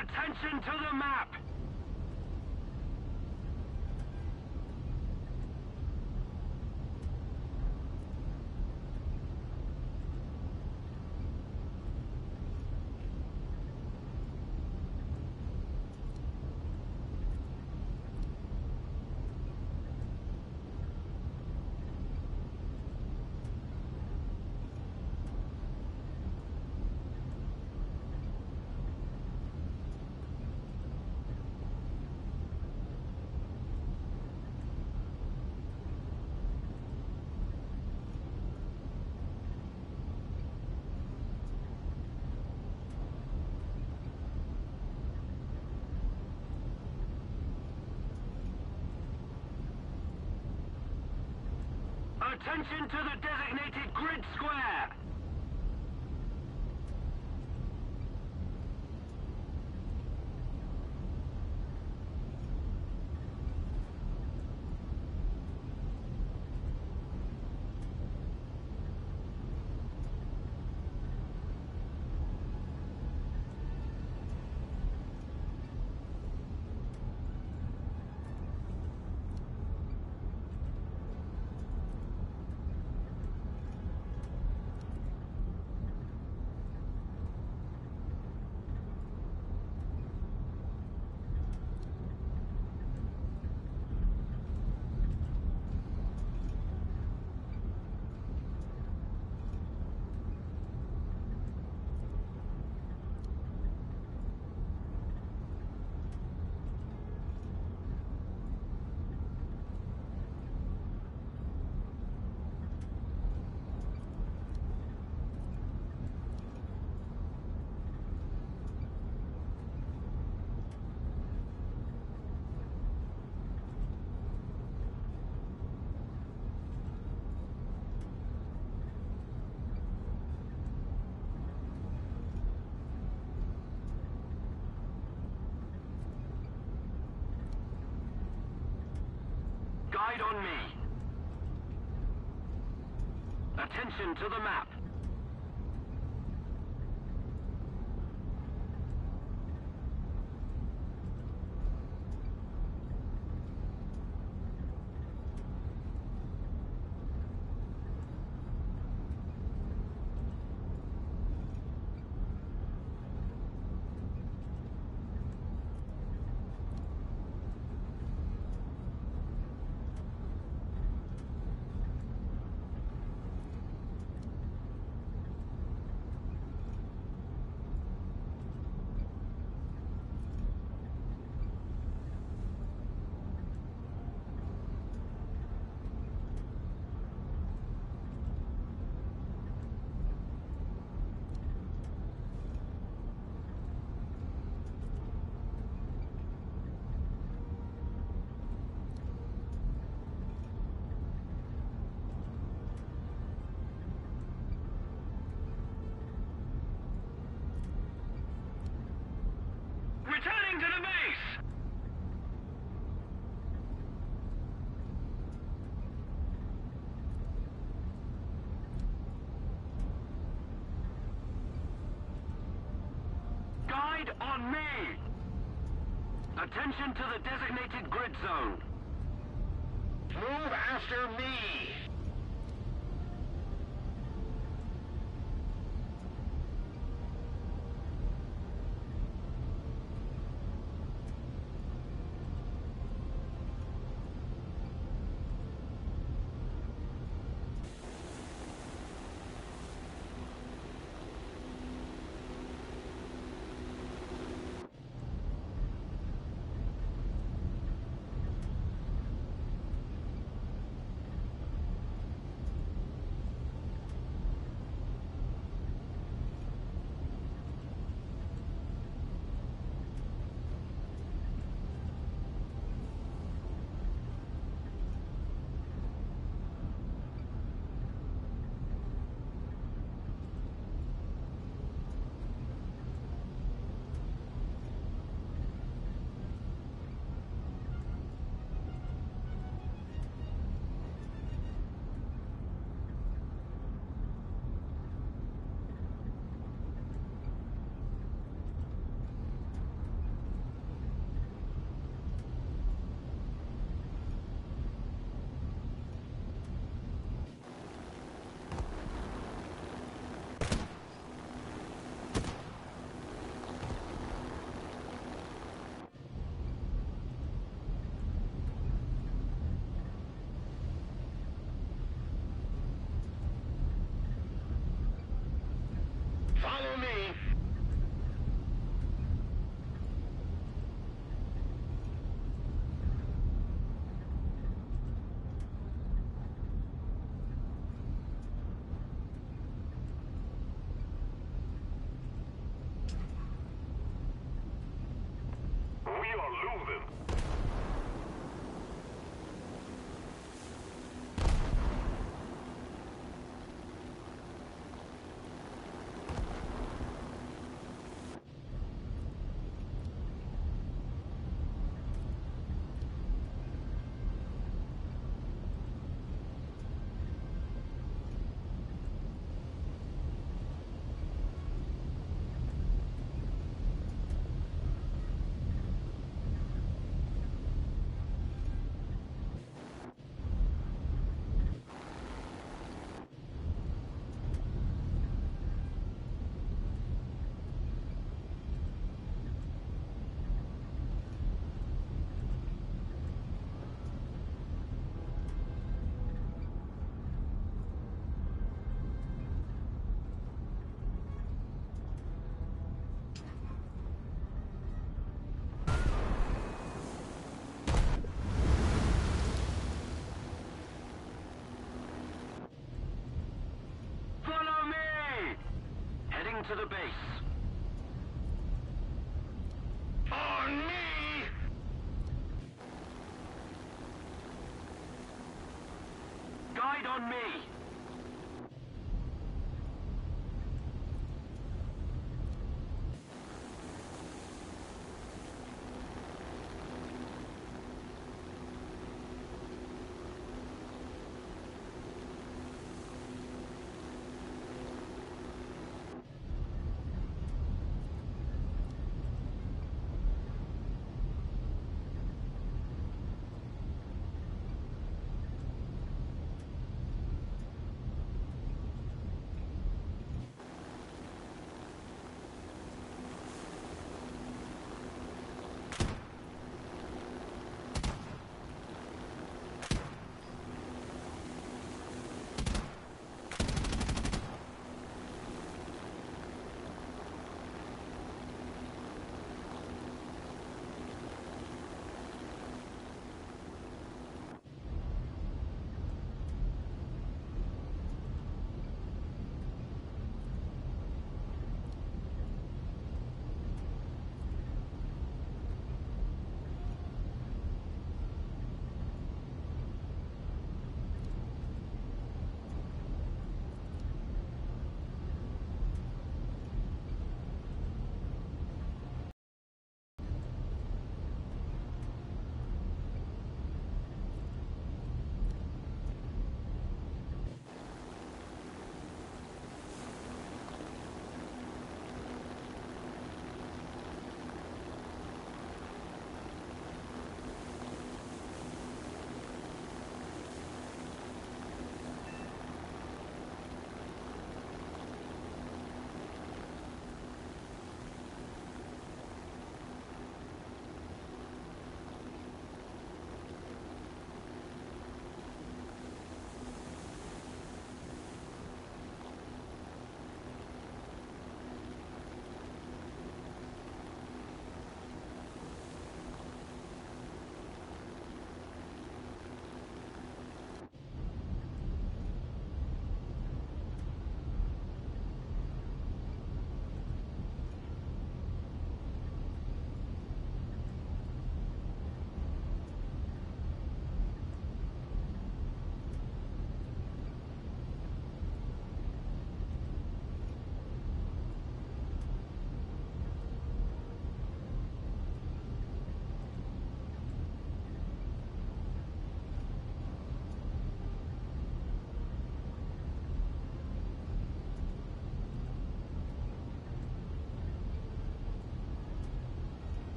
Attention to the map! Attention to the designated grid square! Guide on me. Attention to the map. Returning to the base! Guide on me! Attention to the designated grid zone. Move after me! into the base. On me! Guide on me!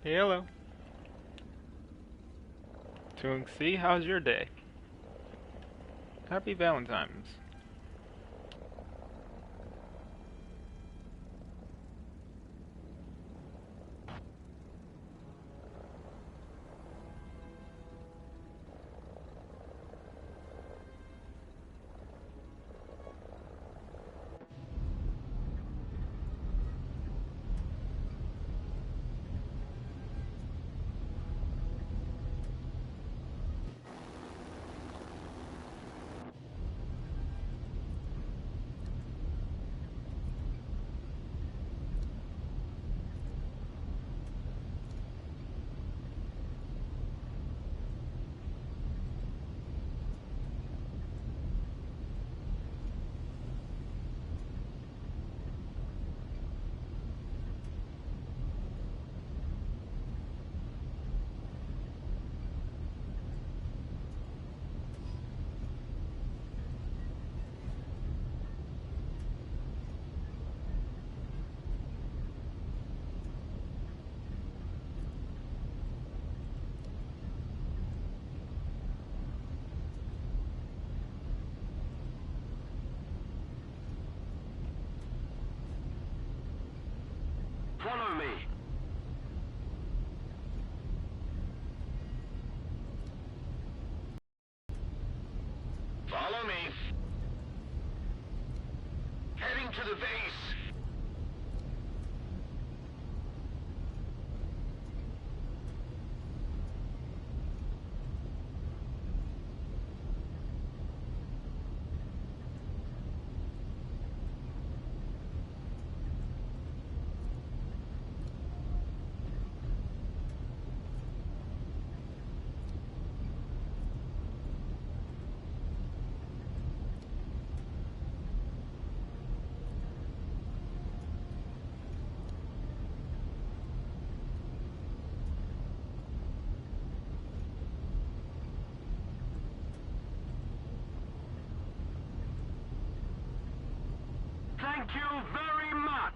Hey, hello. Doing C, how's your day? Happy Valentine's. Follow me. Follow me. Heading to the base. Thank you very much.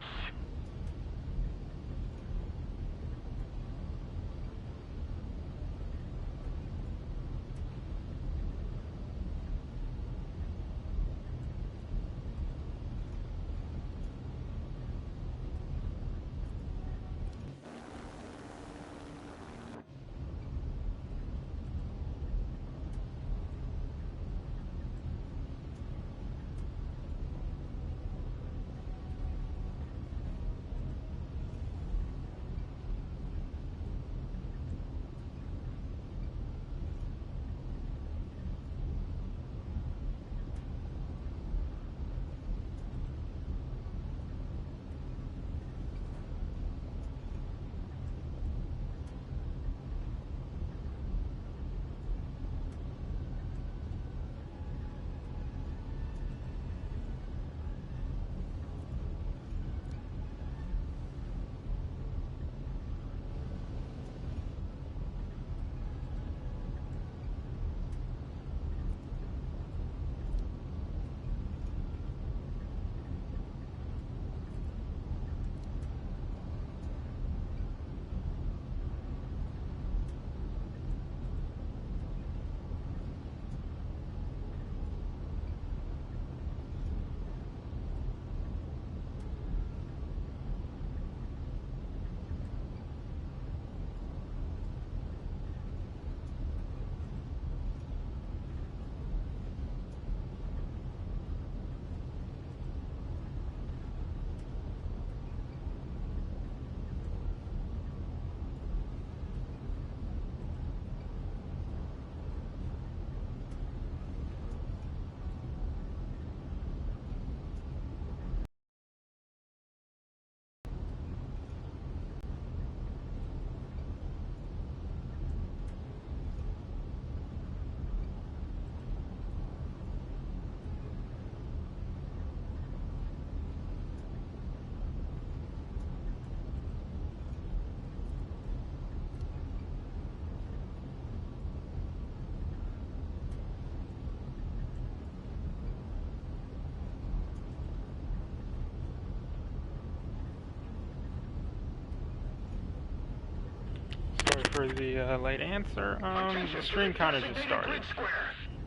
for the late answer. The stream kind of just started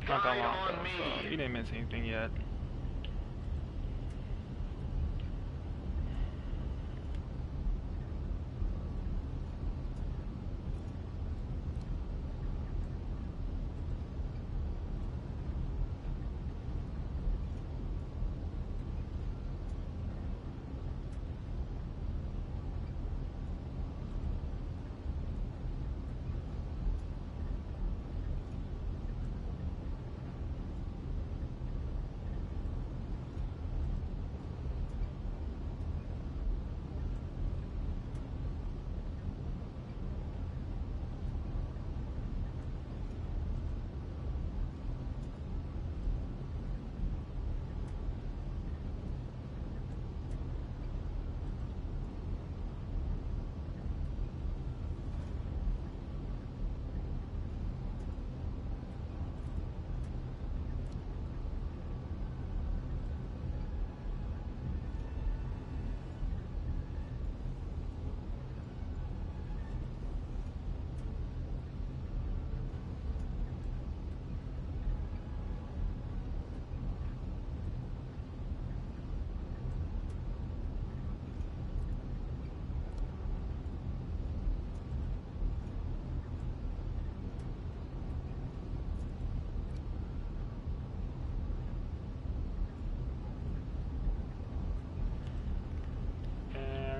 not that long ago, so you didn't miss anything yet.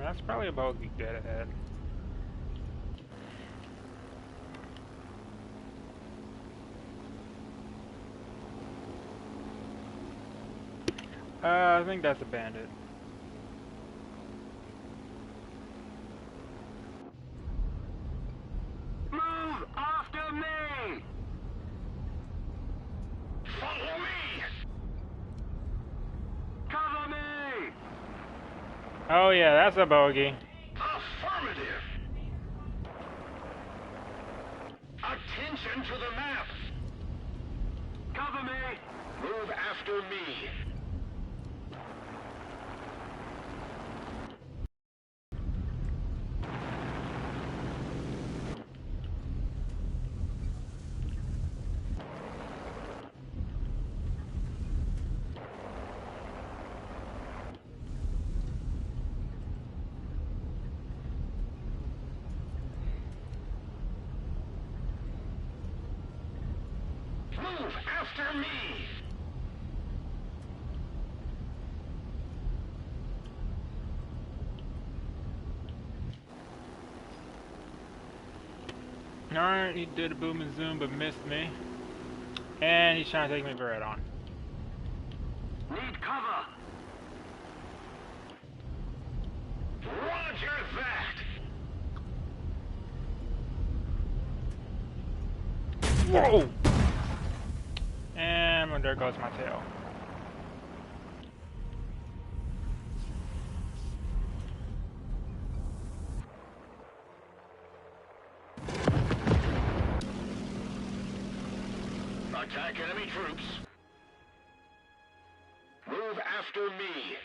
That's probably about the dead ahead. I think that's a bandit. Move after me! Follow me! Cover me! Oh yeah, that's a bogey. Affirmative! Attention to the map! Cover me! Move after me! Move after me! Alright, he did a boom and zoom but missed me. And he's trying to take me for head on. Need cover! Roger that! Whoa! And there goes my tail. Attack enemy troops. Move after me.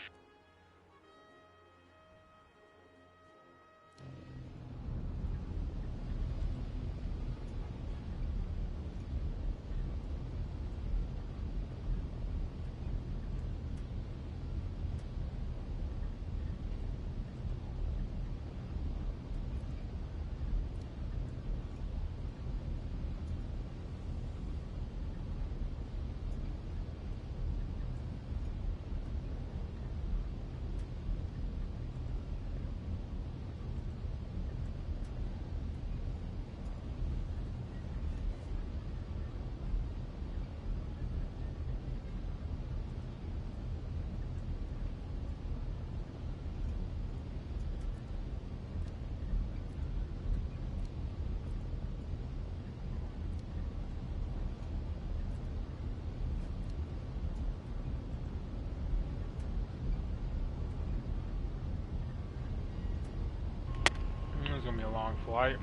It's gonna be a long flight.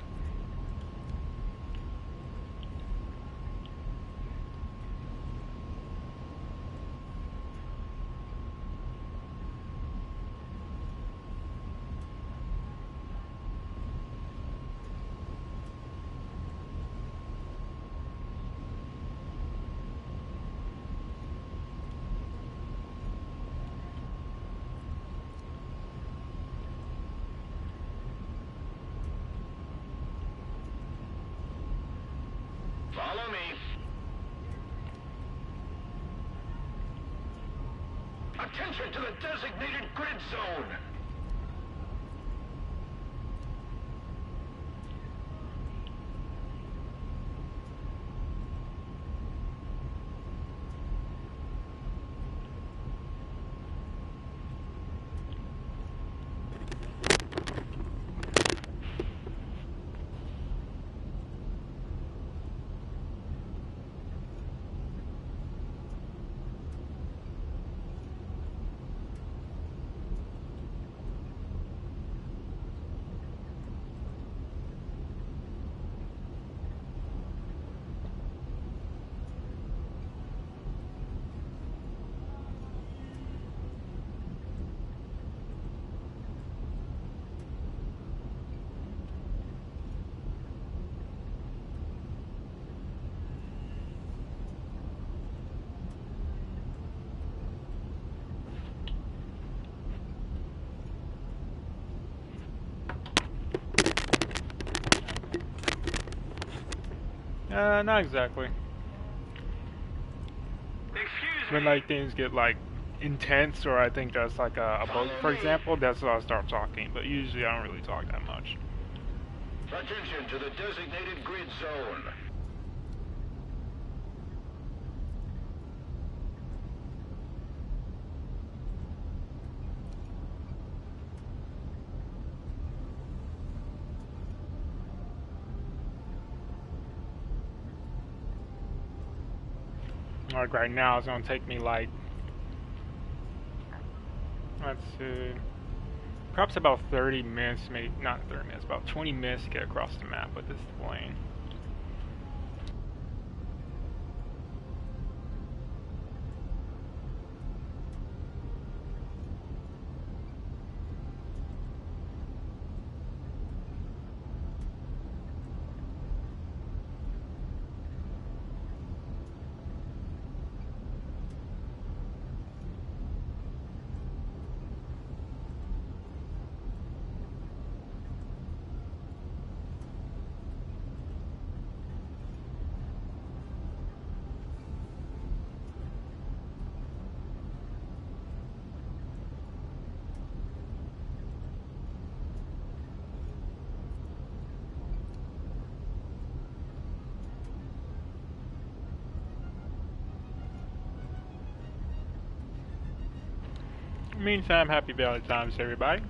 me. Attention to the designated grid zone. Not exactly. Excuse When me. like things get like intense, or I think there's like a bug, for example, that's when I start talking. But usually I don't really talk that much. Attention to the designated grid zone. Like right now, it's gonna take me like, let's see, perhaps about 30 minutes, maybe not 30 minutes, about 20 minutes to get across the map with this plane. Meantime, happy Valentine's, everybody.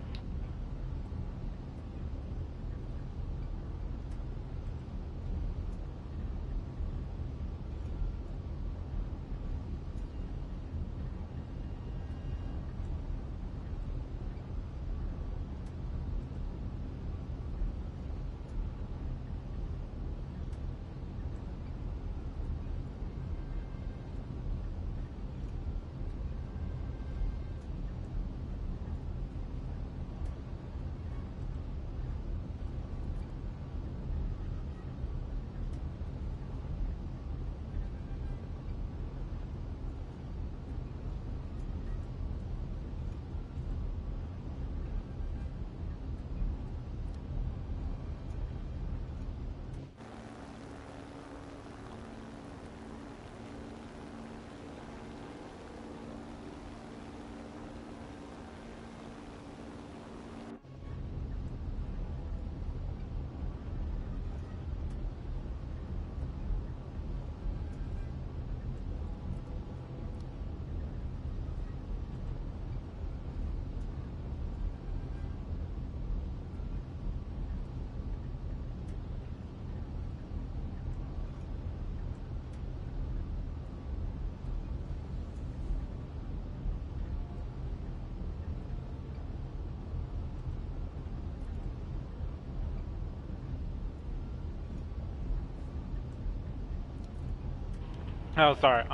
Oh, sorry.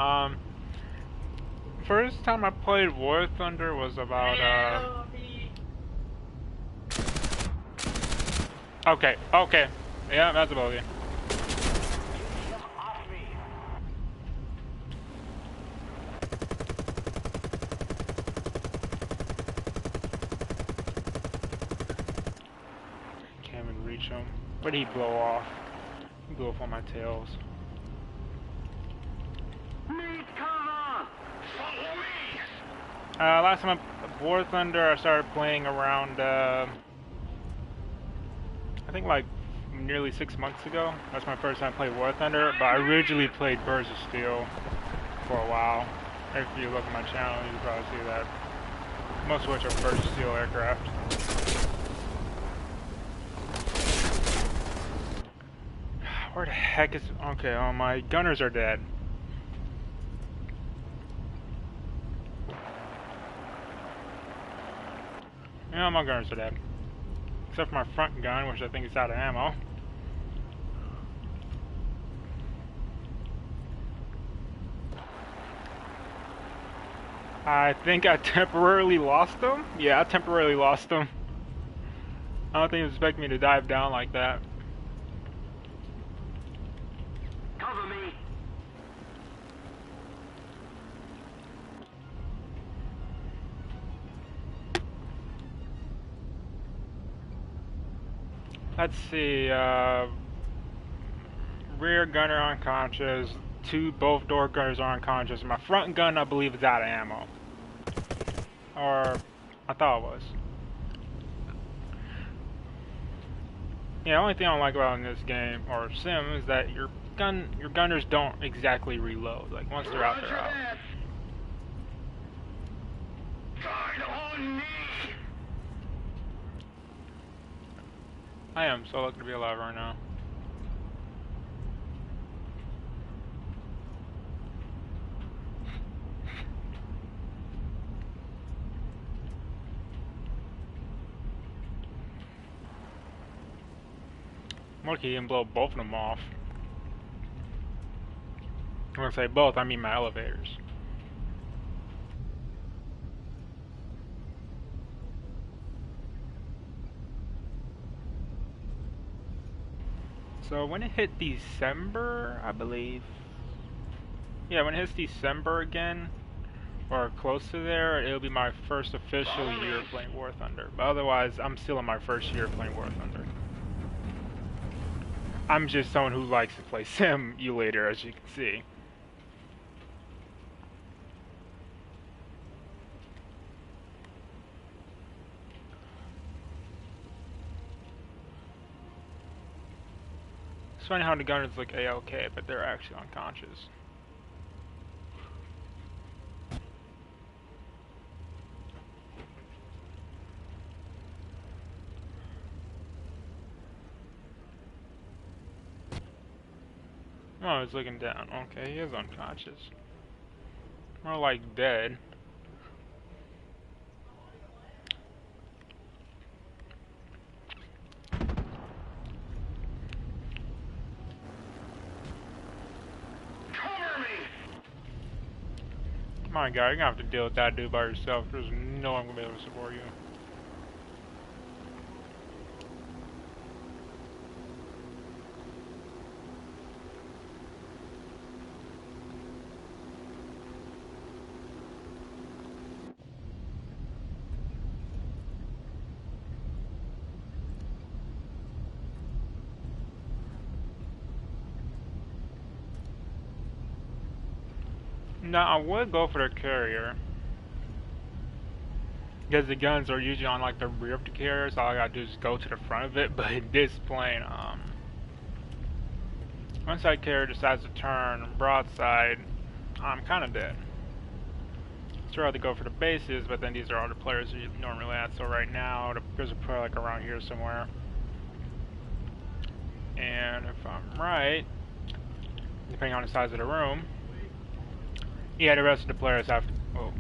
First time I played War Thunder was about Okay, okay. Yeah, that's about it. Can't even reach him. Where did he blow off? He blew off on my tails. Need cover! Follow me! Last time I War Thunder, I started playing around, I think like nearly 6 months ago. That's my first time playing War Thunder, but I originally played Birds of Steel for a while. If you look at my channel, you can probably see that. Most of which are Birds of Steel aircraft. Where the heck is... Okay, oh, my gunners are dead. Yeah, my gunners are dead. Except for my front gun, which I think is out of ammo. I think I temporarily lost them. Yeah, I temporarily lost them. I don't think he was expecting me to dive down like that. Cover me! Let's see, rear gunner unconscious, both door gunners are unconscious. My front gun, I believe, is out of ammo. Or, I thought it was. Yeah, the only thing I don't like about in this game, or sim, is that your gunners don't exactly reload. Like, once they're out, they're out. Guard on me! I am so lucky to be alive right now. I'm lucky he didn't blow both of them off. When I say both, I mean my elevators. So when it hit December, I believe. Yeah, when it hits December again, or close to there, it'll be my first official year playing War Thunder. But otherwise, I'm still in my first year playing War Thunder. I'm just someone who likes to play simulator, as you can see. It's funny how the gunners look A-OK, but they're actually unconscious. Oh, he's looking down. Okay, he is unconscious. More like dead. My God, you're gonna have to deal with that dude by yourself. There's no one gonna be able to support you. Now, I would go for the carrier. Because the guns are usually on like the rear of the carrier, so all I gotta do is go to the front of it. But in this plane, once that carrier decides to turn broadside, I'm kinda dead. I'd rather go for the bases, but then these are all the players you normally at. So right now, there's a player like around here somewhere. And if I'm right, depending on the size of the room, yeah, the rest of the players have to... Oh.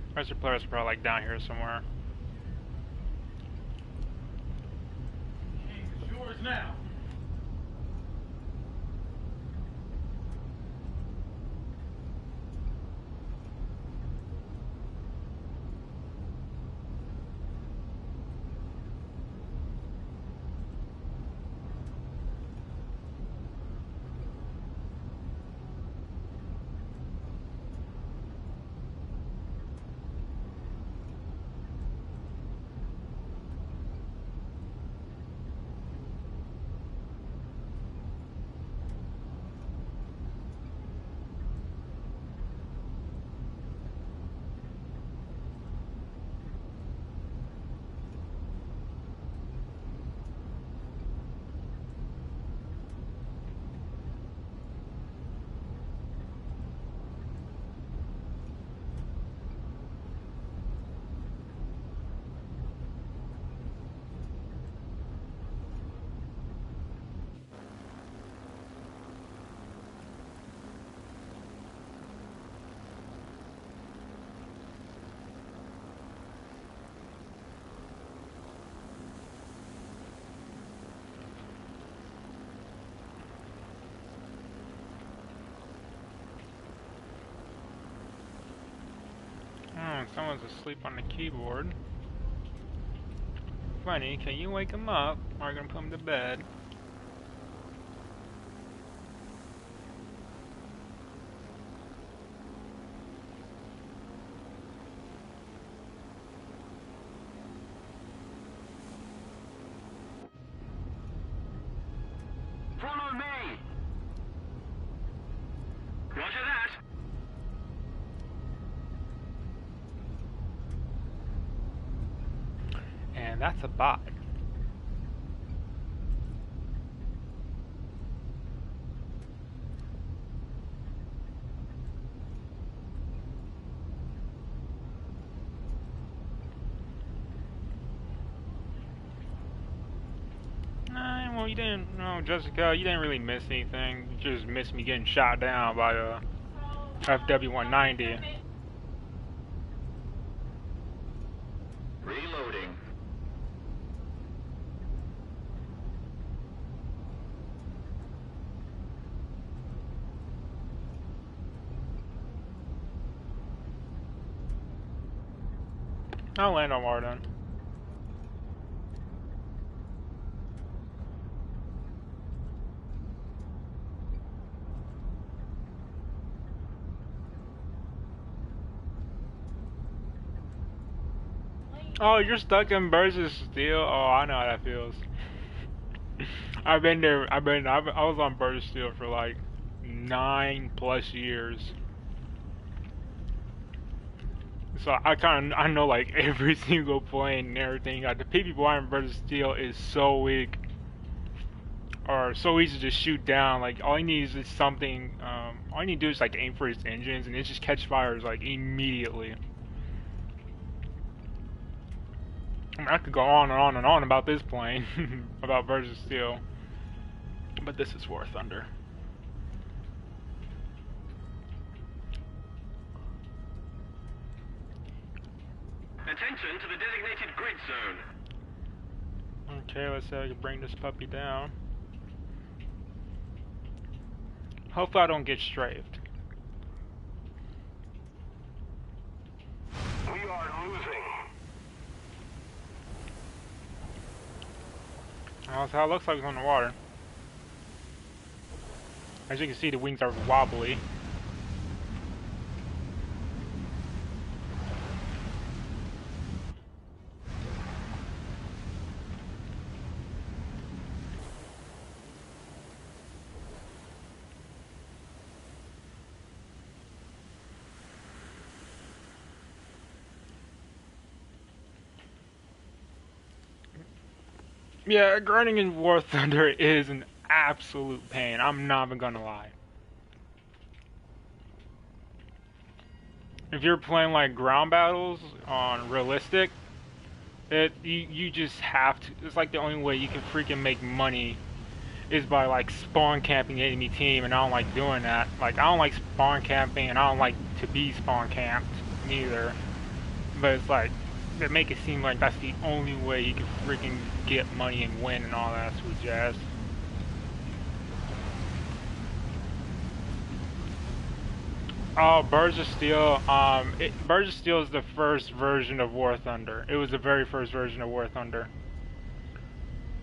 The rest of the players are probably like down here somewhere. It's yours now. Someone's asleep on the keyboard. Funny, can you wake him up? Or are you gonna put him to bed? Follow me! Roger that! And that's a bot. Well, you didn't, no, Jessica, you didn't really miss anything. You just missed me getting shot down by a FW-190. Reloading. I'll land on Warden. Oh, you're stuck in Burgess Steel? Oh, I know how that feels. I've been there. I was on Burgess Steel for like 9+ years. So I know like every single plane and everything. Like, the PP1 in Burgess Steel is so weak, or so easy to shoot down. Like, all you need is something. All you need to do is like aim for its engines, and it just catch fires like immediately. I mean, I could go on and on and on about this plane, about Burgess Steel, but this is War Thunder. Attention to the designated grid zone. Okay, let's see how I can bring this puppy down. Hopefully I don't get strafed. We are losing. That's how it looks like it's on the water. As you can see, the wings are wobbly. Yeah, grinding in War Thunder is an absolute pain. I'm not even gonna lie. If you're playing like ground battles on realistic, you just have to. It's like the only way you can freaking make money is by like spawn camping the enemy team, and I don't like doing that. Like, I don't like spawn camping, and I don't like to be spawn camped neither. But it's like, they make it seem like that's the only way you can freaking get money and win and all that sweet jazz. Oh, Birds of Steel. Birds of Steel is the first version of War Thunder. It was the very first version of War Thunder.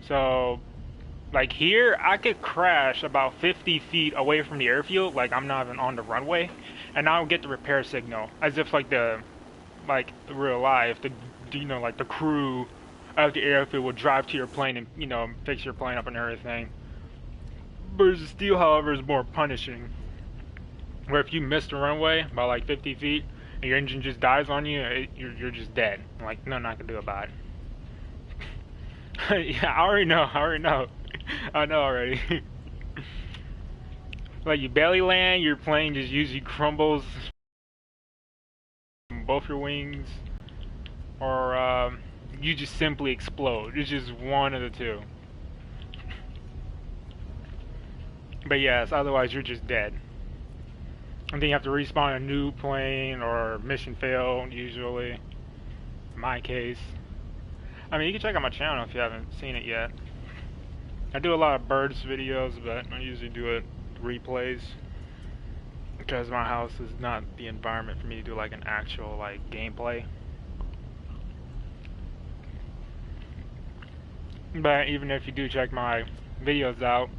So, like here, I could crash about 50 feet away from the airfield, like I'm not even on the runway, and I'll get the repair signal, as if like real life, like the crew of the airfield would drive to your plane and, fix your plane up and everything. Birds of Steel, however, is more punishing. Where if you miss the runway by like 50 feet and your engine just dies on you, you're just dead. Like, nothing I can do about it. Yeah, I already know. I know already. Like, you belly land, your plane just usually crumbles from both your wings, or you just simply explode. It's just one of the two. But yes, otherwise you're just dead. And then you have to respawn a new plane, or mission fail, usually. In my case. I mean, you can check out my channel if you haven't seen it yet. I do a lot of birds videos, but I usually do it replays. Because my house is not the environment for me to do like an actual like gameplay. But even if you do check my videos out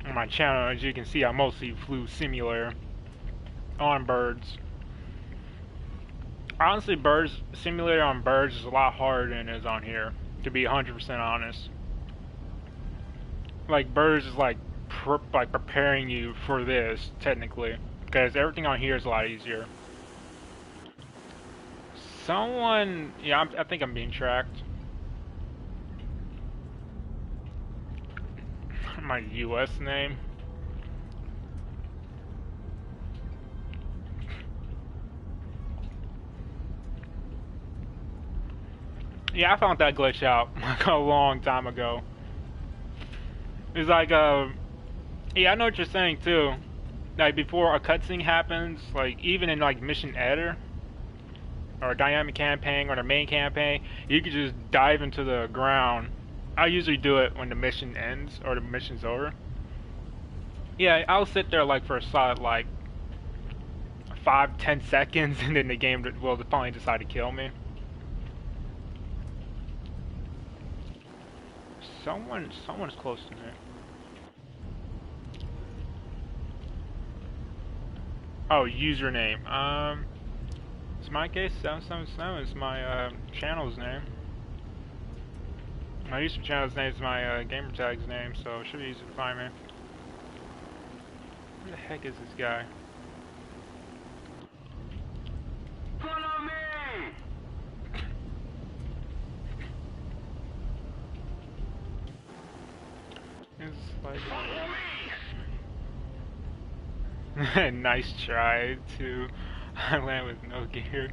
on my channel, as you can see, I mostly flew simulator on birds. Honestly, birds simulator on birds is a lot harder than it is on here, to be 100% honest. Like, birds is like preparing you for this, technically, because everything on here is a lot easier. Someone, yeah, I think I'm being tracked. My US name. Yeah, I found that glitch out like a long time ago. It's like, yeah, I know what you're saying too. Like, before a cutscene happens, like, even in like mission editor, or a dynamic campaign, or the main campaign, you could just dive into the ground. I usually do it when the mission ends, or the mission's over. Yeah, I'll sit there like for a solid like 5-10 seconds, and then the game will finally decide to kill me. Someone's close to me. Oh, username. It's my case 777 is my channel's name. My YouTube channel's name is my gamer tag's name, so it should be easy to find me. Who the heck is this guy? Follow me! It's like Follow me! nice try to land with no gear.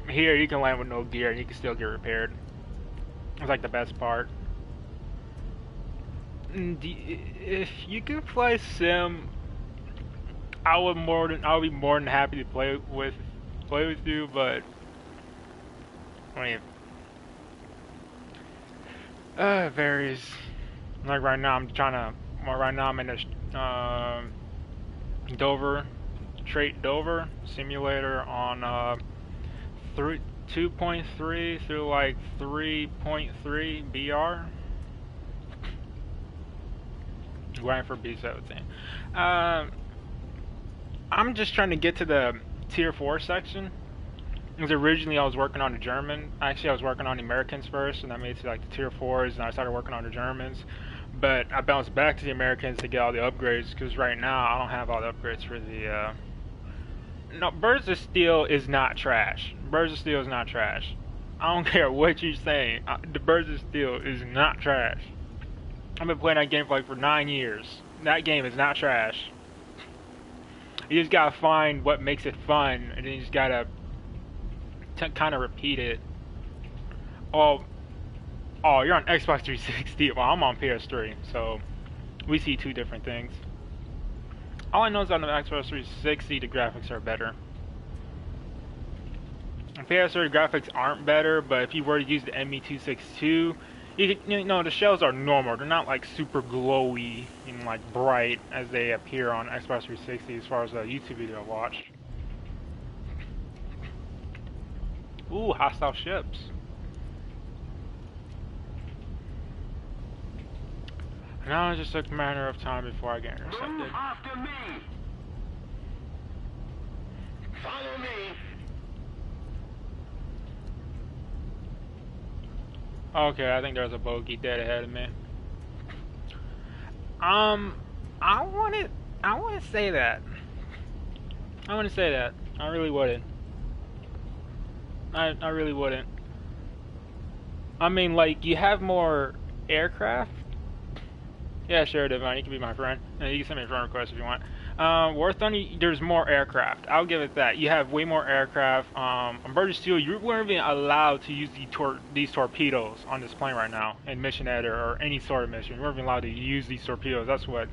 Here you can land with no gear and you can still get repaired. It's like the best part. If you could play sim, I would be more than happy to play with you, but I mean, it varies. Like right now, I'm in a Dover simulator on 2.3 through like 3.3 BR. Going for B17. I'm just trying to get to the tier 4 section. Because originally I was working on the German. Actually, I was working on the Americans first, and I made it to like the tier 4s, and I started working on the Germans. But I bounced back to the Americans to get all the upgrades, because right now I don't have all the upgrades for the No, Birds of Steel is not trash. Birds of Steel is not trash. I don't care what you're saying. The Birds of Steel is not trash. I've been playing that game for like 9 years. That game is not trash. You just gotta find what makes it fun, and then you just gotta kind of repeat it. Oh, you're on Xbox 360. Well, I'm on PS3, so we see two different things. All I know is on the Xbox 360, the graphics are better. On PS3, graphics aren't better, but if you were to use the ME262, you know, the shells are normal. They're not like super glowy and like bright as they appear on Xbox 360 as far as a YouTube video I watched. Ooh, hostile ships. Now it's just a matter of time before I get intercepted. Move after me! Follow me! Okay, I think there's a bogey dead ahead of me. I wouldn't say that. I wouldn't say that. I really wouldn't. I really wouldn't. I mean, like, you have more aircraft. Yeah, sure, Divine, you can be my friend. You can send me a friend request if you want. War Thunder, there's more aircraft. I'll give it that. You have way more aircraft. On Birds of Steel, you weren't even allowed to use these torpedoes on this plane right now in mission editor or any sort of mission. You weren't even allowed to use these torpedoes. That's what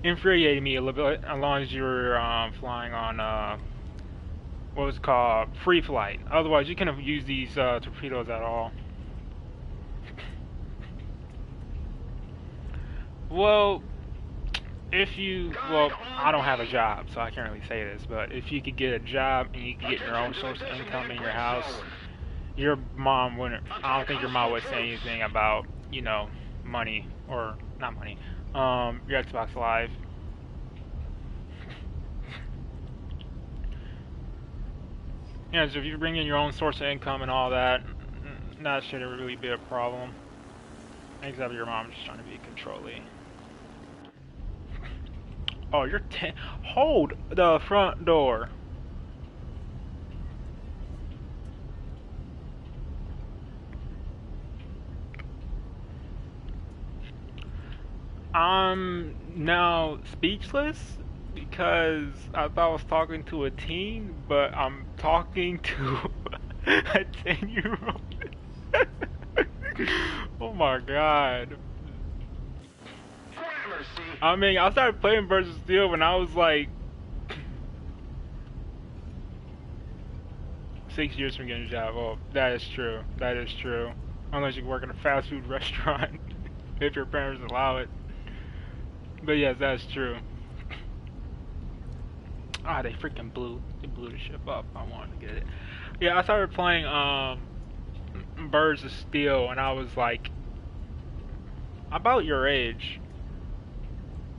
infuriated me a little bit, as long as you were flying on what was called free flight. Otherwise, you couldn't use these torpedoes at all. Well, I don't have a job, so I can't really say this, but if you could get a job and you could get your own source of income in your house, your mom wouldn't, I don't think your mom would say anything about you know, money, or not money, your Xbox Live. Yeah, so if you bring in your own source of income and all that, that shouldn't really be a problem. Except your mom's just trying to be controlling. Oh, you're hold the front door. I'm now speechless because I thought I was talking to a teen, but I'm talking to a 10-year-old. Oh my god. I mean, I started playing Birds of Steel when I was like 6 years from getting a job. Oh, that is true. That is true. Unless you work in a fast food restaurant, if your parents allow it. But yes, that's true. Ah, they blew the ship up. I wanted to get it. Yeah, I started playing Birds of Steel when I was like about your age.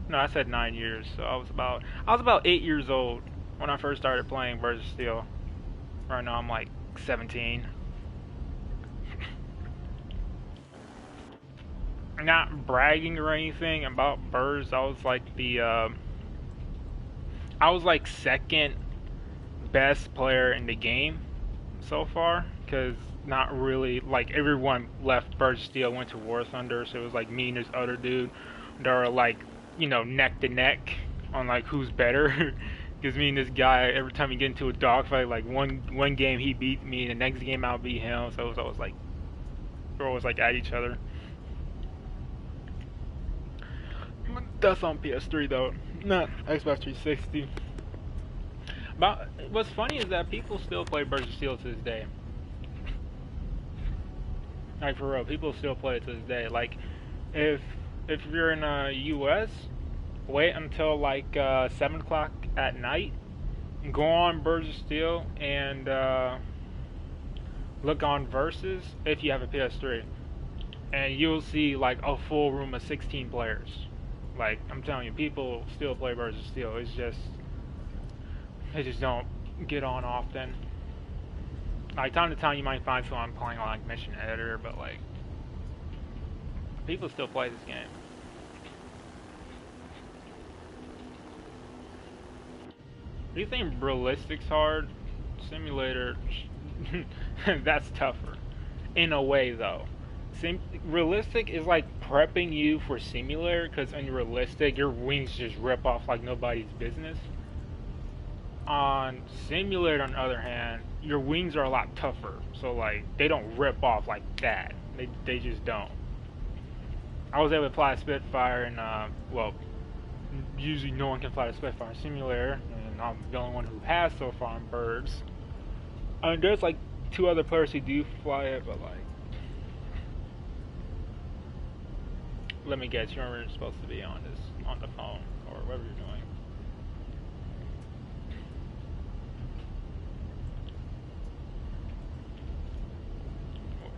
No, I said 9 years, so I was about 8 years old when I first started playing Birds of Steel. Right now I'm like 17. Not bragging or anything about Birds. I was like second best player in the game so far, because not really, like, everyone left Birds of Steel, went to War Thunder, so it was like me and this other dude that are like, you know, neck to neck on like who's better. Because me and this guy, every time we get into a dogfight, like one game he beat me, the next game I'll beat him, so it was always like, we're always like at each other. That's on PS3 though, not Xbox 360. But what's funny is that people still play Birds of Steel to this day. Like, for real, people still play it to this day. Like, if you're in the US, wait until like 7 o'clock at night, go on Birds of Steel and look on Versus if you have a PS3, and you'll see like a full room of 16 players. Like, I'm telling you, people still play Birds of Steel. It's just, they just don't get on often. Like, time to time you might find someone playing on like Mission Editor, but like, people still play this game. Do you think realistic's hard? Simulator, that's tougher. In a way, though. Realistic is like prepping you for simulator, because in realistic, your wings just rip off like nobody's business. On simulator, on the other hand, your wings are a lot tougher, so like they don't rip off like that. They just don't. I was able to fly a Spitfire, and well, usually no one can fly a Spitfire in simulator, and I'm the only one who has so far in Birds. I mean, there's like 2 other players who do fly it, but like, let me guess, you weren't supposed to be on the phone or whatever you're doing.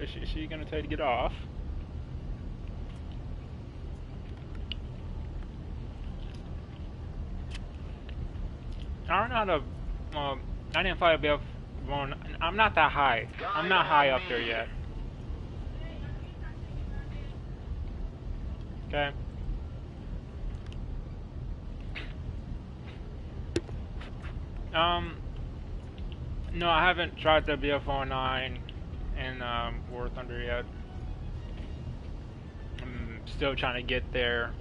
Is she gonna tell you to get off? I don't know how to. I didn't fly a BF1. I'm not that high. I'm not high up there yet. Okay. No, I haven't tried the BF09 in War Thunder yet. I'm still trying to get there.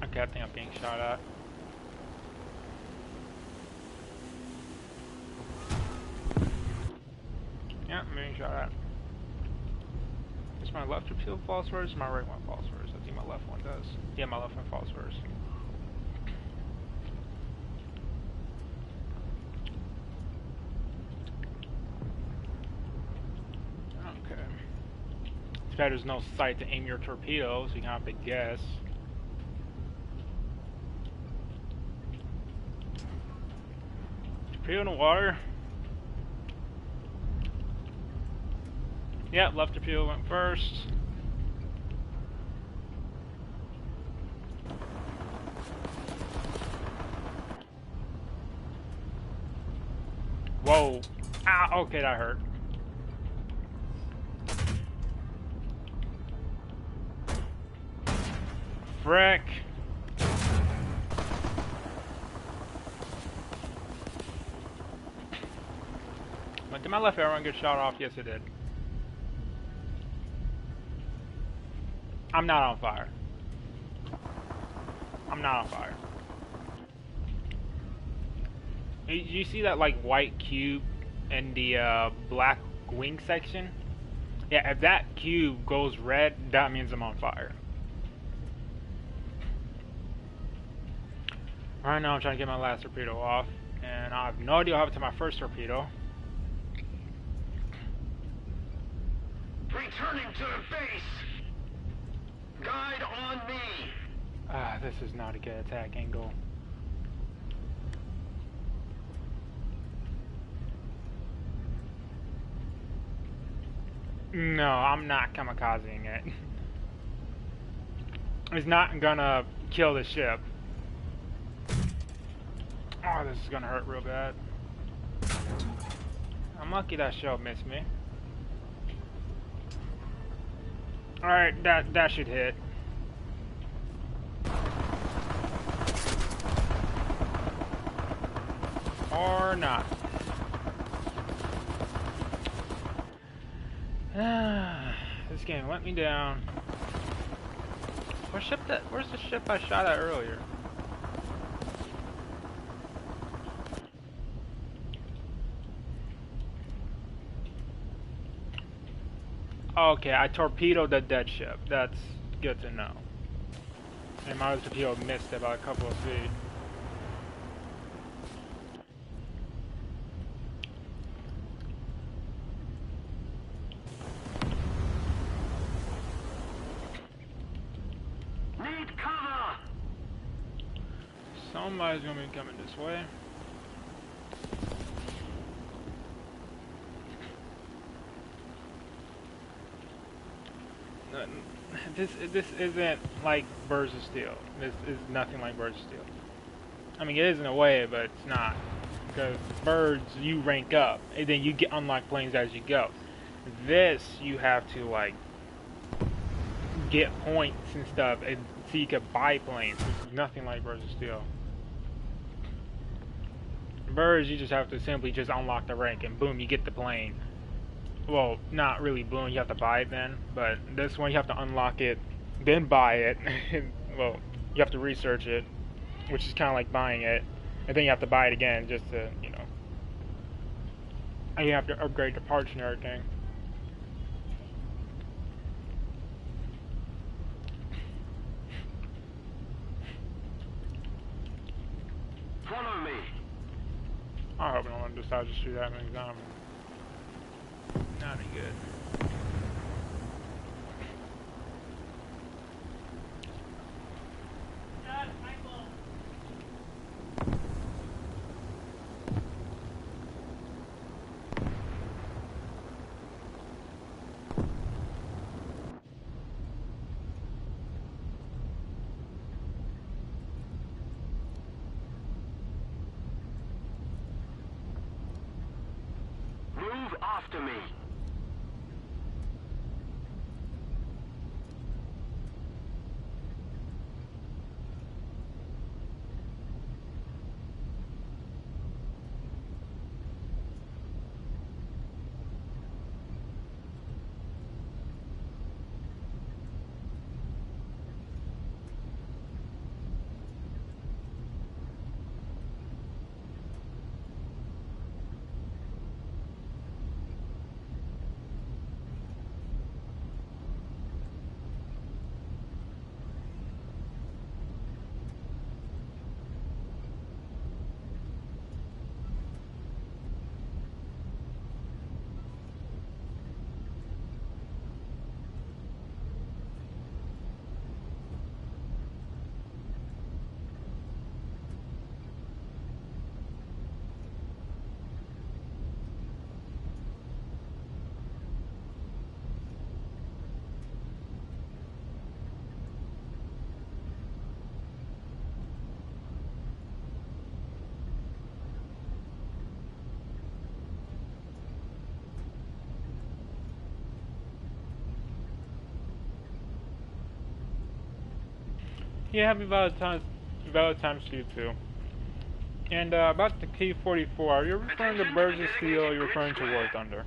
Okay, I think I'm being shot at. Yeah, I'm being shot at. Is my left repeal falls first, or my right one falls first? I think my left one does. Yeah, my left one falls first. Okay. Too bad there's no sight to aim your torpedoes, so you have to guess. Torpedo in the water. Yep, left torpedo went first. Whoa. Ah, okay, that hurt. Frick. But did my left arrow get shot off? Yes, it did. I'm not on fire. I'm not on fire. You see that like white cube in the black wing section? Yeah, if that cube goes red, that means I'm on fire. Right now I'm trying to get my last torpedo off, and I have no idea what happened to my first torpedo. Returning to the base. Guide on me. Ah, this is not a good attack angle. No, I'm not kamikazing it. It's not gonna kill the ship. Oh, this is gonna hurt real bad. I'm lucky that shell missed me. Alright, that should hit. Or not. This game let me down. Where's the ship I shot at earlier? Okay, I torpedoed the dead ship. That's good to know. And my other torpedo missed it by a couple of feet. Need cover. Somebody's gonna be coming this way. This isn't like Birds of Steel. This is nothing like Birds of Steel. I mean, it is in a way, but it's not. Because Birds, you rank up, and then you get unlock planes as you go. This, you have to like get points and stuff, and so you can buy planes. It's nothing like Birds of Steel. Birds, you just have to simply just unlock the rank, and boom, you get the plane. Well, not really boom, you have to buy it then, but this one you have to unlock it, then buy it. Well, you have to research it, which is kind of like buying it, and then you have to buy it again just to, you know, and you have to upgrade the parts and everything. Follow me. I hope no one decides to shoot that many times. Not any good. Move after me. Yeah, happy Valentine's to you too. And about the K-44, are you referring to Birds of Steel or are you referring to War Thunder?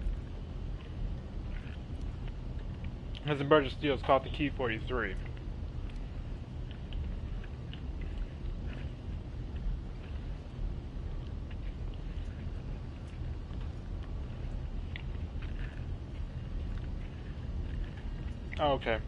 Because the Birds of Steel is called the K-43. Oh, okay.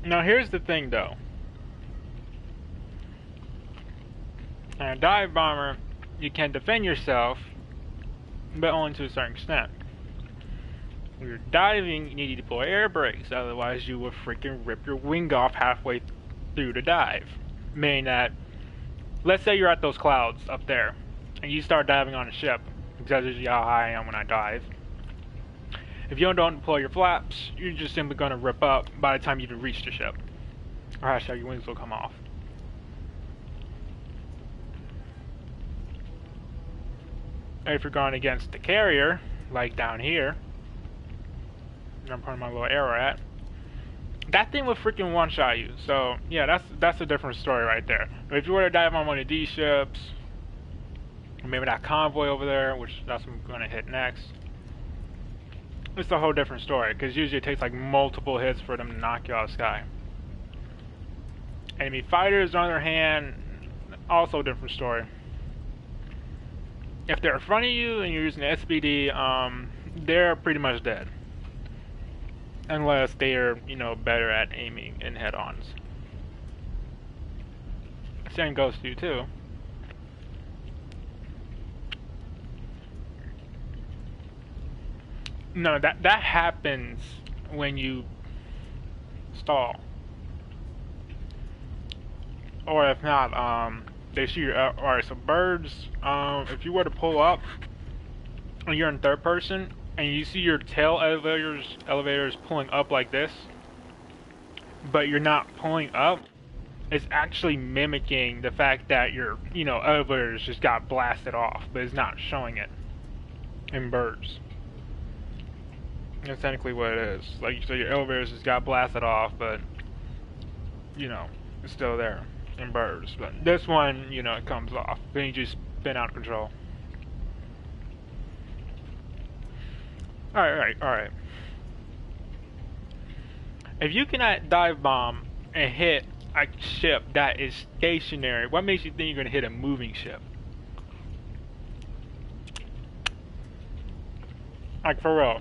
Now here's the thing though. In a dive bomber, you can defend yourself, but only to a certain extent. When you're diving, you need to deploy air brakes, otherwise you will freaking rip your wing off halfway through the dive. Meaning that, let's say you're at those clouds up there, and you start diving on a ship, because that's usually how high I am when I dive. If you don't deploy your flaps, you're just simply going to rip up by the time you even reach the ship. Or hashtag your wings will come off. And if you're going against the carrier, like down here, I'm putting my little arrow at, that thing will freaking one-shot you. So yeah, that's a different story right there. But if you were to dive on one of these ships, maybe that convoy over there, which that's what I'm going to hit next, it's a whole different story, because usually it takes like multiple hits for them to knock you out of the sky. Enemy fighters, on the other hand, also a different story. If they're in front of you and you're using the SBD, they're pretty much dead. Unless they're, you know, better at aiming in head-ons. Same goes to you too. No, that happens when you stall. Or if not, they shoot your... Alright, so birds, if you were to pull up, and you're in third person, and you see your tail elevators pulling up like this, but you're not pulling up, it's actually mimicking the fact that your, you know, elevators just got blasted off, but it's not showing it in birds. That's technically what it is. Like, so your elevators just got blasted off, but, you know, it's still there in birds. But this one, you know, it comes off. Then you just spin out of control. Alright. If you cannot dive bomb and hit a ship that is stationary, what makes you think you're going to hit a moving ship? Like, for real.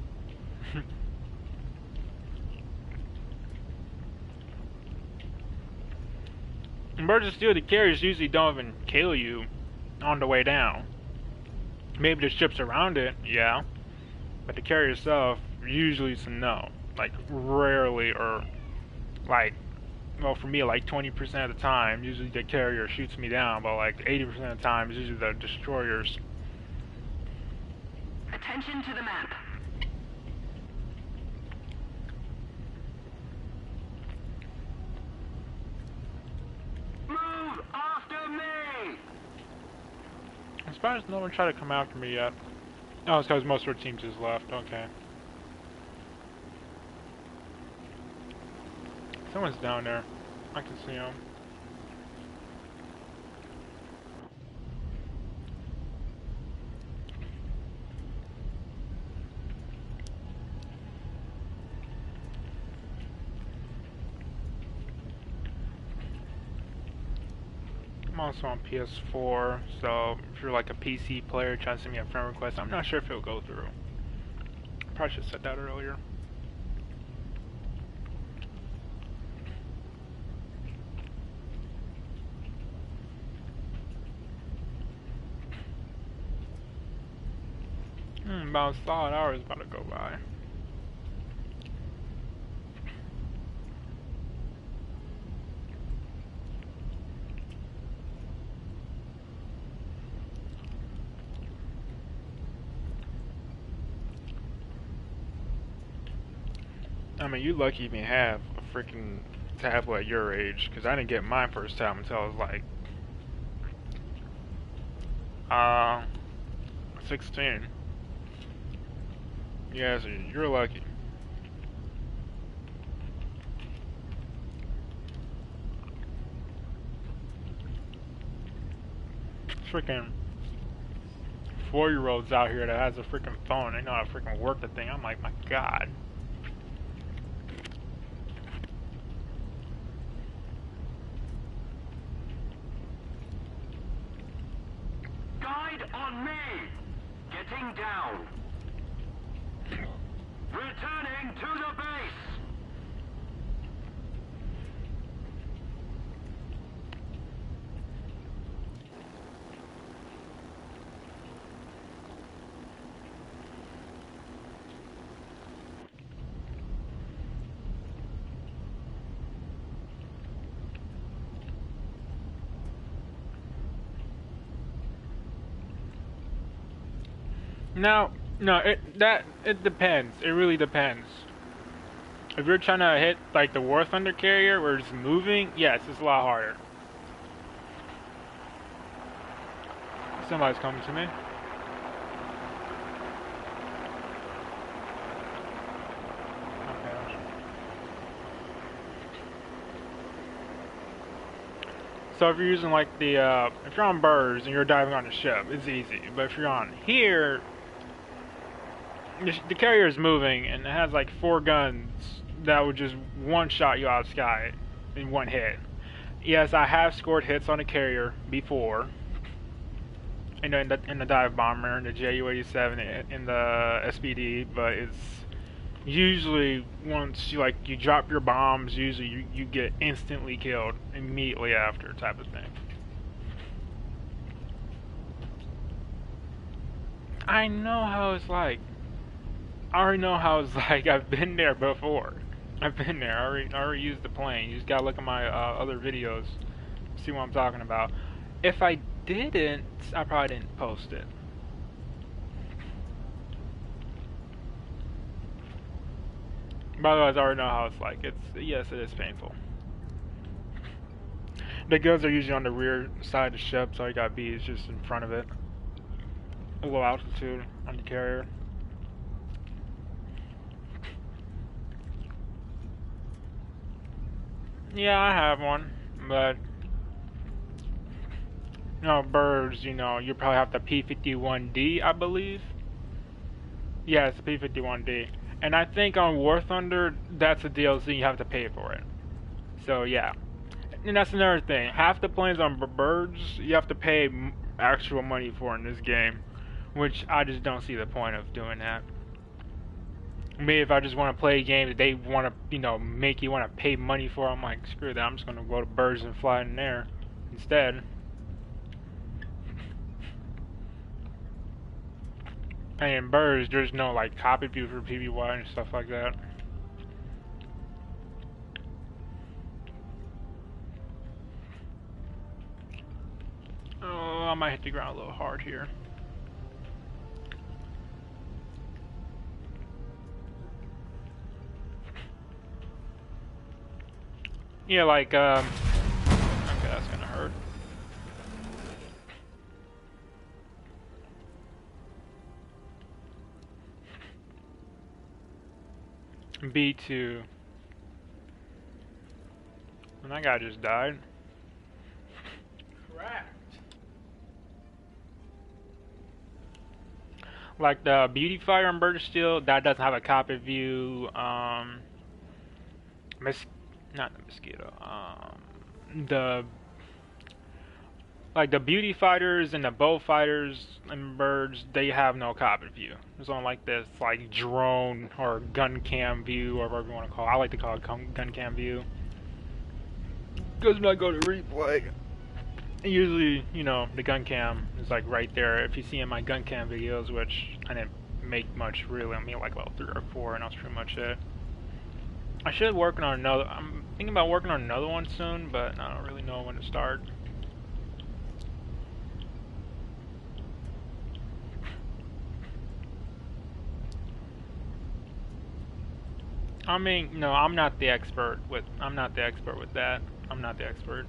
In Birds of Steel, the carriers usually don't even kill you on the way down. Maybe the ships around it, yeah. But the carrier itself, usually it's a no. Like, rarely, or, like, well, for me, like 20% of the time, usually the carrier shoots me down, but like 80% of the time, it's usually the destroyers. Attention to the map. Move after me! I'm surprised no one tried to come after me yet. Oh, it's because most of our teams is left. Okay. Someone's down there. I can see him. I'm also on PS4, so if you're like a PC player trying to send me a friend request, I'm not sure if it'll go through. Probably should have said that earlier. About a solid hour is about to go by. I mean, you lucky even have a freaking tablet at your age, because I didn't get mine first time until I was like, 16. Yeah, so you're lucky. Freaking 4-year-olds out here that has a freaking phone. They know how to freaking work the thing. I'm like, my God. Guide on me! Getting down. Returning to the base! No, it depends. It really depends. If you're trying to hit like the War Thunder carrier where it's moving, yes, it's a lot harder. Somebody's coming to me. Okay. So if you're using like the, if you're on birds and you're diving on the ship, it's easy. But if you're on here, the carrier is moving and it has like 4 guns that would just one-shot you out of the sky in one hit. Yes, I have scored hits on a carrier before. In the dive bomber, in the JU-87, in the SPD, but it's usually once you drop your bombs, usually you get instantly killed immediately after, type of thing. I know how it's like. I already know how it's like. I've been there before. I've been there. I already used the plane. You just gotta look at my other videos, see what I'm talking about. If I didn't, I probably didn't post it. By the way, I already know how it's like. Yes, it is painful. The guns are usually on the rear side of the ship, so all you gotta be is just in front of it. A low altitude on the carrier. Yeah, I have one, but birds, you probably have the P-51D, I believe. Yeah, it's the P-51D. And I think on War Thunder, that's a DLC, you have to pay for it. So, yeah. And that's another thing. Half the planes on birds, you have to pay actual money for in this game. Which I just don't see the point of doing that. Me, if I just want to play a game that they want to, make you want to pay money for, I'm like, screw that, I'm just going to go to birds and fly in there instead. And in birds, there's no, like, copy view for PBY and stuff like that. Oh, I might hit the ground a little hard here. Yeah, like, okay, that's gonna hurt. B2. And that guy just died. Cracked. Like the Beauty Fighter and Bird of Steel, that doesn't have a cockpit view. Not the Mosquito. The Beauty Fighters and the Bow Fighters and Birds, they have no cockpit view. It's on like this like drone or gun cam view, or whatever you want to call it. I like to call it gun cam view. Because when I go to replay, usually, the gun cam is like right there. If you see in my gun cam videos, which I didn't make much really, I mean like level 3 or 4, and that's pretty much it. I should work on another. I'm thinking about working on another one soon, but I don't really know when to start. I mean, no, I'm not the expert with. I'm not the expert with that. I'm not the expert.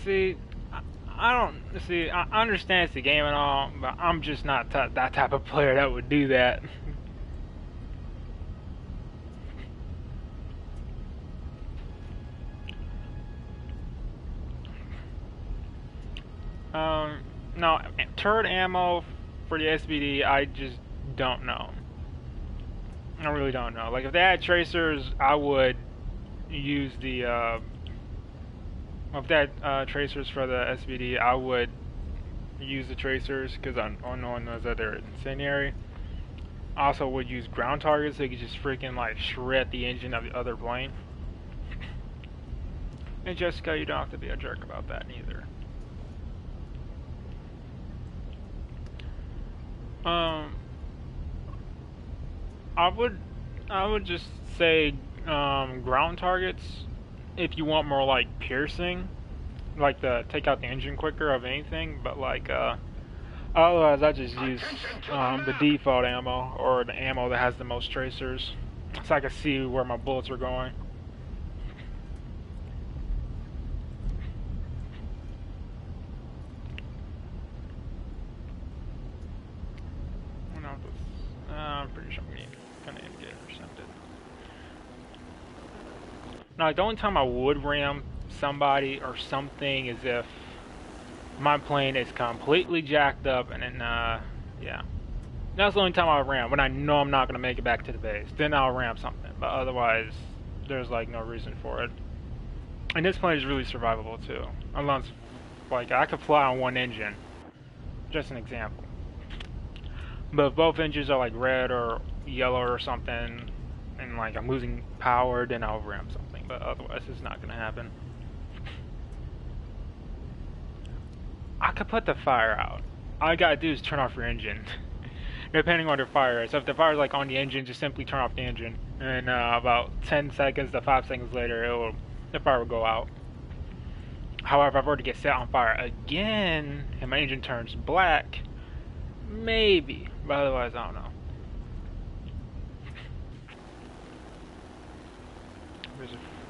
See, I don't see. I understand it's a game and all, but I'm just not that type of player that would do that. No, turret ammo for the SBD, I just don't know. I really don't know. Like, if they had tracers, I would use the, if they had tracers for the SBD, I would use the tracers, because no one knows that they're incendiary. I also would use ground targets, so you could just freaking, like, shred the engine of the other plane. And Jessica, you don't have to be a jerk about that, neither. I would just say ground targets if you want more like piercing, like to take out the engine quicker of anything. But like otherwise, I just use the default ammo or the ammo that has the most tracers, so I can see where my bullets are going. I'm pretty sure we gonna get intercepted. Now, like, the only time I would ram somebody or something is if my plane is completely jacked up, and then yeah, that's the only time I'll ram, when I know I'm not gonna make it back to the base. Then I'll ram something, but otherwise, there's like no reason for it. And this plane is really survivable too, unless like I could fly on one engine. Just an example. But if both engines are like red or yellow or something, and like I'm losing power, then I'll ram something. But otherwise, it's not gonna happen. I could put the fire out. All you gotta do is turn off your engine, depending on the fire. So if the fire's like on the engine, just simply turn off the engine, and about 10 seconds to 5 seconds later, the fire will go out. However, if I were to get set on fire again, and my engine turns black, maybe. But otherwise, I don't know.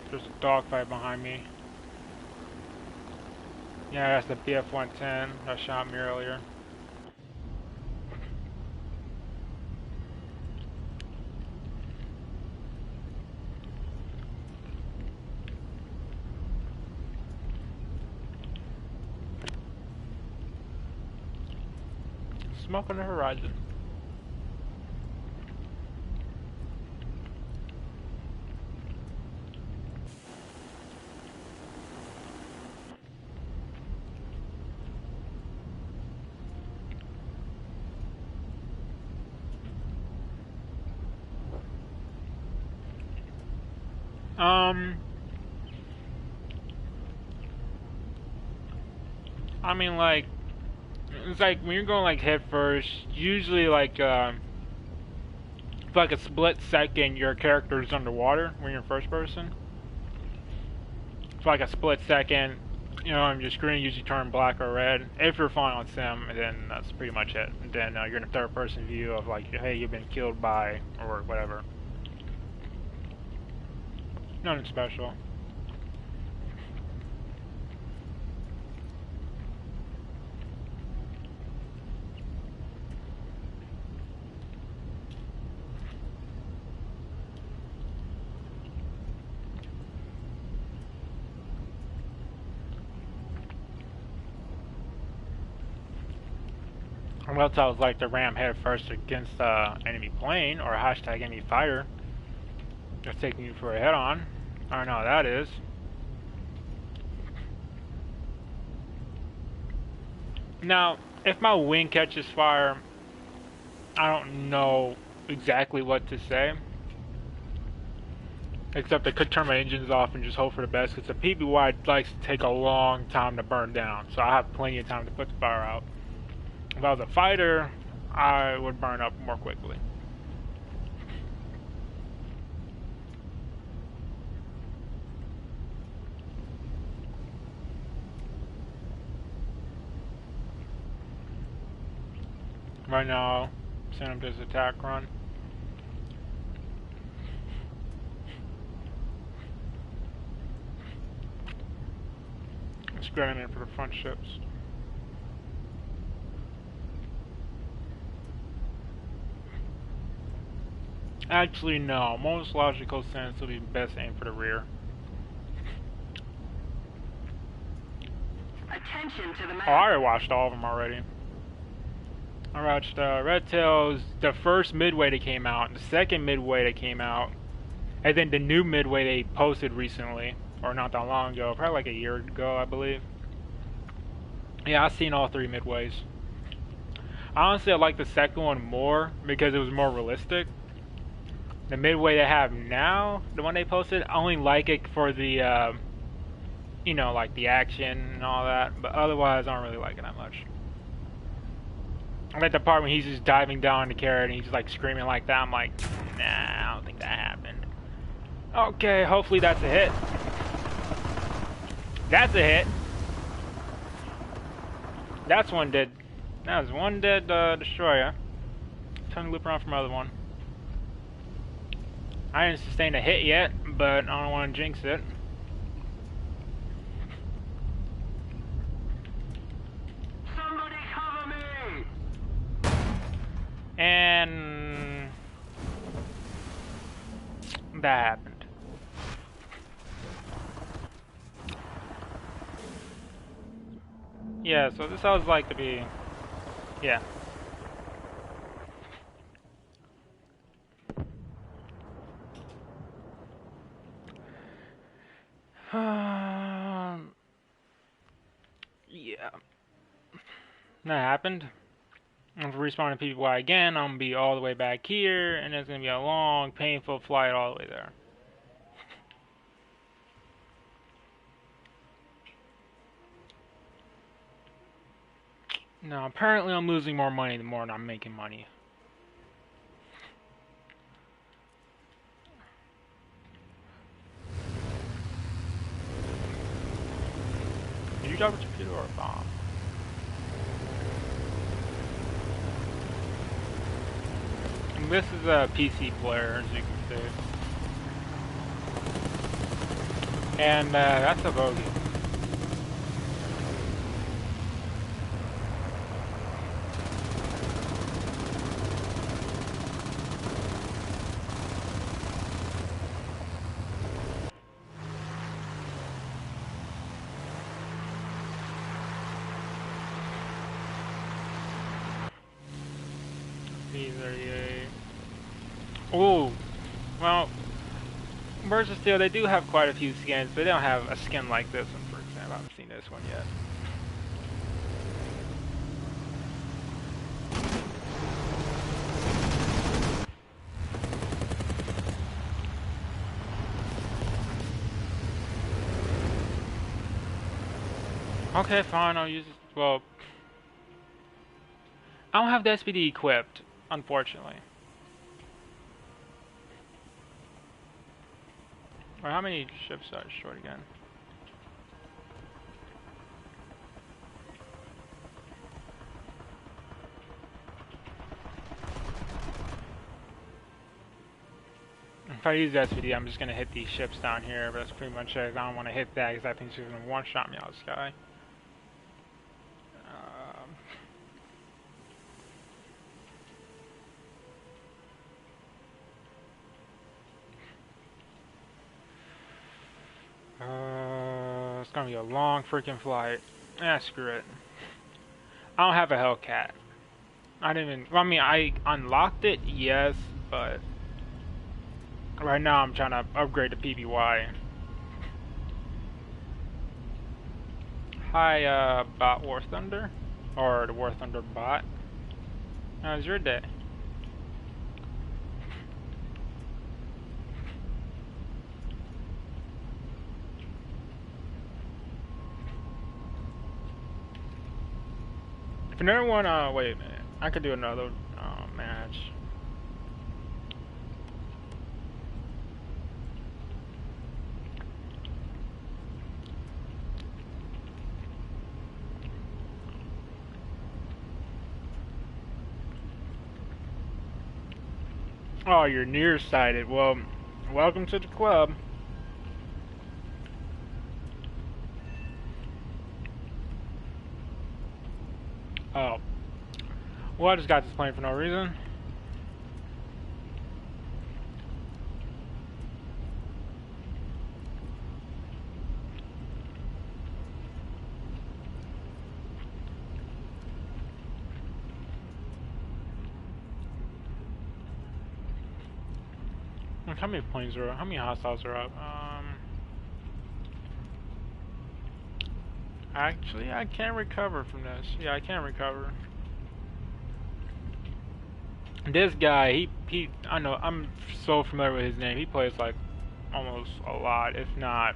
There's a dogfight behind me. Yeah, that's the BF-110 that shot me earlier. Smoke on the horizon. I mean, like, it's like when you're going like head first, usually like for like a split second your character is underwater when you're first person. For like a split second, you know, your screen usually turn black or red. If you're flying on sim, then that's pretty much it. And then you're in a third person view of like, hey, you've been killed by, or whatever. Nothing special. Unless I was like to ram head first against enemy plane or hashtag enemy fighter that's taking you for a head on. I don't know how that is. Now, if my wing catches fire, I don't know exactly what to say. Except I could turn my engines off and just hope for the best, because the PBY likes to take a long time to burn down, so I have plenty of time to put the fire out. If I was a fighter, I would burn up more quickly. Right now, send him to his attack run. Spread him in for the front ships. Actually, no. Most logical sense would be best aim for the rear. Attention to the map. Oh, I already watched all of them already. I watched Red Tails, the first midway that came out, the second midway that came out, and then the new midway they posted recently, or not that long ago, probably like a year ago, I believe. Yeah, I've seen all 3 midways. Honestly, I like the second one more because it was more realistic. The midway they have now, the one they posted, I only like it for the, you know, like the action and all that, but otherwise I don't really like it that much. I like the part when he's just diving down the carrot and he's just like screaming like that. I'm like, nah, I don't think that happened. Okay, hopefully that's a hit. That's a hit. That's one dead. That was one dead destroyer. Time to loop around for my other one. I didn't sustain a hit yet, but I don't want to jinx it. Somebody cover me! And that happened. Yeah, so this I would like to be, yeah. Yeah. That happened. I'm respawning PPY again. I'm gonna be all the way back here, and it's gonna be a long, painful flight all the way there. Now, apparently, I'm losing more money the more I'm making money. Did you drop a torpedo or a bomb? And this is a PC player, as you can see. And that's a bogey. Oh, well, Birds of Steel, they do have quite a few skins, but they don't have a skin like this one, for example. I haven't seen this one yet. Okay, fine, I'll use it. Well, I don't have the SPD equipped, unfortunately. Well, how many ships are short again? If I use the SPD, I'm just going to hit these ships down here, but that's pretty much it. I don't want to hit that because I think she's going to one-shot me out of the sky. It's gonna be a long freaking flight. Ah, screw it. I don't have a Hellcat. I didn't even. Well, I mean, I unlocked it, yes, but right now I'm trying to upgrade to PBY. Hi, Bot War Thunder, or the War Thunder bot. How's your day? Another one, wait a minute. I could do another match. Oh, you're nearsighted. Well, welcome to the club. Oh. Well, I just got this plane for no reason. Look, how many planes are up? How many hostiles are up? Actually, I can't recover from this. Yeah, I can't recover. This guy, I know, I'm so familiar with his name. He plays like almost a lot, if not.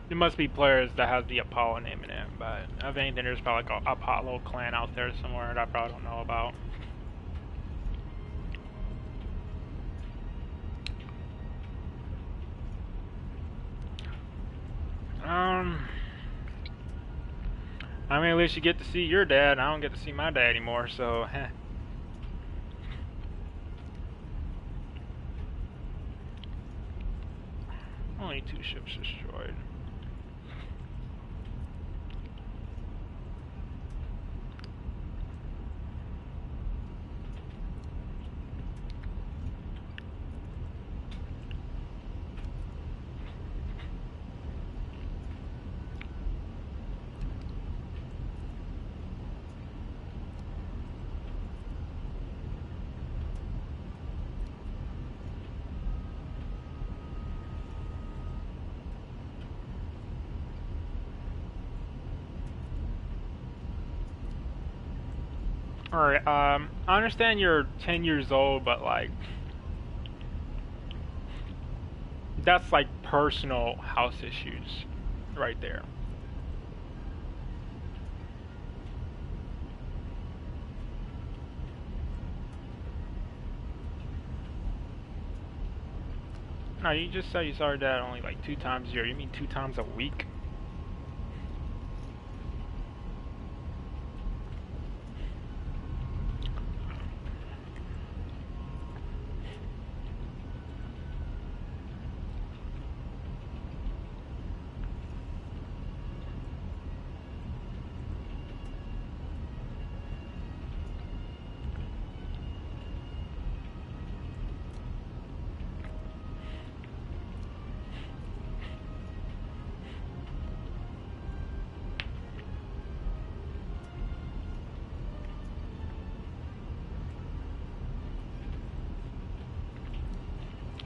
There must be players that has the Apollo name in it, but if anything, there's probably like a Apollo clan out there somewhere that I probably don't know about. I mean, at least you get to see your dad. I don't get to see my dad anymore, so, heh. Only 2 ships destroyed. Alright, I understand you're 10 years old, but like, that's like personal house issues right there. No, you just said you saw your dad only like 2 times a year. You mean 2 times a week?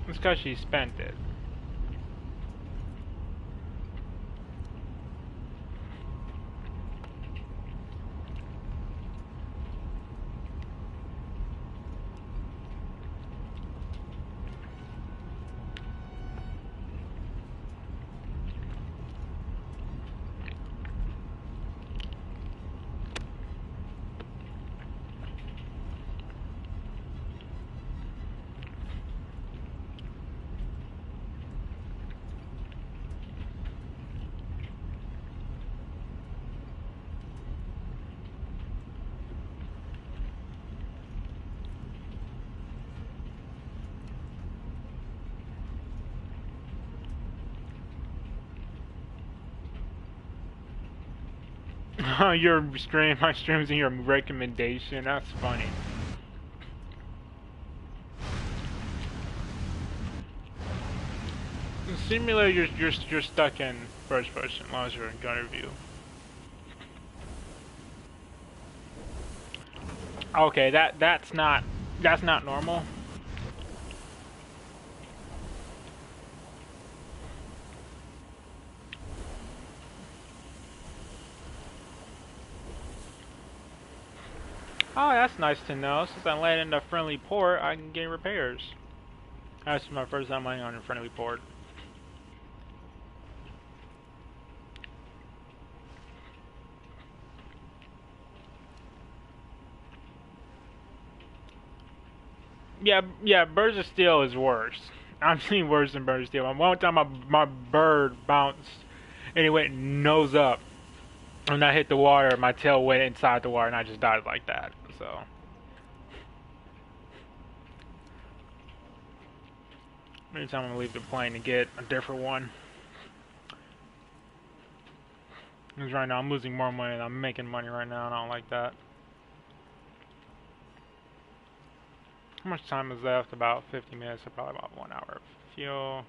It's because she spent it. Your stream, my stream's in your recommendation. That's funny. In simulator, you're stuck in first person as long as you're in gunner view. Okay, that's not normal. Oh, that's nice to know. Since I landed in a friendly port, I can get repairs. That's my first time landing on a friendly port. Yeah, Birds of Steel is worse. I've seen worse than Birds of Steel. One time my bird bounced and it went nose up. When I hit the water, my tail went inside the water and I just died like that. So Anytime I leave the plane to get a different one. Because right now I'm losing more money than I'm making money right now, and I don't like that. How much time is left? About 50 minutes, so probably about 1 hour of fuel.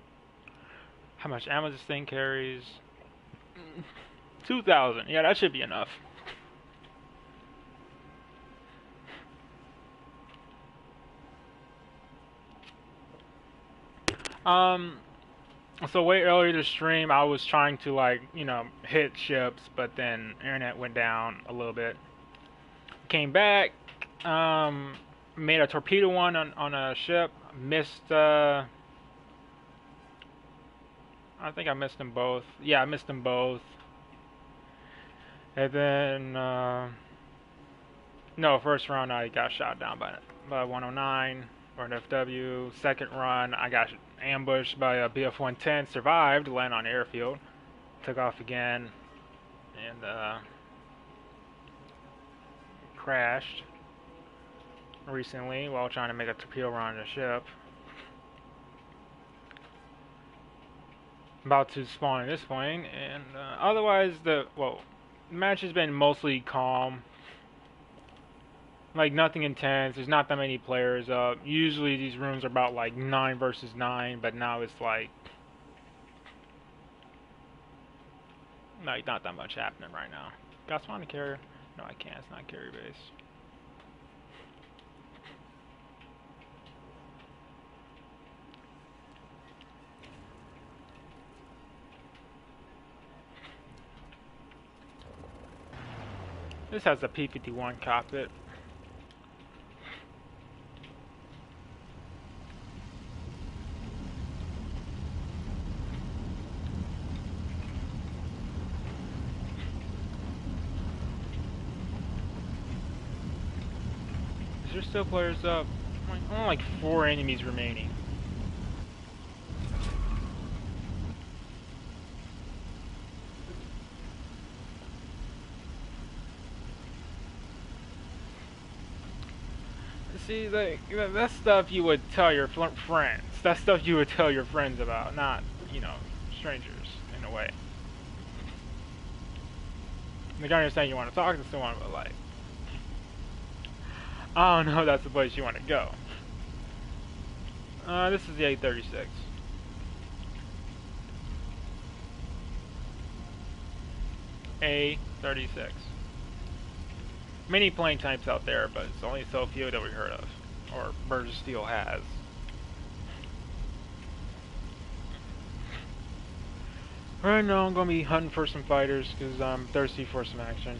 How much ammo this thing carries? 2,000. Yeah, that should be enough. So way earlier this stream, I was trying to like, hit ships, but then internet went down a little bit. Came back, made a torpedo one on a ship. Missed, I think I missed them both. Yeah, I missed them both. And then, no, first run I got shot down by 109 or an FW. Second run I got ambushed by a BF-110. Survived, landed on the airfield. Took off again, and crashed recently while trying to make a torpedo run on the ship. About to spawn in this plane, and otherwise the match has been mostly calm. Like nothing intense. There's not that many players up. Usually these rooms are about like 9 versus 9, but now it's like not that much happening right now. Got spawn a carrier? No, I can't. It's not carrier base. This has a P-51 cockpit. Is there still players up? Only like 4 enemies remaining. See, like, that's stuff you would tell your friends. That's stuff you would tell your friends about, not, strangers, in a way. Like, I understand you want to talk to someone, but, like, I don't know if that's the place you want to go. This is the A36. A36. Many plane types out there, but it's only so few that we heard of, or Birds of Steel has. Right now I'm going to be hunting for some fighters, because I'm thirsty for some action.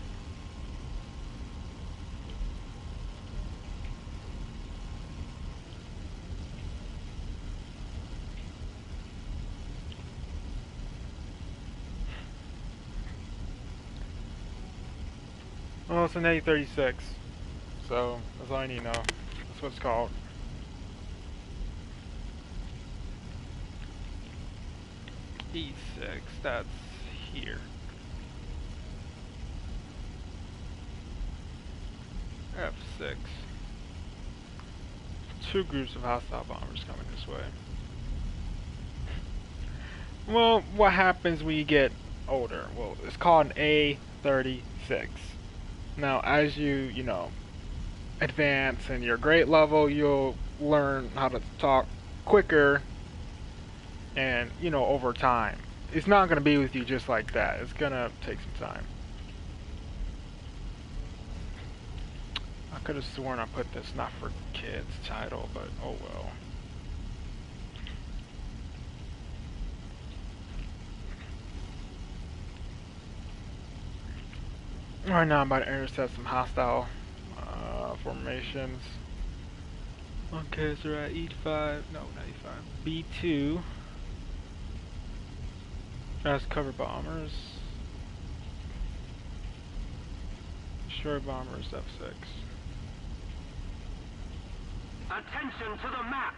Well, it's an A36, so that's all I need to know. That's what it's called. E6, that's here. F6. 2 groups of hostile bombers coming this way. Well, what happens when you get older? Well, it's called an A36. Now, as you advance in your grade level, you'll learn how to talk quicker and, over time. It's not going to be with you just like that. It's going to take some time. I could have sworn I put this not for kids title, but oh well. Right now I'm about to intercept some hostile formations. Okay, so we're at E5, no, not E5, B2. That's cover bombers. Destroy bombers, F6. Attention to the map!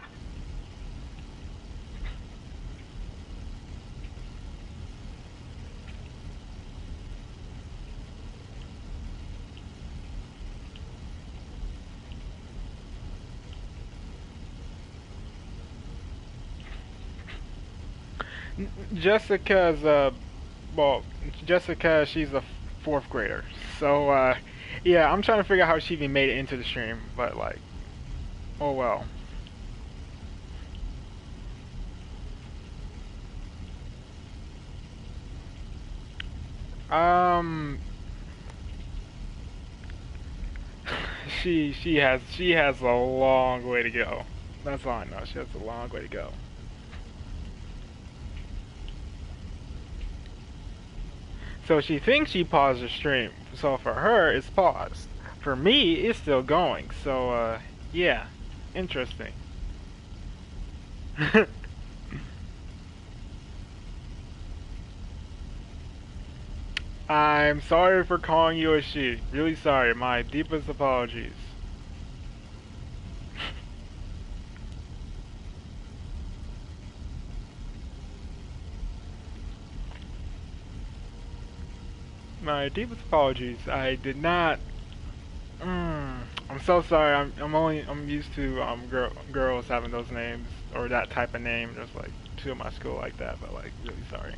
Jessica's well, Jessica, she's a fourth grader. So yeah, I'm trying to figure out how she even made it into the stream, but like, oh well. Um, she has a long way to go. That's all I know. She has a long way to go. So she thinks she paused the stream. So for her, it's paused. For me, it's still going. So yeah, interesting. I'm sorry for calling you a she. Really sorry. My deepest apologies. My deepest apologies. I did not. I'm so sorry. I'm used to girls having those names or that type of name. There's like two in my school like that, but like really sorry.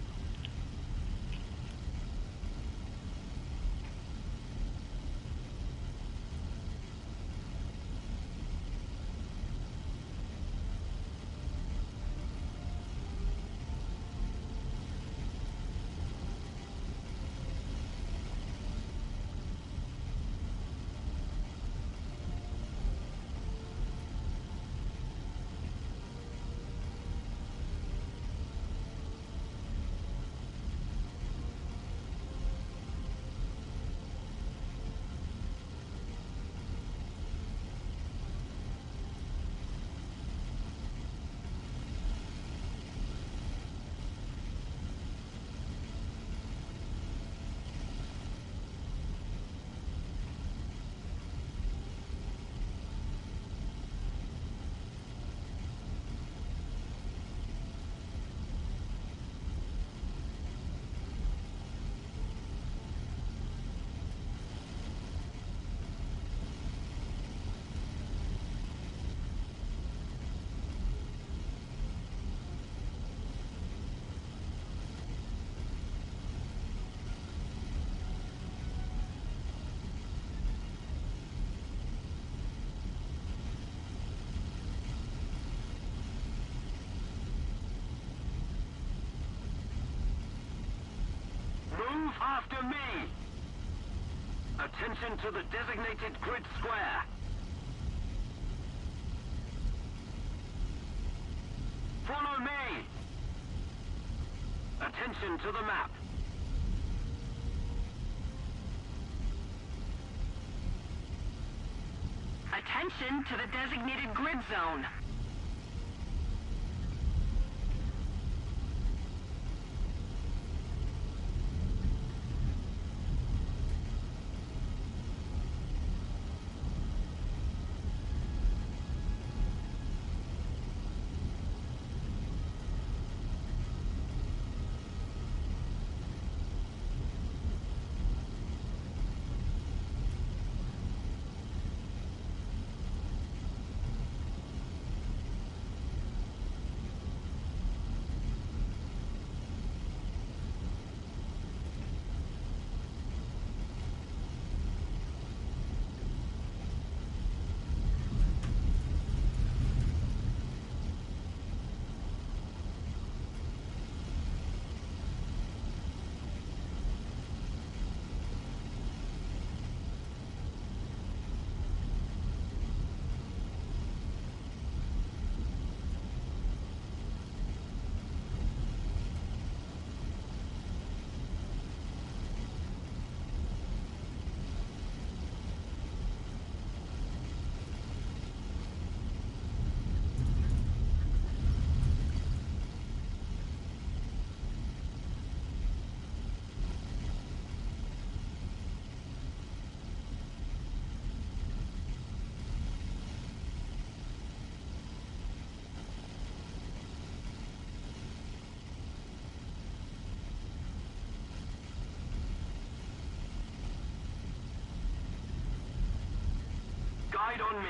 Move after me. Attention to the designated grid square. Follow me. Attention to the map. Attention to the designated grid zone. Guide on me.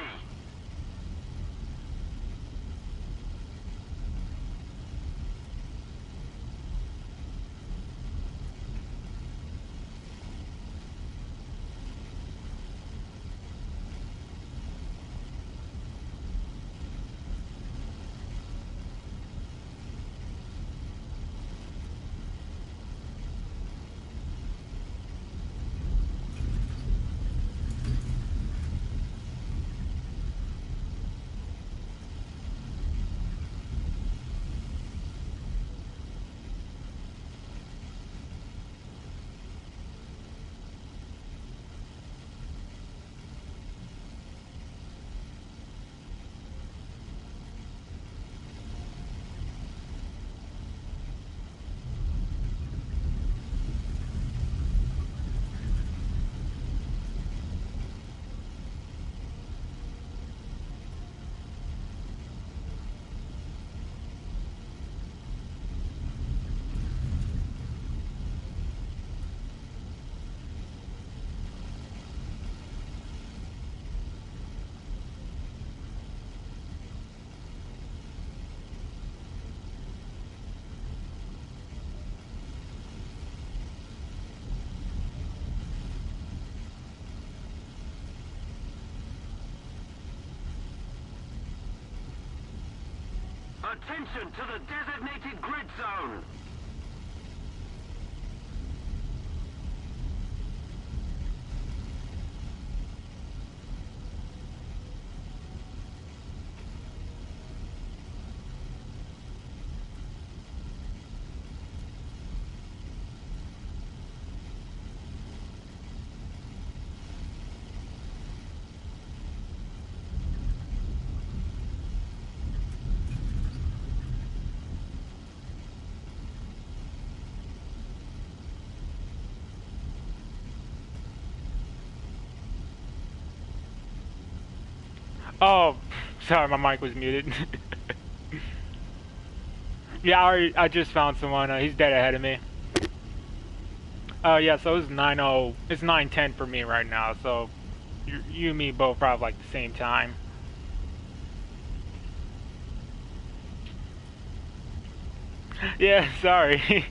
Attention to the designated grid zone. Oh, sorry, my mic was muted. Yeah, I just found someone. He's dead ahead of me. Yeah, so it's 9:0. It's 9:10 for me right now. So you and me both probably like the same time. Yeah, sorry.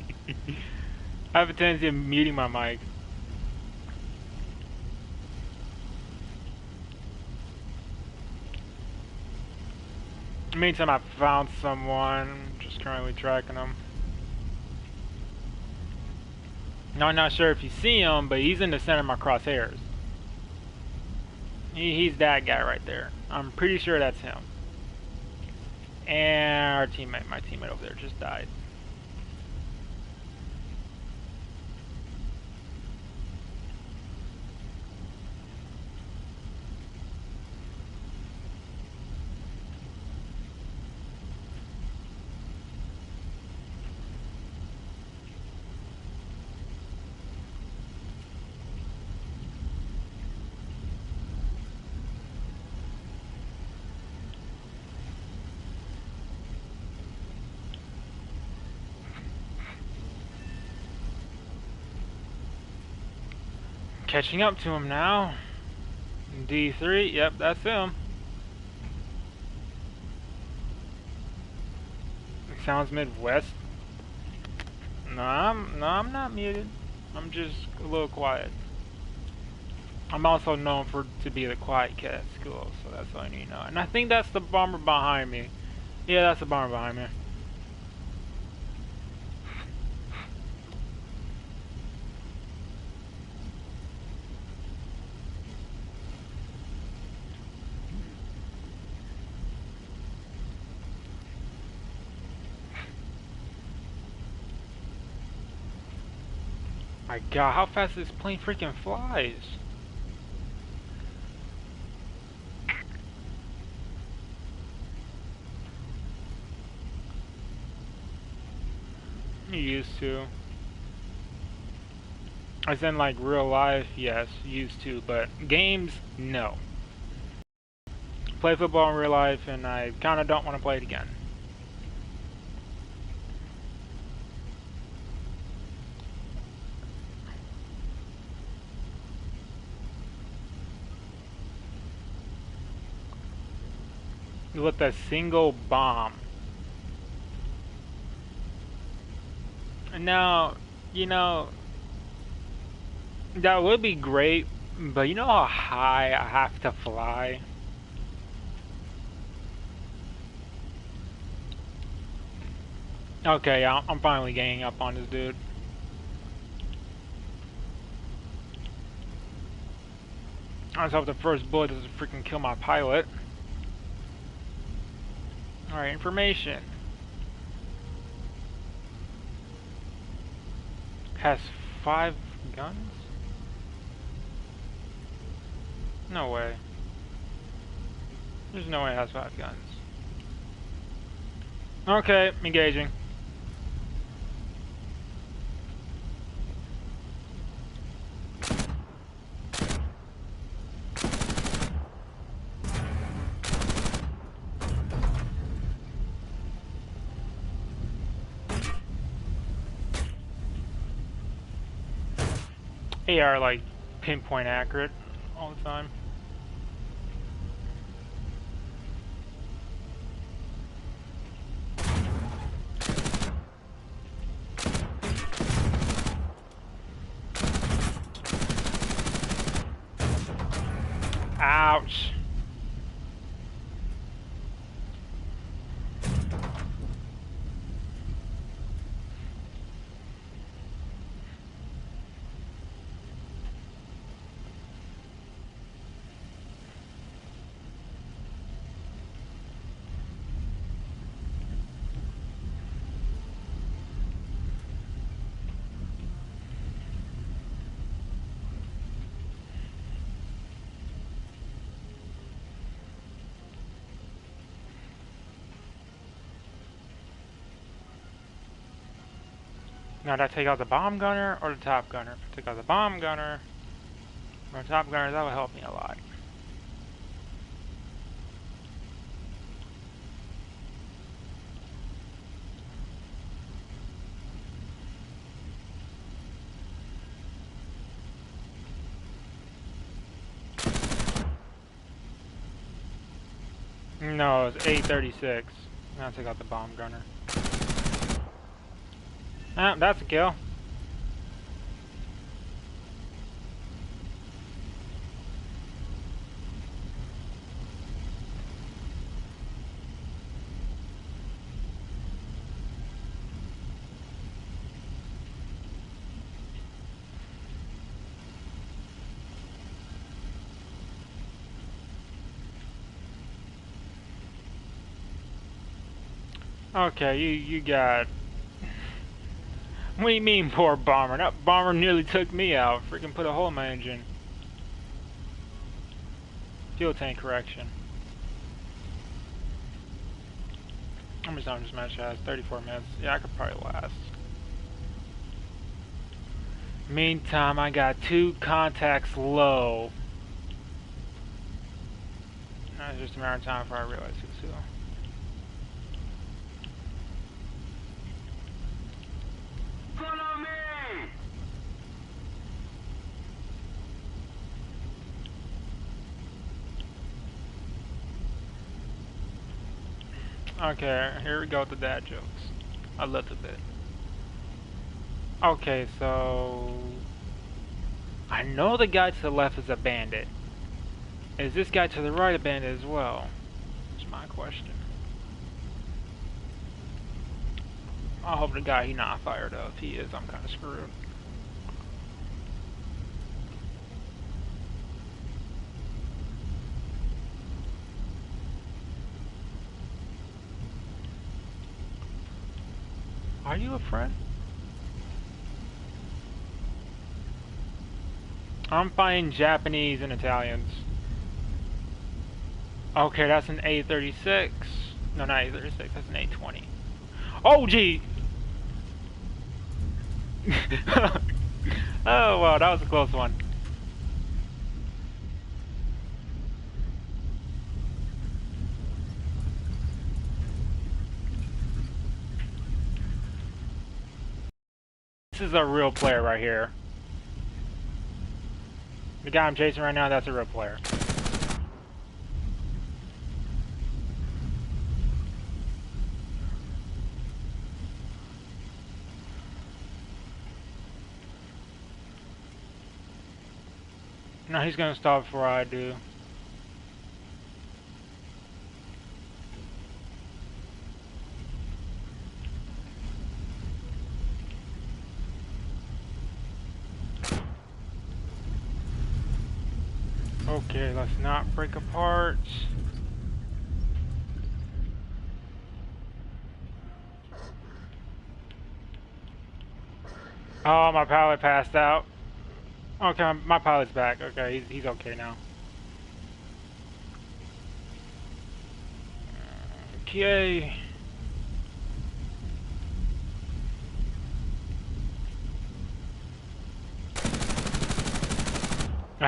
I have a tendency of muting my mic. Meantime, I found someone. Just currently tracking him. Now, I'm not sure if you see him, but he's in the center of my crosshairs. He's that guy right there. I'm pretty sure that's him. And our teammate, my teammate over there, just died. Catching up to him now. D3, yep, that's him. Sounds Midwest. No, I'm not muted. I'm just a little quiet. I'm also known to be the quiet cat at school, so that's all I need to know. And I think that's the bomber behind me. Yeah, that's the bomber behind me. My God, how fast this plane freaking flies! You used to. As in like real life, yes, used to, but games, no. Play football in real life and I kinda don't want to play it again. With a single bomb. Now, you know, that would be great, but you know how high I have to fly? Okay, yeah, I'm finally ganging up on this dude. Let's hope the first bullet doesn't freaking kill my pilot. Alright, information. Has 5 guns? No way. There's no way it has 5 guns. Okay, engaging. They are like pinpoint accurate all the time. Ouch. Now, did I take out the bomb gunner or the top gunner? If I take out the bomb gunner or the top gunner, that would help me a lot. No, it's 836. Now take out the bomb gunner. Ah, that's a kill. Okay, you got... What do you mean, poor bomber? That bomber nearly took me out. Freaking put a hole in my engine. Fuel tank correction. How much time this match has? 34 minutes. Yeah, I could probably last. Meantime, I got 2 contacts low. Now it's just a matter of time before I realize it's too low. Follow me! Okay, here we go with the dad jokes. A little bit. Okay, so... I know the guy to the left is a bandit. Is this guy to the right a bandit as well? That's my question. I hope the guy he not fired up. If he is, I'm kind of screwed. Are you a friend? I'm fighting Japanese and Italians. Okay, that's an A36. No, not A36, that's an A20. Oh, gee! Oh, wow, that was a close one. This is a real player right here. The guy I'm chasing right now, that's a real player. No, he's gonna stop before I do. Okay, let's not break apart. Oh, my pilot passed out. Okay, my pilot's back. Okay, he's okay now. Okay.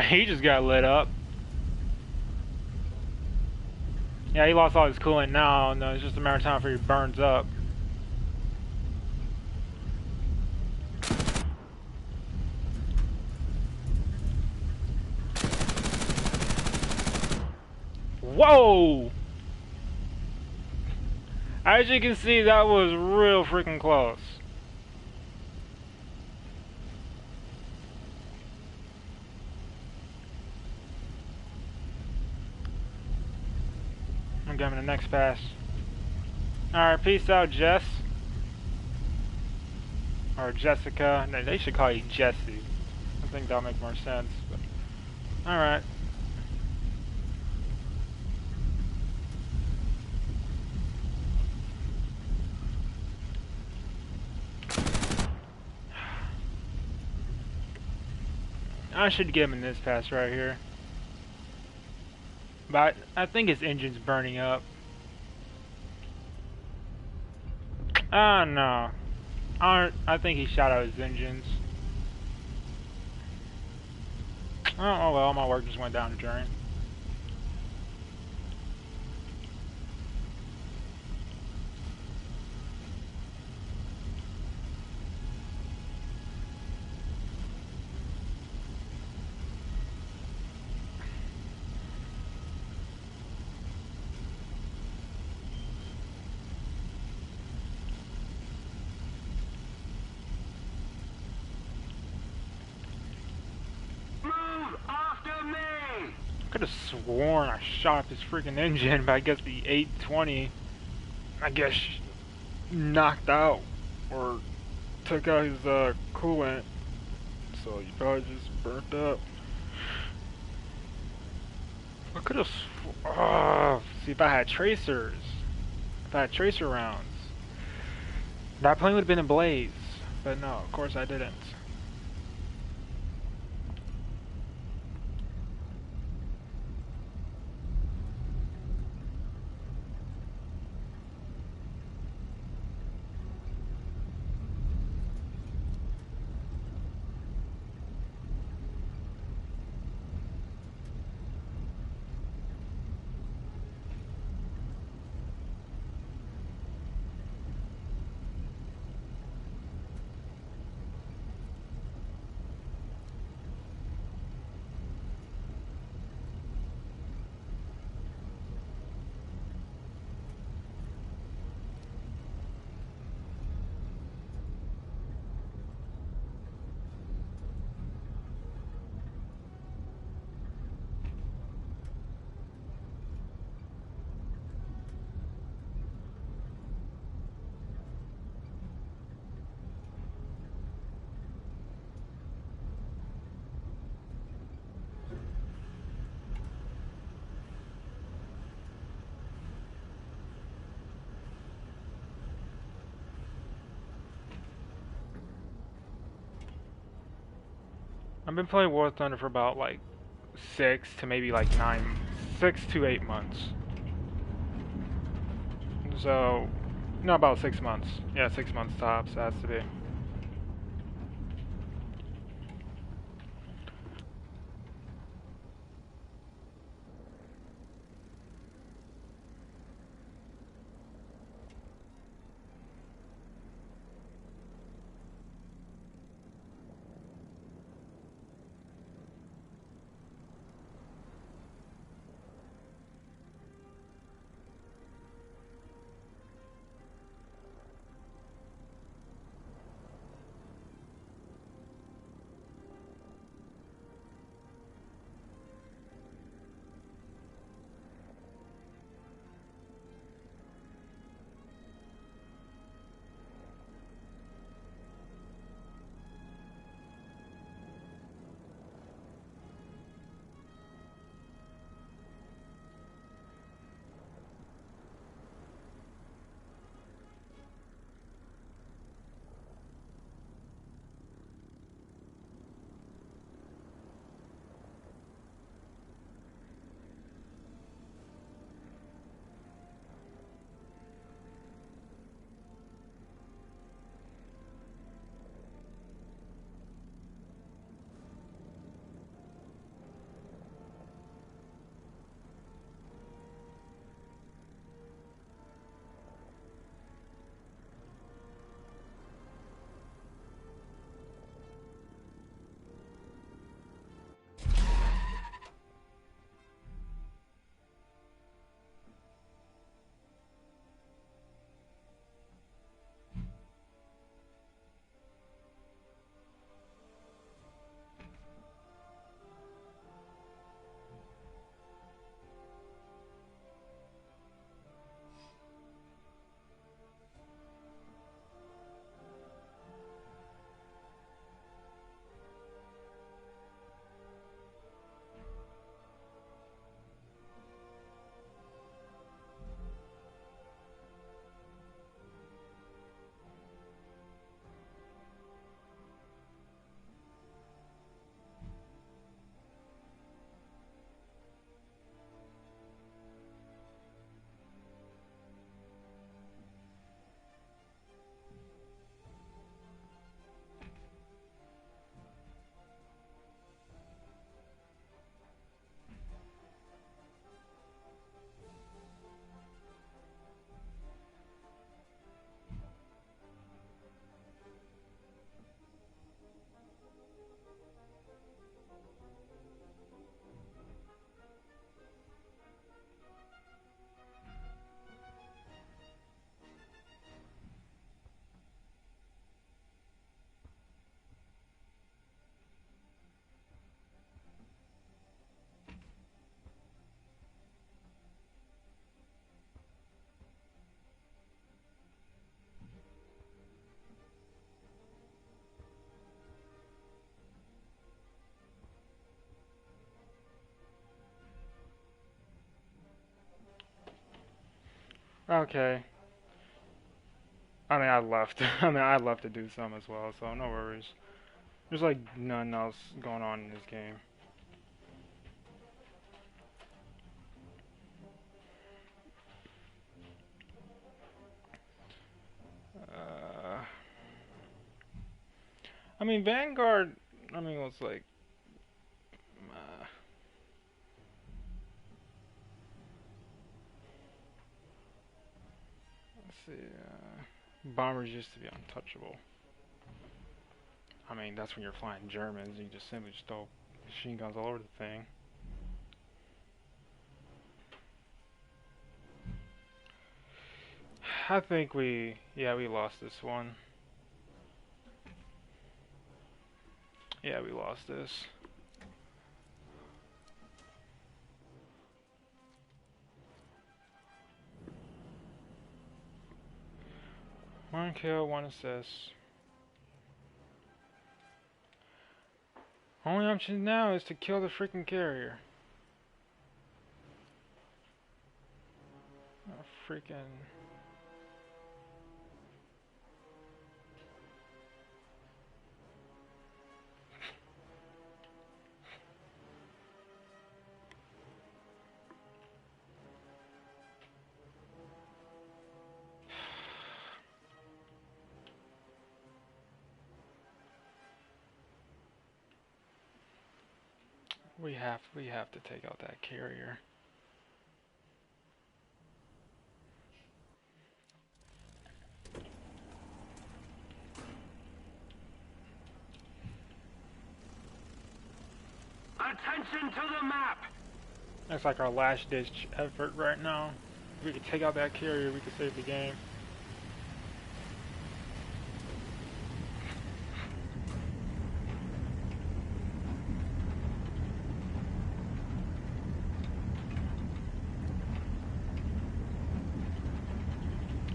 He just got lit up. Yeah, he lost all his coolant now. No, it's just a matter of time before he burns up. Whoa! As you can see, that was real freaking close. I'm getting the next pass. Alright, peace out, Jess. Or Jessica. No, they should call you Jessie. I think that'll make more sense. Alright. I should get him in this pass right here. But I think his engine's burning up. Oh no. I think he shot out his engines. Oh well, my work just went down the drain. Move after me! Could have sworn I shot up his freaking engine, but I guess the 820, I guess, knocked out or took out his coolant, so he probably just burnt up. I could have. See, if I had tracers, if I had tracer rounds, that plane would have been ablaze. But no, of course I didn't. I've been playing War Thunder for about like 6 to maybe like 6 to 8 months. So, no, about 6 months. Yeah, 6 months tops, has to be. Okay. I mean, I left. I left to do some as well, so no worries. There's like nothing else going on in this game. Uh, I mean, Vanguard. I mean, was like. Let's see. Bombers used to be untouchable. I mean, that's when you're flying Germans. You just simply just throw machine guns all over the thing. I think we lost this one. Yeah, we lost this. One kill, one assist. Only option now is to kill the freaking carrier. Oh, freaking. We have to take out that carrier. Attention to the map! That's like our last ditch effort right now. If we could take out that carrier, we could save the game.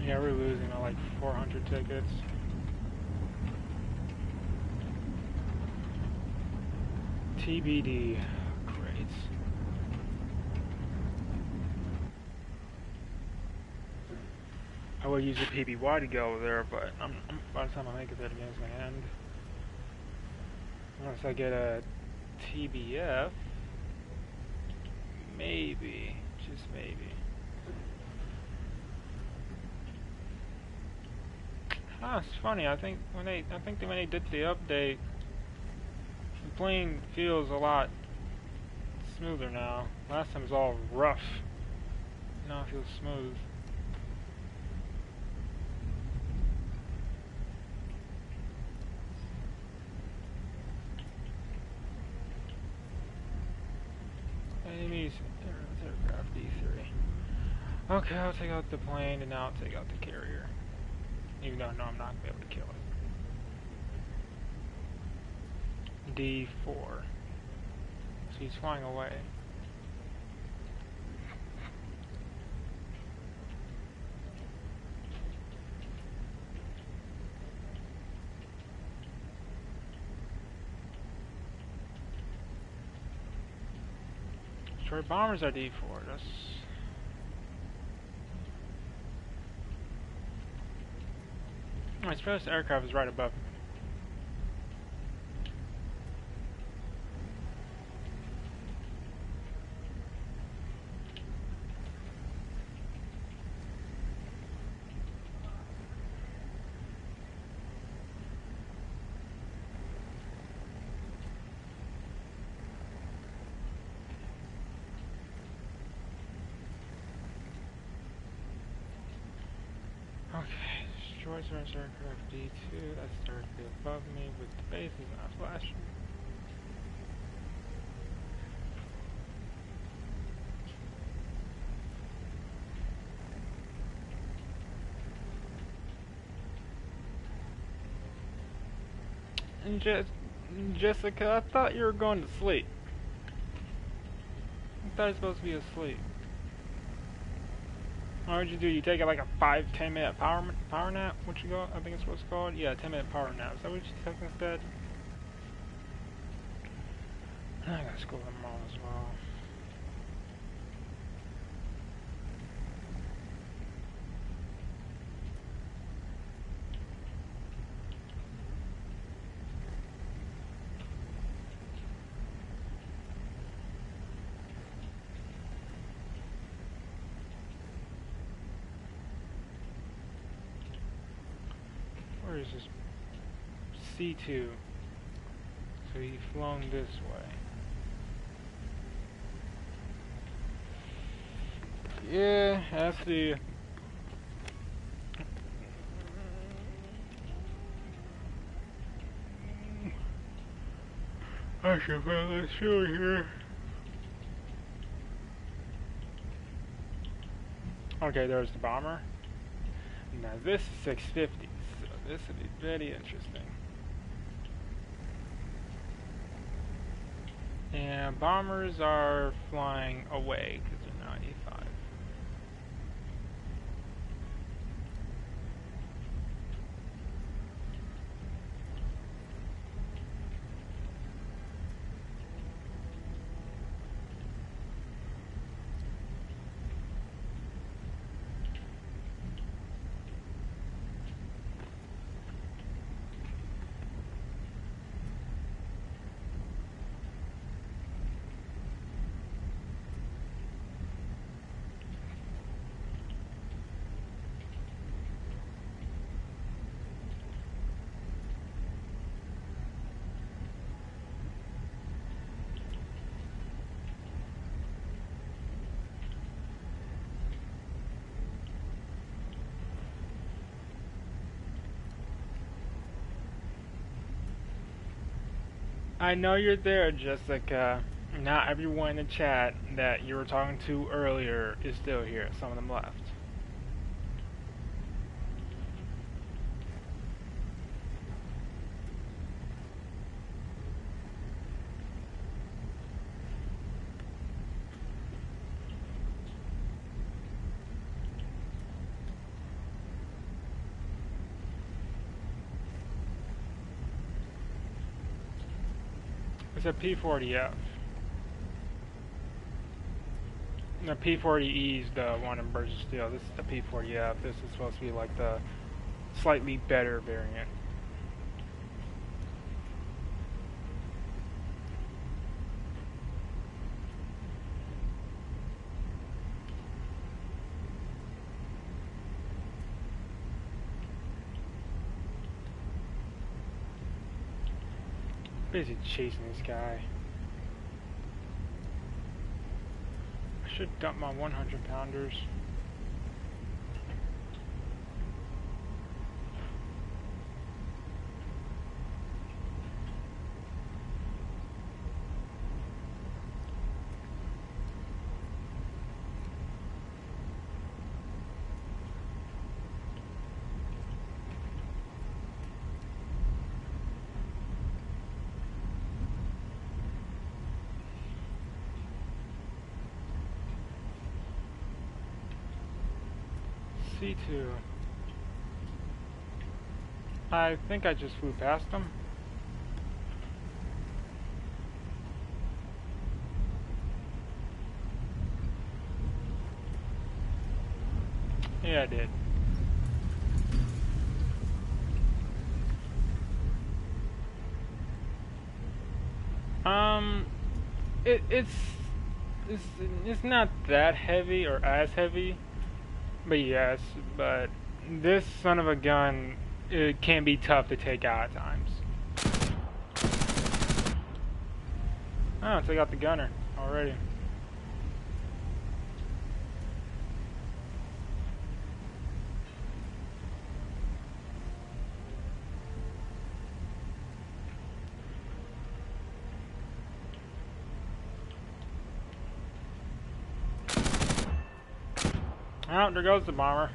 Yeah, we're losing on like 400 tickets. TBD. Great. I would use a PBY to go there, but by the time I make it there, the game's gonna end. Unless I get a TBF, maybe, just maybe. Ah, it's funny. I think when they did the update, the plane feels a lot smoother now. Last time it was all rough. Now it feels smooth. Enemies, aircraft D3. Okay, I'll take out the plane and now I'll take out the carrier. Even though I know I'm not going to be able to kill it. D4. So he's flying away. Destroy bombers are D4. That's... I suppose the aircraft is right above me. Okay, destroys aircraft D2, that's directly above me with the base is not flashing. And Jessica, I thought you were going to sleep. I thought you were supposed to be asleep. What would you do? You take like a 5-10 minute power nap? What you go? I think it's what it's called. Yeah, 10-minute power nap. Is that what you took instead? I gotta school tomorrow as well. Where is this? C2. So he's flown this way. Yeah, that's the... I should put this show here. Okay, there's the bomber. Now this is 650, so this would be very interesting. And bombers are flying away because they're 95. I know you're there, Jessica. Not everyone in the chat that you were talking to earlier is still here. Some of them left. It's a P40F. The P40E is the one in Burst of Steel. This is the P40F. This is supposed to be like the slightly better variant. Basically chasing this guy. I should dump my 100-pounders. C2. I think I just flew past them. Yeah, I did. It's not that heavy or as heavy. But yes, but this son of a gun, it can be tough to take out at times. Oh, take out the gunner already. Oh, there goes the bomber.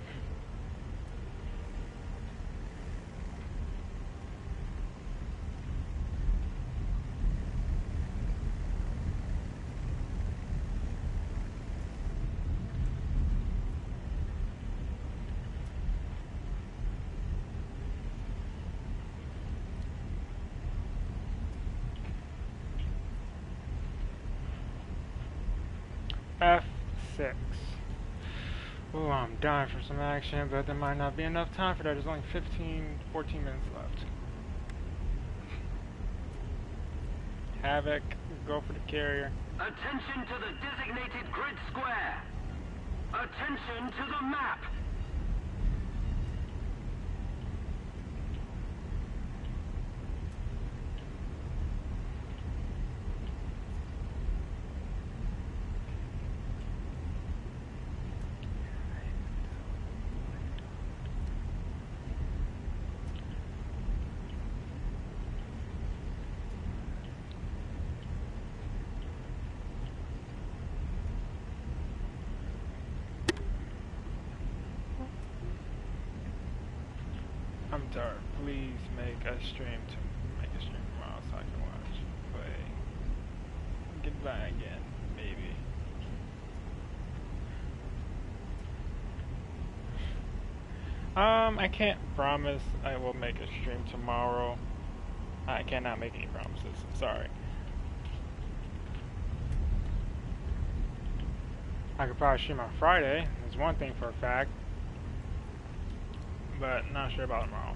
F6. Oh, I'm dying for some action, but there might not be enough time for that. There's only 14 minutes left. Havoc, go for the carrier. Attention to the designated grid square. Attention to the map. I'm tired. Please make a stream tomorrow so I can watch play. Goodbye again, maybe. I can't promise I will make a stream tomorrow. I cannot make any promises. Sorry. I could probably stream on Friday. There's one thing for a fact. But not sure about tomorrow.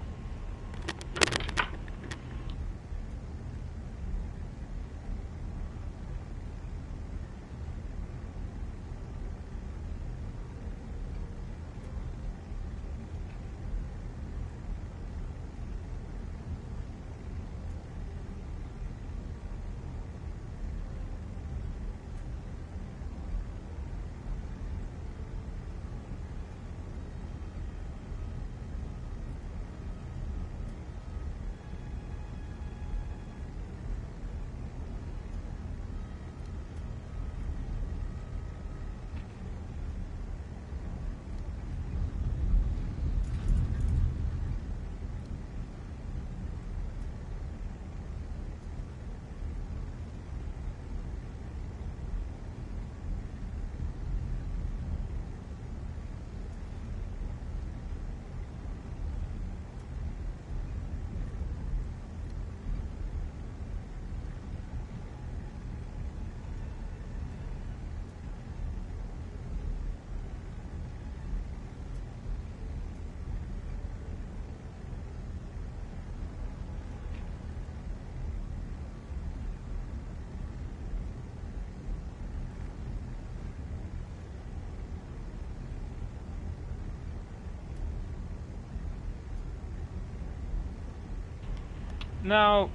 Now,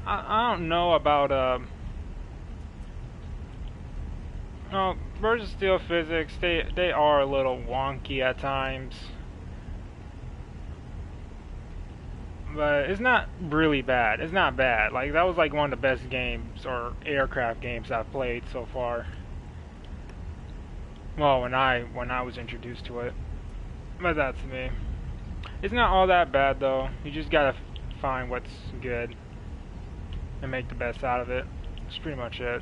I don't know about no, versus steel physics. They are a little wonky at times, but it's not really bad. It's not bad. Like that was like one of the best games or aircraft games I've played so far. Well, when I was introduced to it, but that's me. It's not all that bad though. You just gotta find what's good and make the best out of it. That's pretty much it.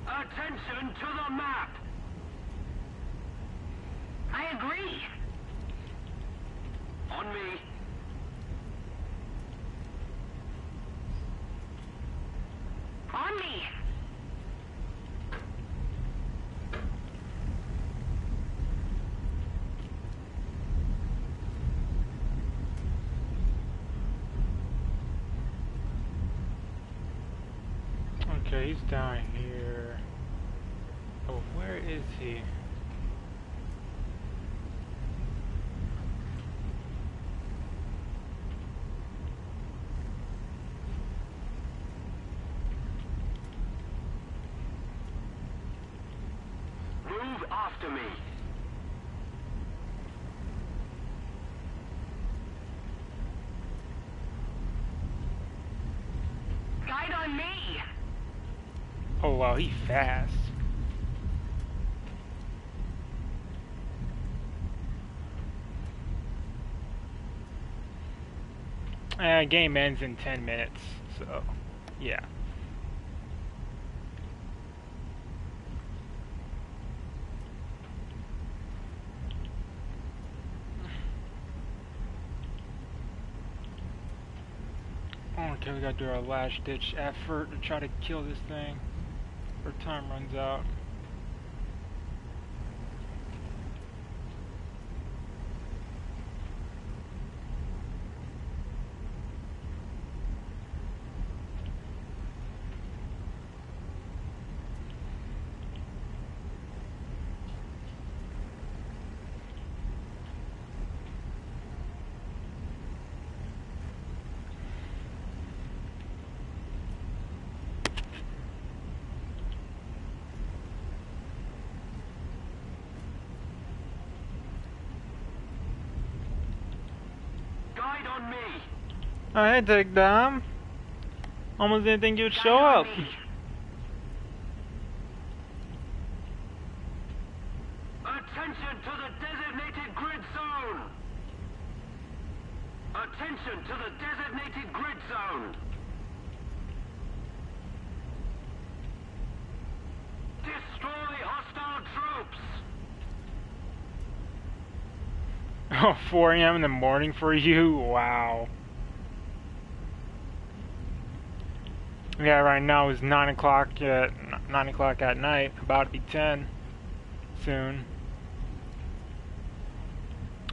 Attention to the map! I agree. On me. On me. Okay, he's down here. Oh, where is he? Move after me. Guide on me. Oh wow, he's fast. Game ends in 10 minutes, so yeah. Okay, we gotta do our last ditch effort to try to kill this thing before time runs out. Guide on me. I take them. Almost didn't think you'd show up. Attention to the designated grid zone! Attention to the designated grid zone! Destroy hostile troops! Oh, 4 a.m. in the morning for you? Wow. Yeah, right now it's 9 o'clock at night, about to be 10 soon.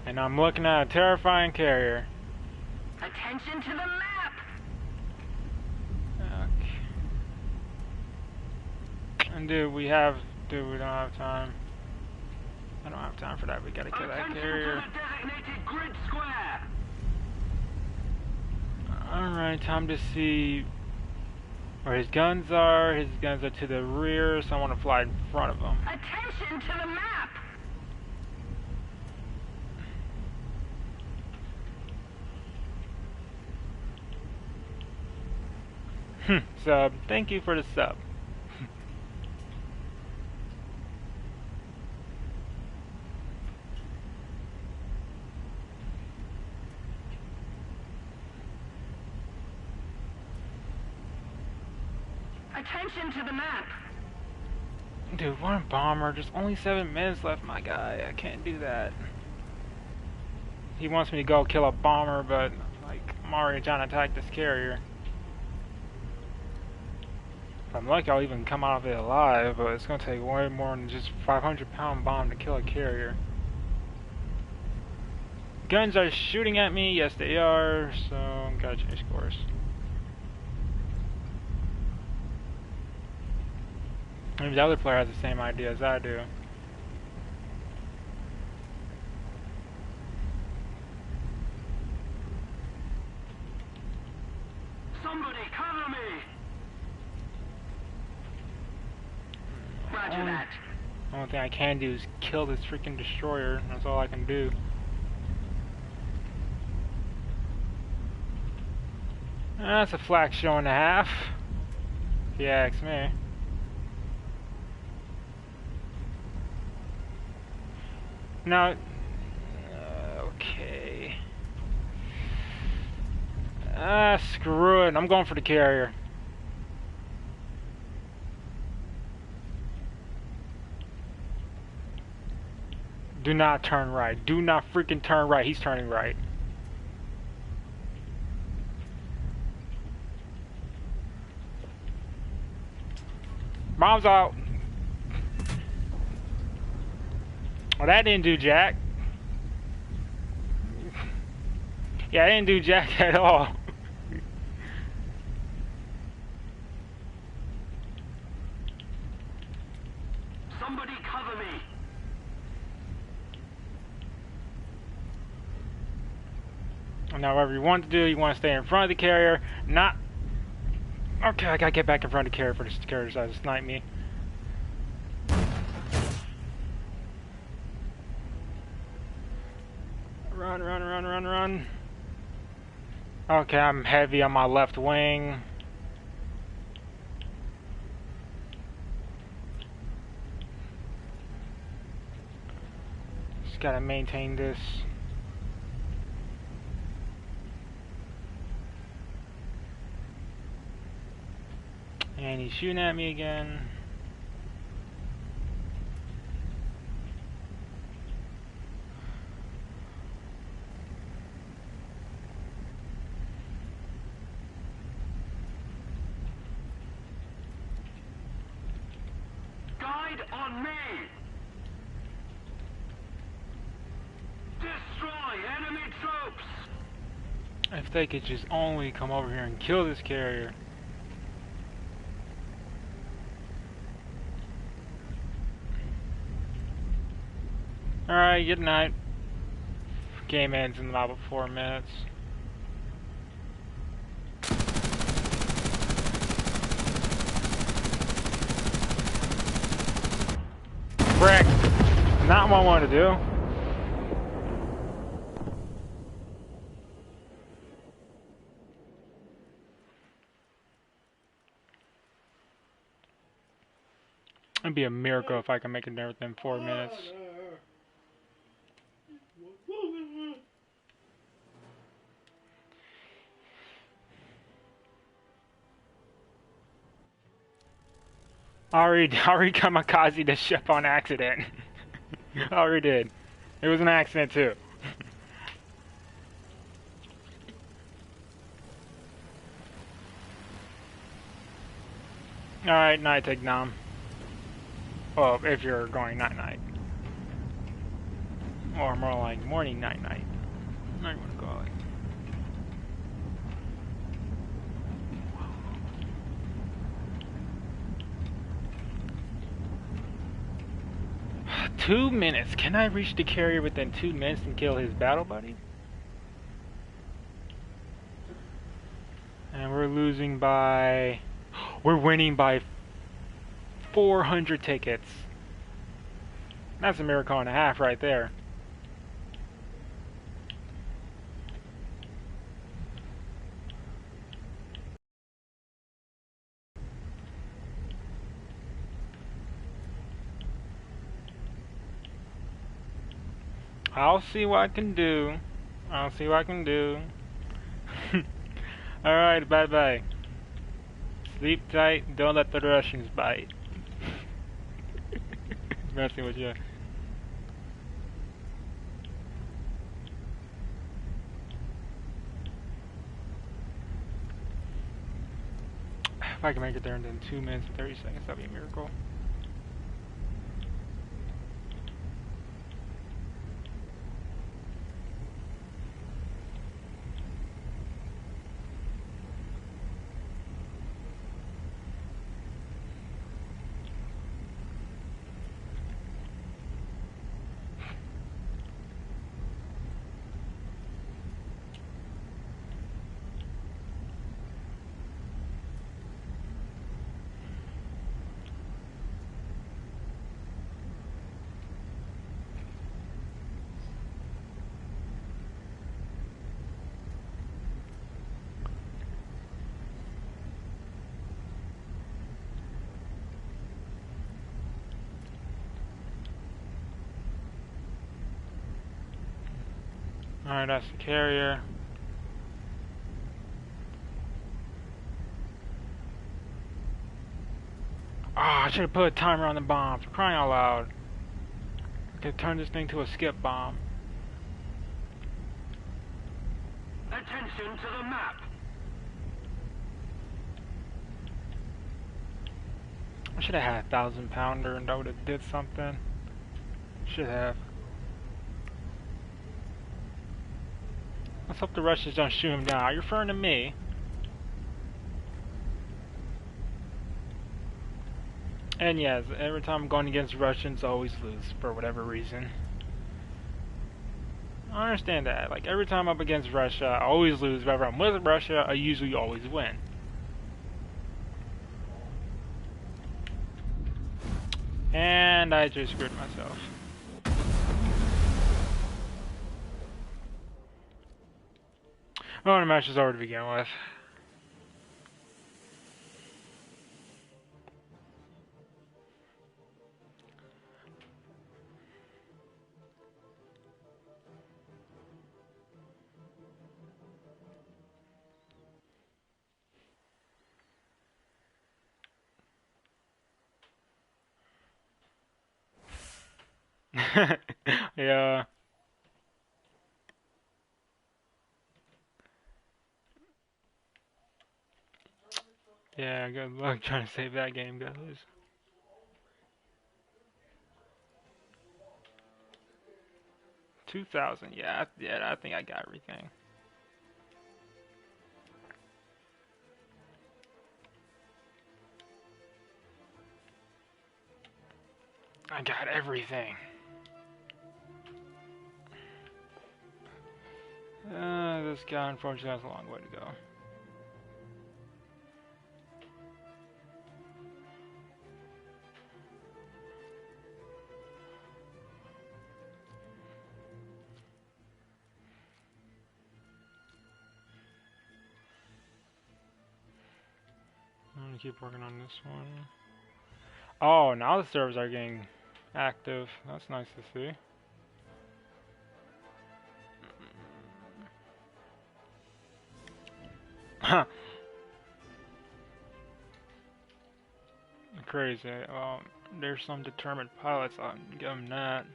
And I'm looking at a terrifying carrier. Attention to the map! Okay. And dude, we don't have time. I don't have time for that. We gotta kill that carrier. Attention to the designated grid square! Alright, time to see where his guns are. His guns are to the rear, so I want to fly in front of him. Attention to the map! Sub. Thank you for the sub. Attention to the map! Dude, one bomber. There's only 7 minutes left, my guy. I can't do that. He wants me to go kill a bomber, but like I'm already trying to attack this carrier. If I'm lucky, I'll even come out of it alive, but it's gonna take way more than just a 500-pound bomb to kill a carrier. Guns are shooting at me. Yes, they are. So gotta change course. Maybe the other player has the same idea as I do. Somebody cover me! Roger that. The only thing I can do is kill this freaking destroyer. That's all I can do. That's a flak show and a half, if you ask me. Now, okay. Screw it. I'm going for the carrier. Do not turn right. Do not freaking turn right. He's turning right. Bombs out. Well, that didn't do jack. Yeah, I didn't do jack at all. Somebody cover me! Now, whatever you want to do, you want to stay in front of the carrier, not... Okay, I gotta get back in front of the carrier for this carrier to try to snipe me. Run, run, run, run, run. Okay, I'm heavy on my left wing. Just gotta maintain this. And he's shooting at me again. Guide on me! Destroy enemy troops! If they could just only come over here and kill this carrier. Alright, good night. Game ends in about 4 minutes. Frick! Not what I wanted to do. It'd be a miracle if I can make it there within 4 minutes. I already kamikaze the ship on accident. I already did. It was an accident too. Alright, night take Nam. Well, if you're going night-night. Or more like morning night-night. I don't want to call it. 2 minutes. Can I reach the carrier within 2 minutes and kill his battle buddy? And we're losing by... We're winning by 400 tickets. That's a miracle and a half right there. I'll see what I can do. I'll see what I can do. Alright, bye-bye. Sleep tight, don't let the Russians bite. Messing with you. If I can make it there in 2 minutes and 30 seconds, that'd be a miracle. Alright, that's the carrier. Ah, I should have put a timer on the bomb, for crying out loud. I could turn this thing to a skip bomb. Attention to the map. I should have had a 1,000-pounder and that would have did something. Should have. Let's hope the Russians don't shoot him down. Are you referring to me? And yes, every time I'm going against Russians, I always lose for whatever reason. I understand that. Like, every time I'm up against Russia, I always lose. Whenever I'm with Russia, I usually always win. And I just screwed myself. Oh, the match is over to begin with. Yeah. Yeah, good luck trying to save that game, guys. $2,000, yeah, I think I got everything. I got everything. This guy unfortunately has a long way to go. I'm gonna keep working on this one. Oh, now the servers are getting active. That's nice to see. crazy. There's some determined pilots. I'll give them that.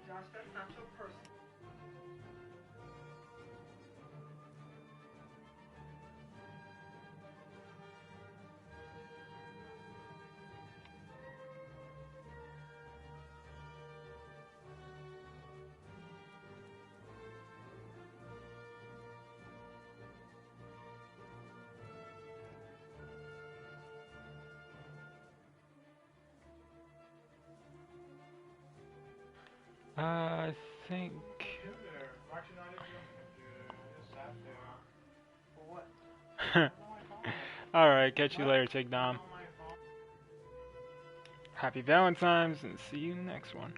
Josh, that's not your person. I think. For what? Alright, catch you later, Take Dom. Happy Valentine's, and see you next one.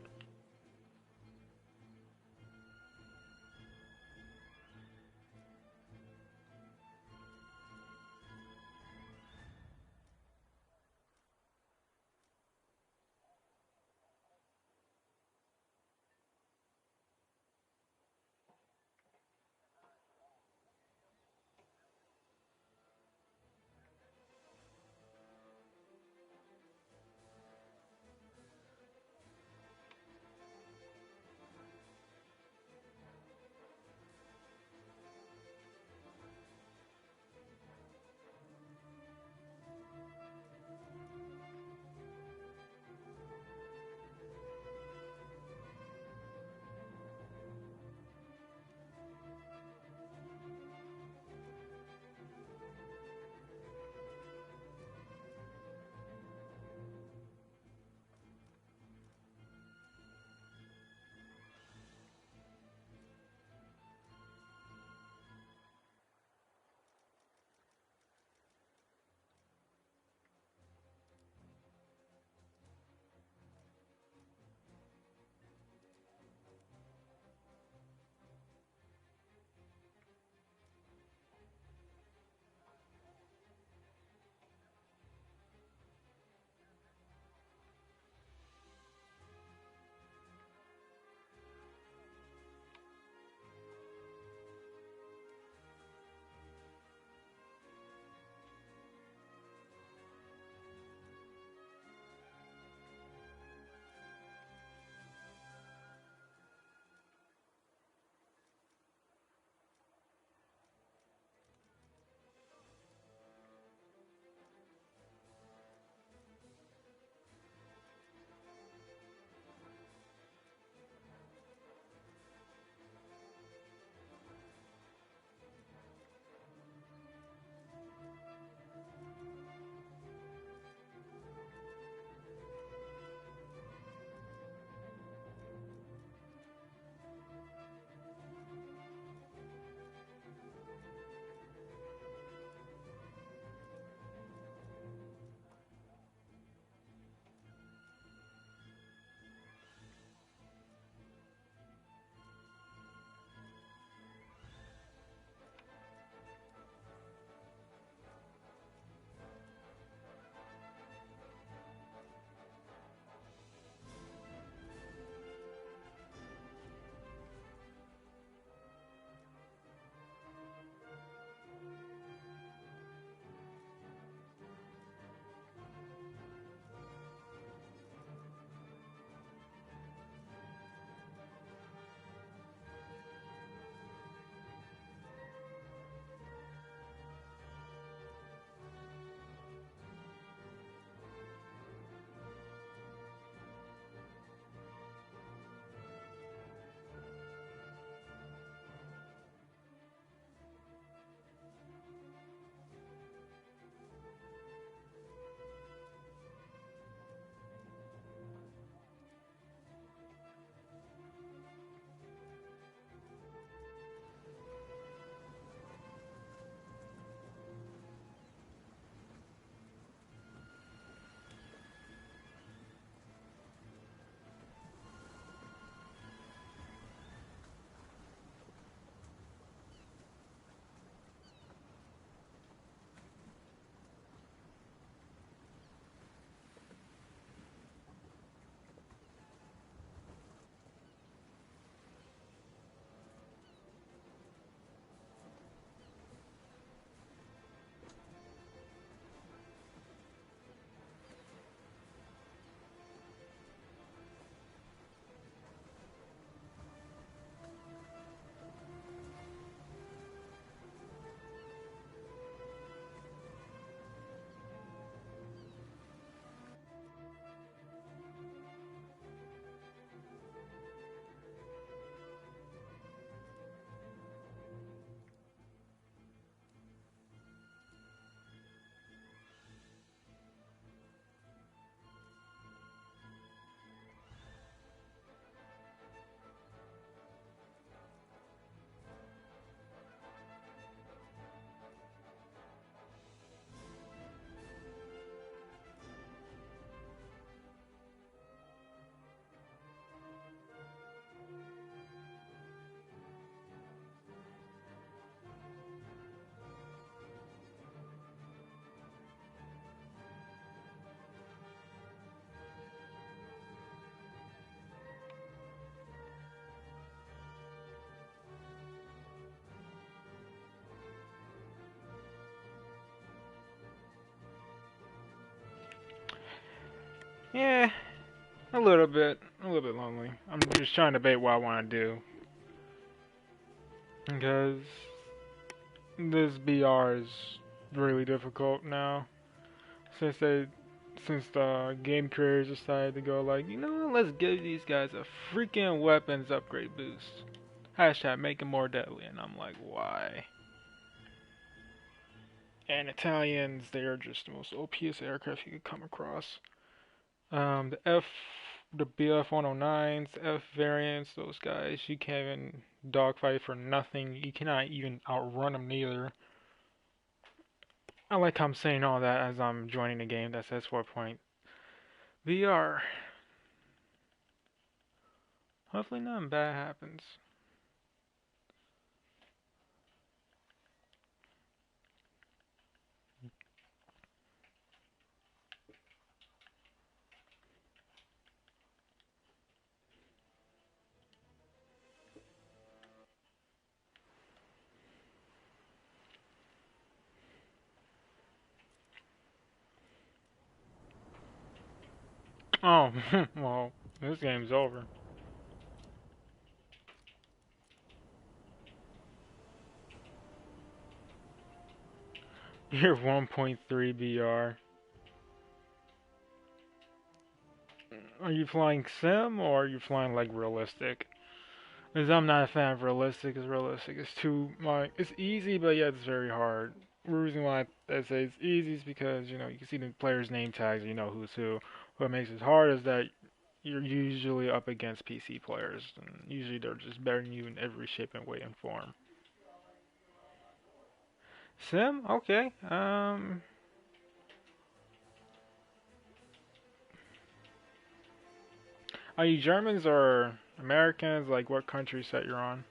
Yeah, a little bit lonely. I'm just trying to debate what I want to do because this BR is really difficult now. Since they, since the game creators decided to go like, you know what, let's give these guys a freaking weapons upgrade boost. Hashtag make it more deadly, and I'm like, why? And Italians, they are just the most OPS aircraft you could come across. The BF 109s, F variants, those guys, you can't even dogfight for nothing. You cannot even outrun them neither. I like how I'm saying all that as I'm joining the game that says 4.VR. Hopefully nothing bad happens. Oh, well, this game's over. You're 1.3 BR. Are you flying sim or are you flying like realistic? Because I'm not a fan of realistic, because realistic is too like it's easy, but yeah, it's very hard. The reason why I say it's easy is because you know you can see the players' name tags, you know who's who. What makes it hard is that you're usually up against PC players, and usually they're just better than you in every shape and way and form. Sim, okay. Are you Germans or Americans? Like what country set you're on?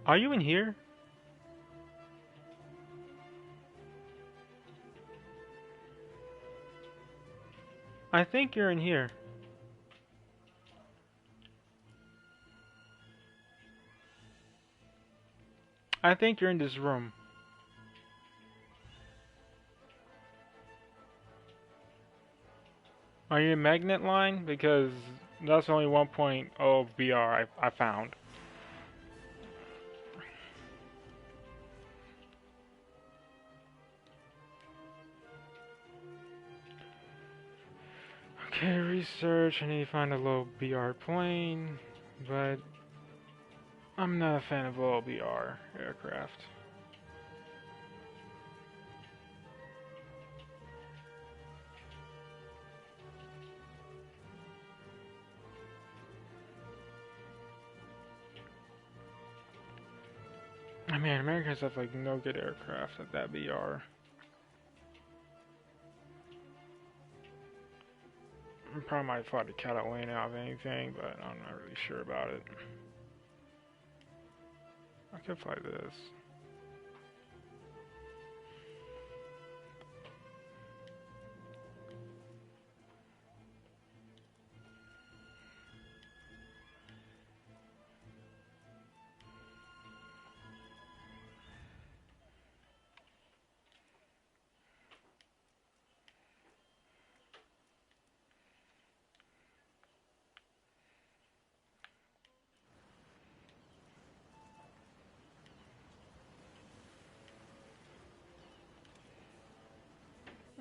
Are you in here? I think you're in here. I think you're in this room. Are you in magnet line? Because that's only 1.0 BR I found. Okay, research. I need to find a low BR plane, but I'm not a fan of low BR aircraft. I mean, Americans have like no good aircraft at that BR. I probably might fly the Catalina out of anything, but I'm not really sure about it. I could fly this.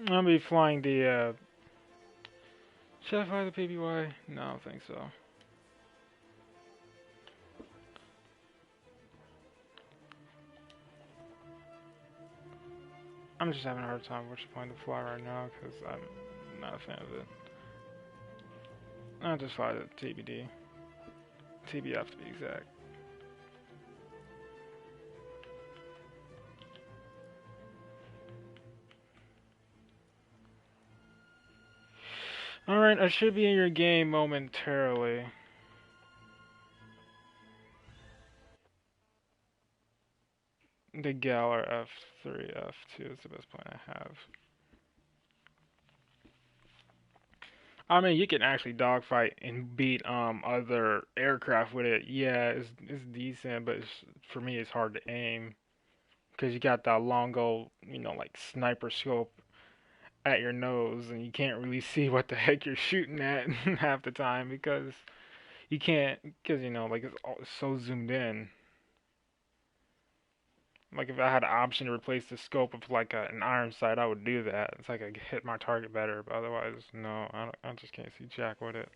I'll be flying the, should I fly the PBY? No, I don't think so. I'm just having a hard time which plane to fly right now, because I'm not a fan of it. I'll just fly the TBD. TBF to be exact. Alright, I should be in your game momentarily. The Galler F3, F2 is the best plane I have. I mean, you can actually dogfight and beat other aircraft with it. Yeah, it's decent, but for me, it's hard to aim because you got that long old, like sniper scope at your nose, and you can't really see what the heck you're shooting at half the time because you can't, because like it's so zoomed in. Like if I had an option to replace the scope with like an iron sight, I would do that. It's like I hit my target better, but otherwise, no, I just can't see jack with it.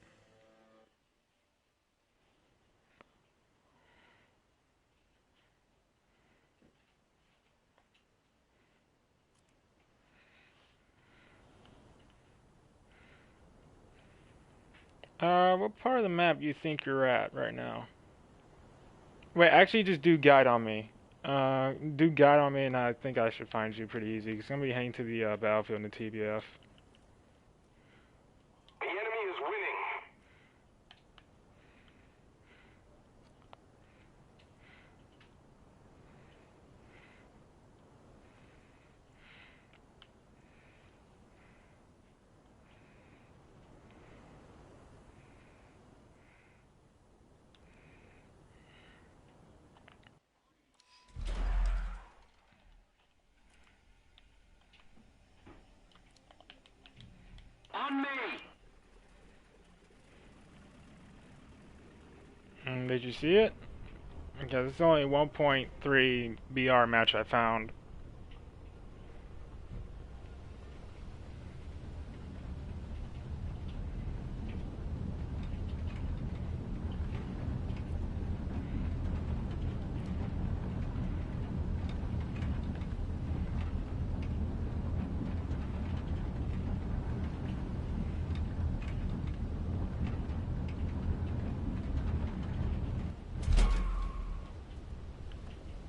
What part of the map do you think you're at right now? Wait, actually, just do guide on me. Do guide on me, and I think I should find you pretty easy. Cause I'm gonna be heading to the battlefield in the TBF. The enemy is winning. On me. Did you see it? Because it's only 1.3 BR match I found.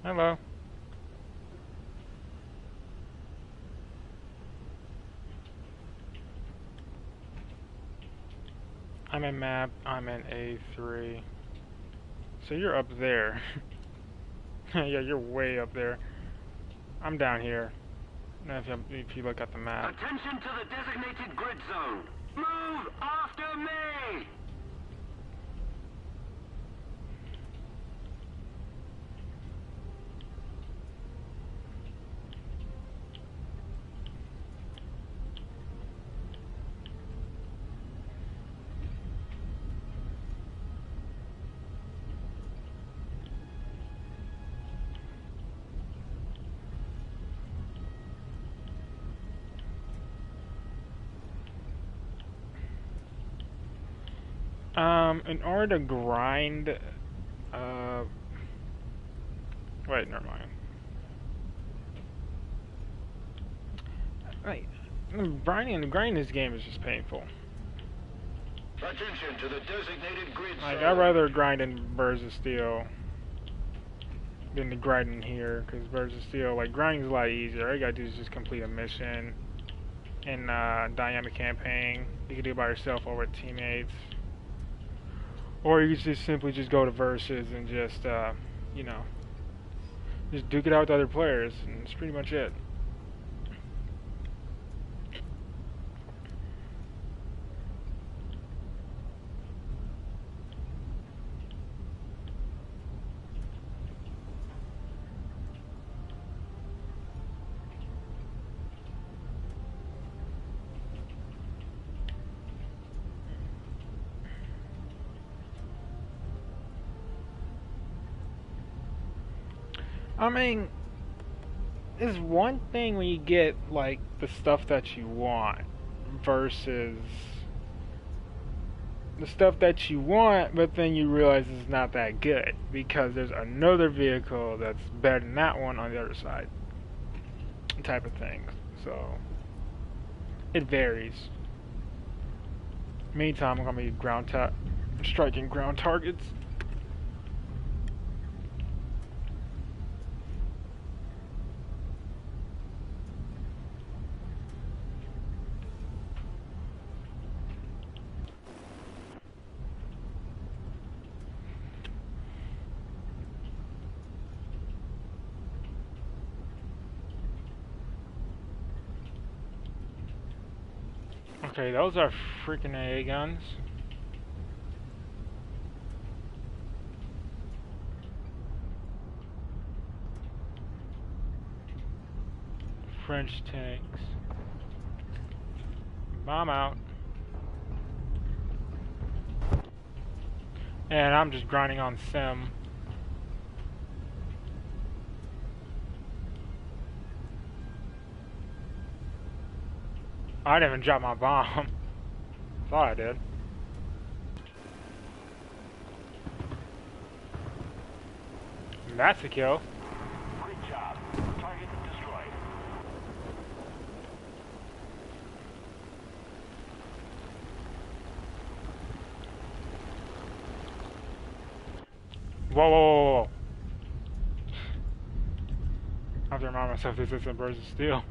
Hello. I'm in map. I'm in A3. So you're up there. Yeah, you're way up there. I'm down here. Now if you look at the map. Attention to the designated grid zone. Move after me. In order to grind, wait, never mind. Wait, grinding this game is just painful. Attention to the designated grid zone. Like, I'd rather grind in Birds of Steel than to grind in here, because Birds of Steel, like, grinding's a lot easier. All you gotta do is just complete a mission in dynamic campaign. You can do it by yourself or with teammates. Or you could just simply just go to versus and just, just duke it out with other players, and that's pretty much it. I mean, it's one thing when you get, like, the stuff that you want versus the stuff that you want, but then you realize it's not that good because there's another vehicle that's better than that one on the other side, type of thing. So, it varies. Meantime, I'm gonna be striking ground targets. Okay, those are freaking AA guns. French tanks. Bomb out. And I'm just grinding on sim. I didn't even drop my bomb. Thought I did. That's a kill. Great job. Target destroyed. Whoa, whoa, whoa, whoa. I have to remind myself this isn't Birds of Steel.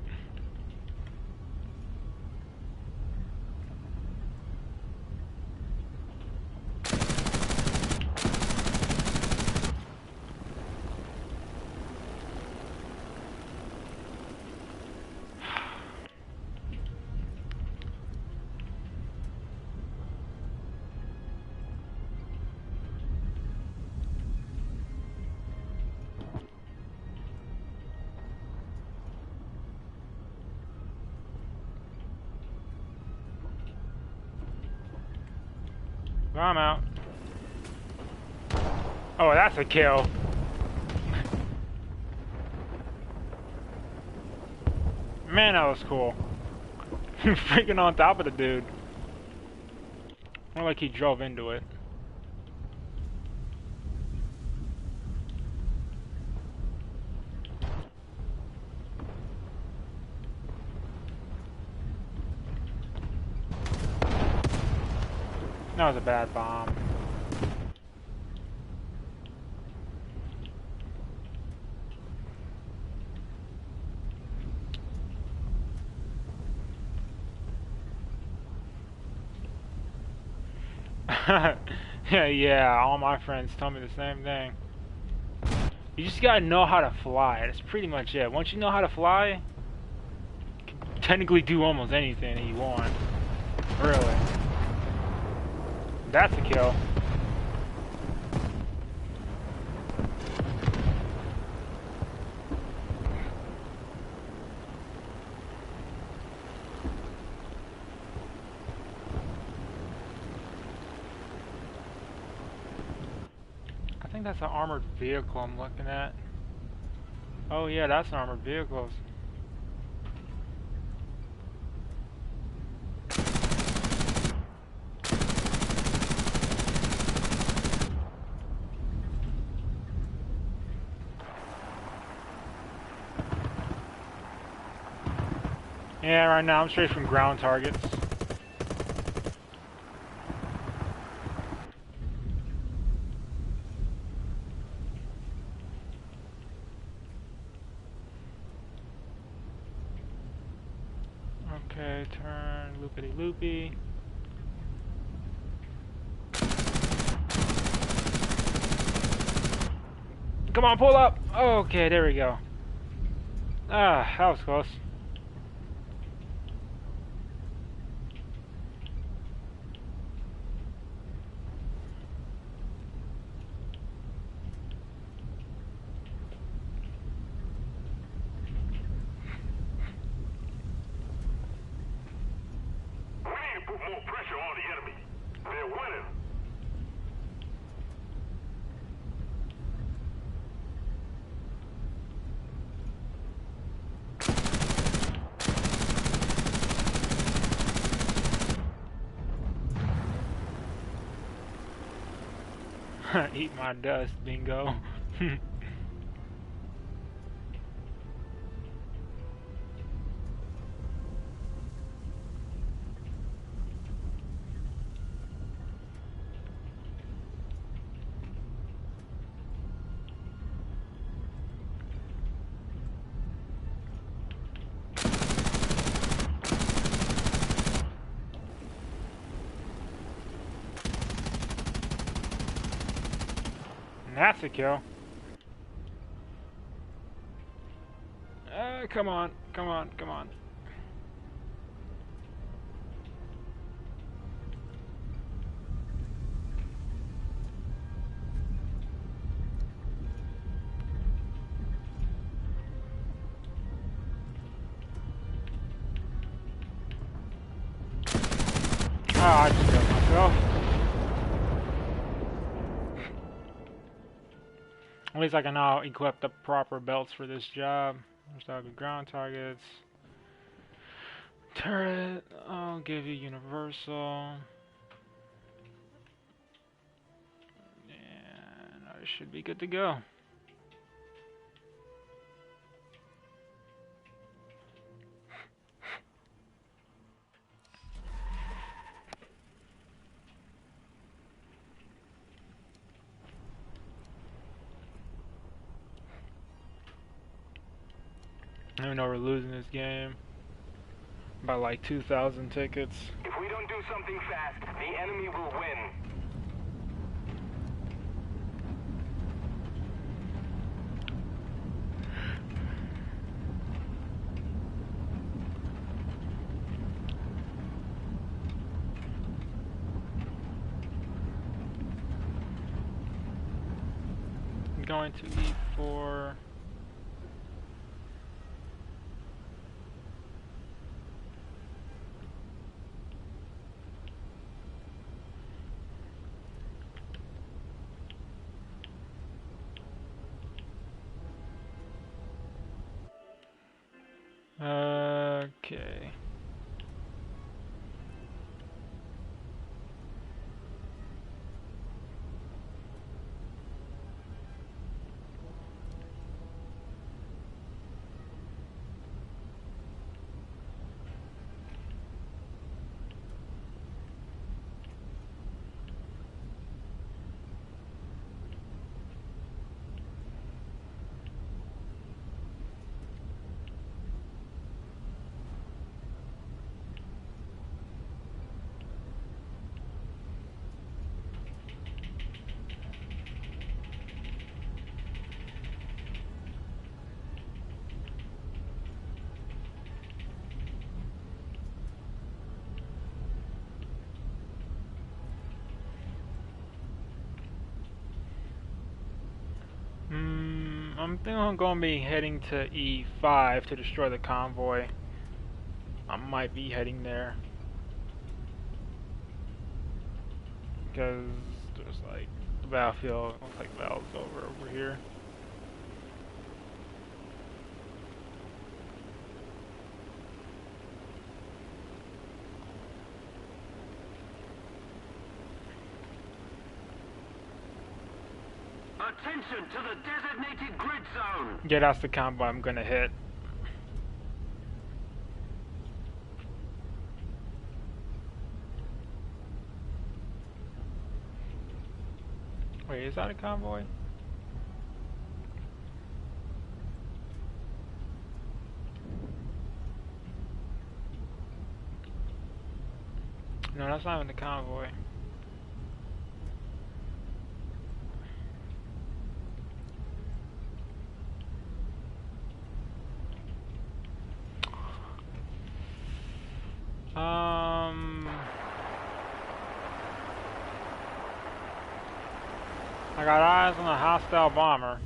I'm out. Oh, that's a kill. Man, that was cool. Freaking on top of the dude. More like he drove into it. That was a bad bomb. Yeah, all my friends tell me the same thing. You just gotta know how to fly. That's pretty much it. Once you know how to fly, you can technically do almost anything that you want. Really. That's a kill. I think that's an armored vehicle I'm looking at. Oh yeah, that's an armored vehicle. Yeah, right now I'm straight from ground targets. Okay, turn, loopity loopy. Come on, pull up! Okay, there we go. Ah, that was close. We need to put more pressure on the enemy. They're winning. Eat my dust, bingo. That's a kill. Come on, come on, come on. At least I can now equip the proper belts for this job. There's target ground targets. Turret, I'll give you universal. And I should be good to go. I don't know we're losing this game by like 2,000 tickets. If we don't do something fast, the enemy will win. I'm going to E4. Okay. I'm thinking I'm going to be heading to E5 to destroy the convoy. I might be heading there. Because there's like, the battlefield looks like the battle's over here. Attention to the designated grid zone. Yeah, that's the convoy I'm gonna hit. Wait, is that a convoy? No, that's not even the convoy. I got eyes on a hostile bomber.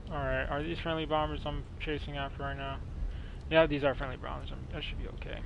Alright, are these friendly bombers I'm chasing after right now? Yeah, these are friendly bombers. That should be okay.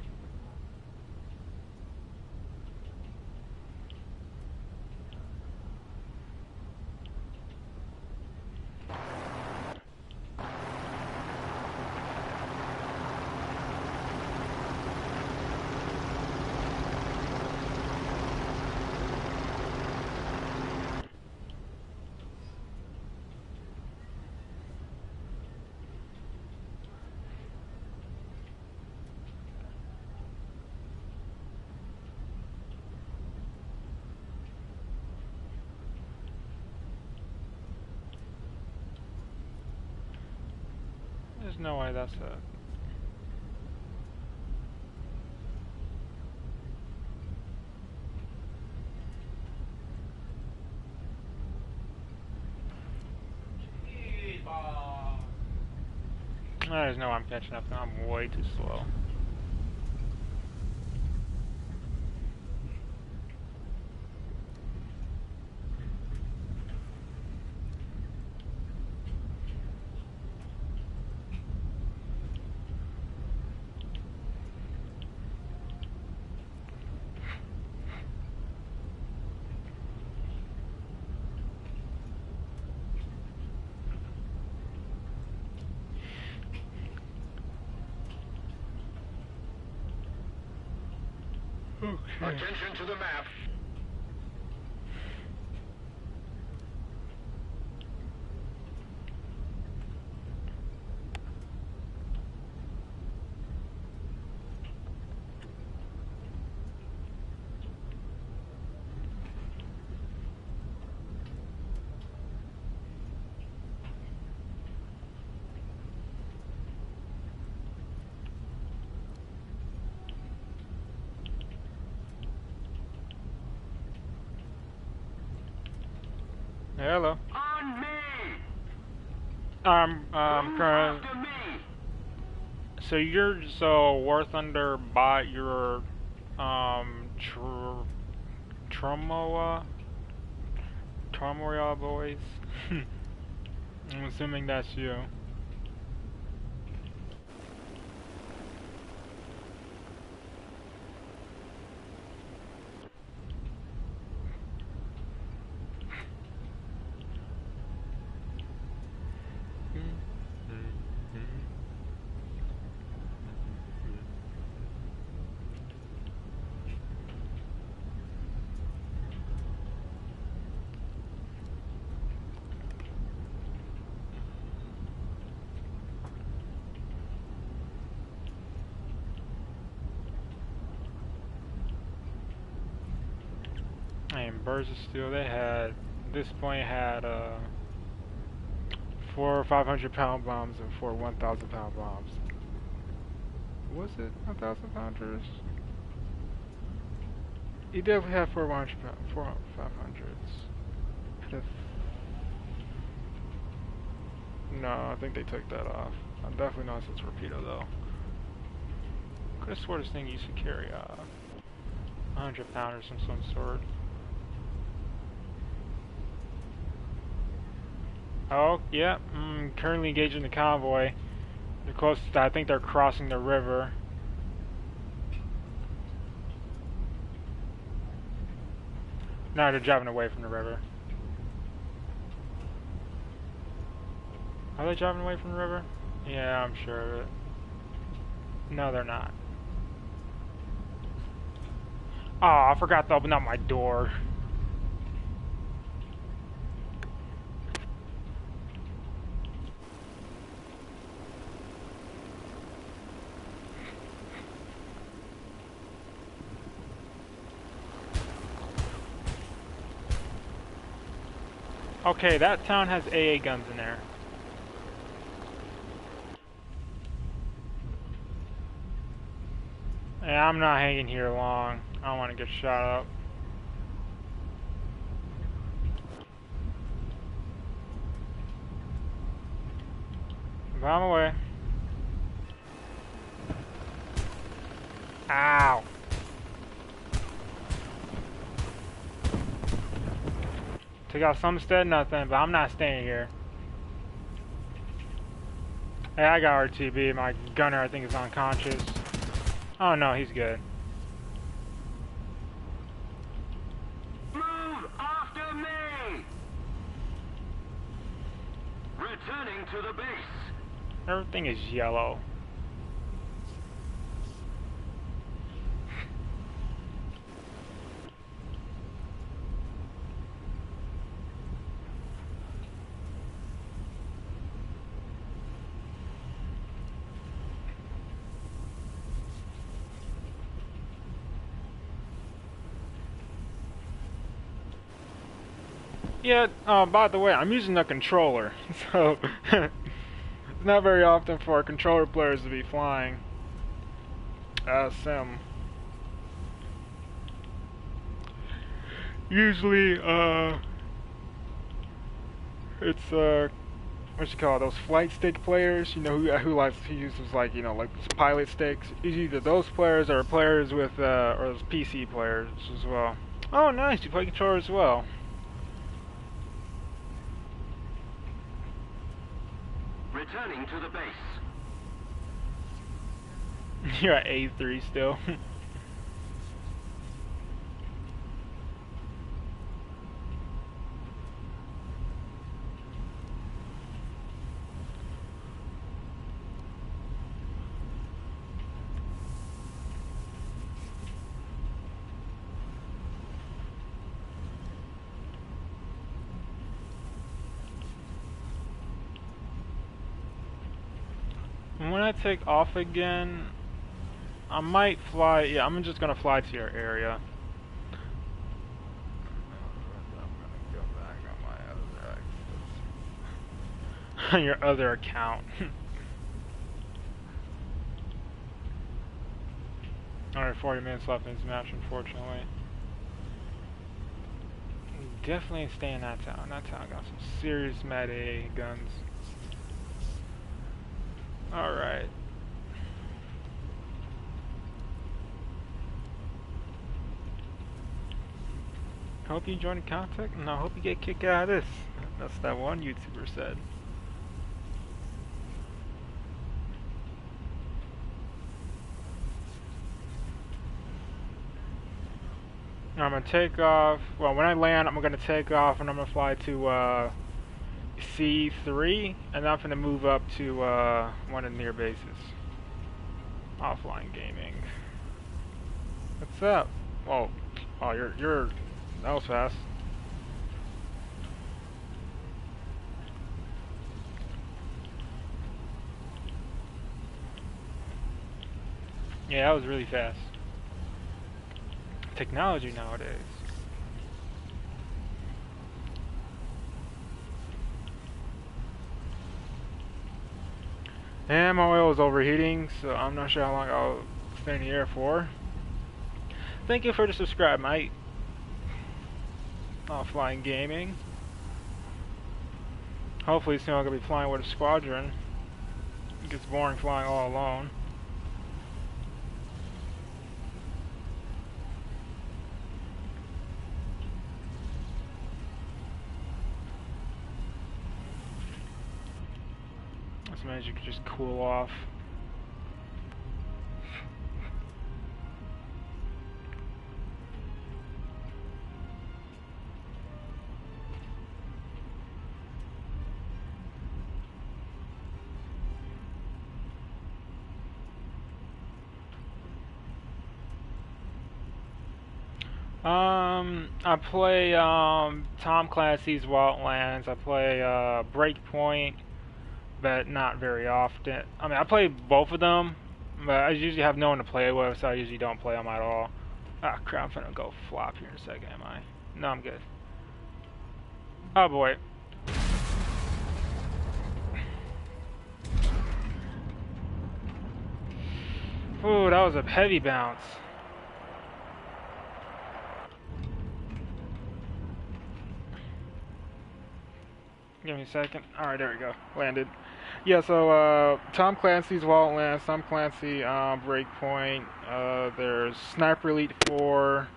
There's no way that's it. There's no way I'm catching up. I'm way too slow. Okay. Attention to the map. Hello. On me! Move current. after me! So you're War Thunder bought your Tromoa boys. I'm assuming that's you. And Birds of Steel, they had, at this point had 4 500-pound bombs and 4 1,000-pound bombs. Was it 1,000-pounders? He definitely had 4 500s. No, I think they took that off. I'm definitely not since torpedo though. Could have swore this thing used to carry 100-pounders of some sort. Oh, yeah. Currently engaging the convoy. They're close. I think they're crossing the river. No, they're driving away from the river. Are they driving away from the river? Yeah, I'm sure of it. No, they're not. Oh, I forgot to open up my door. Okay, that town has AA guns in there. Yeah, I'm not hanging here long. I don't want to get shot up. But I'm away. Ow. Took out some instead, nothing, but I'm not staying here. Hey, I got RTB. My gunner, I think, is unconscious. Oh no, he's good. Move after me! Returning to the base. Everything is yellow. Yeah, by the way, I'm using a controller, so it's not very often for controller players to be flying sim. Usually, it's what you call it, those flight stick players, you know, who uses like, you know, like pilot sticks. It's either those players or players with or those PC players as well. Oh, nice, you play controller as well. Returning to the base. You're at A3 still. And when I take off again, I might fly. Yeah, I'm just gonna fly to your area. I'm gonna go back on my other on your other account. Alright, 40 minutes left in this match, unfortunately. Definitely stay in that town. That town got some serious meta guns. Alright. Hope you enjoyed the content, and I hope you get a kick out of this. That's that one YouTuber said. I'm gonna take off. Well, when I land, I'm gonna take off, and I'm gonna fly to C3, and then I'm gonna move up to one of the near bases. Offline gaming. What's up? Oh, you're that was fast. Yeah, that was really fast. Technology nowadays. And my oil is overheating, so I'm not sure how long I'll stay in the air for. Thank you for the subscribe, mate. Offline gaming. Hopefully soon I'm gonna be flying with a squadron. It gets boring flying all alone. This means you can just cool off. I play Tom Clancy's Wildlands. I play Breakpoint, but not very often. I mean, I play both of them, but I usually have no one to play with, so I usually don't play them at all. Ah, crap! I'm finna go flop here in a second. Am I? No, I'm good. Oh boy. Ooh, that was a heavy bounce. Give me a second. Alright, there we go. Landed. Yeah, so, Tom Clancy's Wildlands, Tom Clancy, Breakpoint, there's Sniper Elite 4.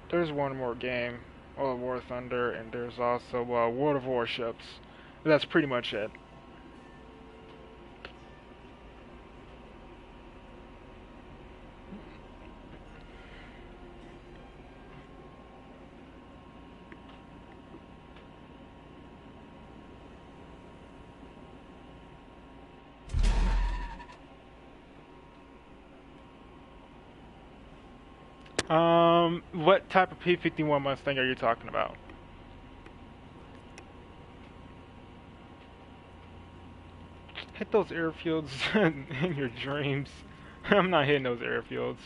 There's one more game, World War Thunder, and there's also, World of Warships. That's pretty much it. What type of P-51 Mustang are you talking about? Hit those airfields in your dreams. I'm not hitting those airfields.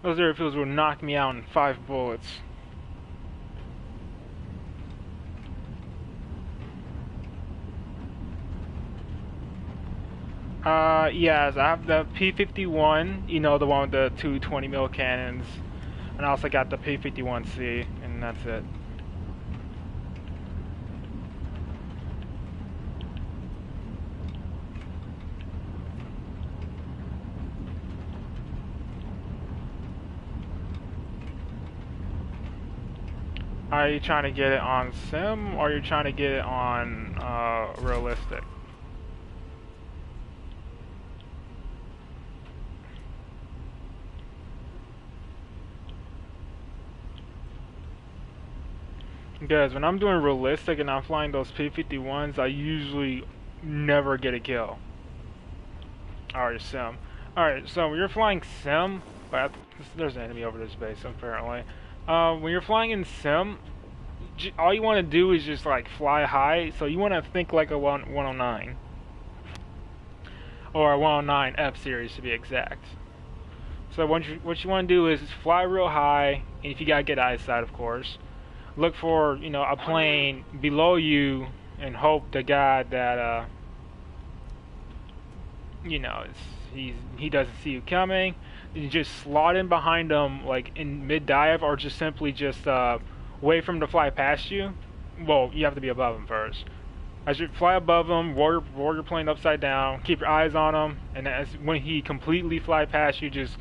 Those airfields will knock me out in 5 bullets. Yes, I have the P-51, you know, the one with the 2 20mm cannons, and I also got the P-51C, and that's it. Are you trying to get it on sim, or are you trying to get it on realistic? Guys, when I'm doing realistic and I'm flying those P-51s, I usually never get a kill. Alright, sim. Alright, so when you're flying sim, But there's an enemy over this base apparently. When you're flying in sim, all you want to do is just like fly high. So you want to think like a 109 or a 109 F series to be exact. So what you want to do is fly real high, and if you gotta get eyesight, of course, look for a plane below you, and hope to God that he doesn't see you coming. You just slot in behind him like in mid dive, or just simply just wait for him to fly past you. Well, you have to be above him first. As you fly above him, roll your plane upside down, keep your eyes on him, and when he completely fly past you, just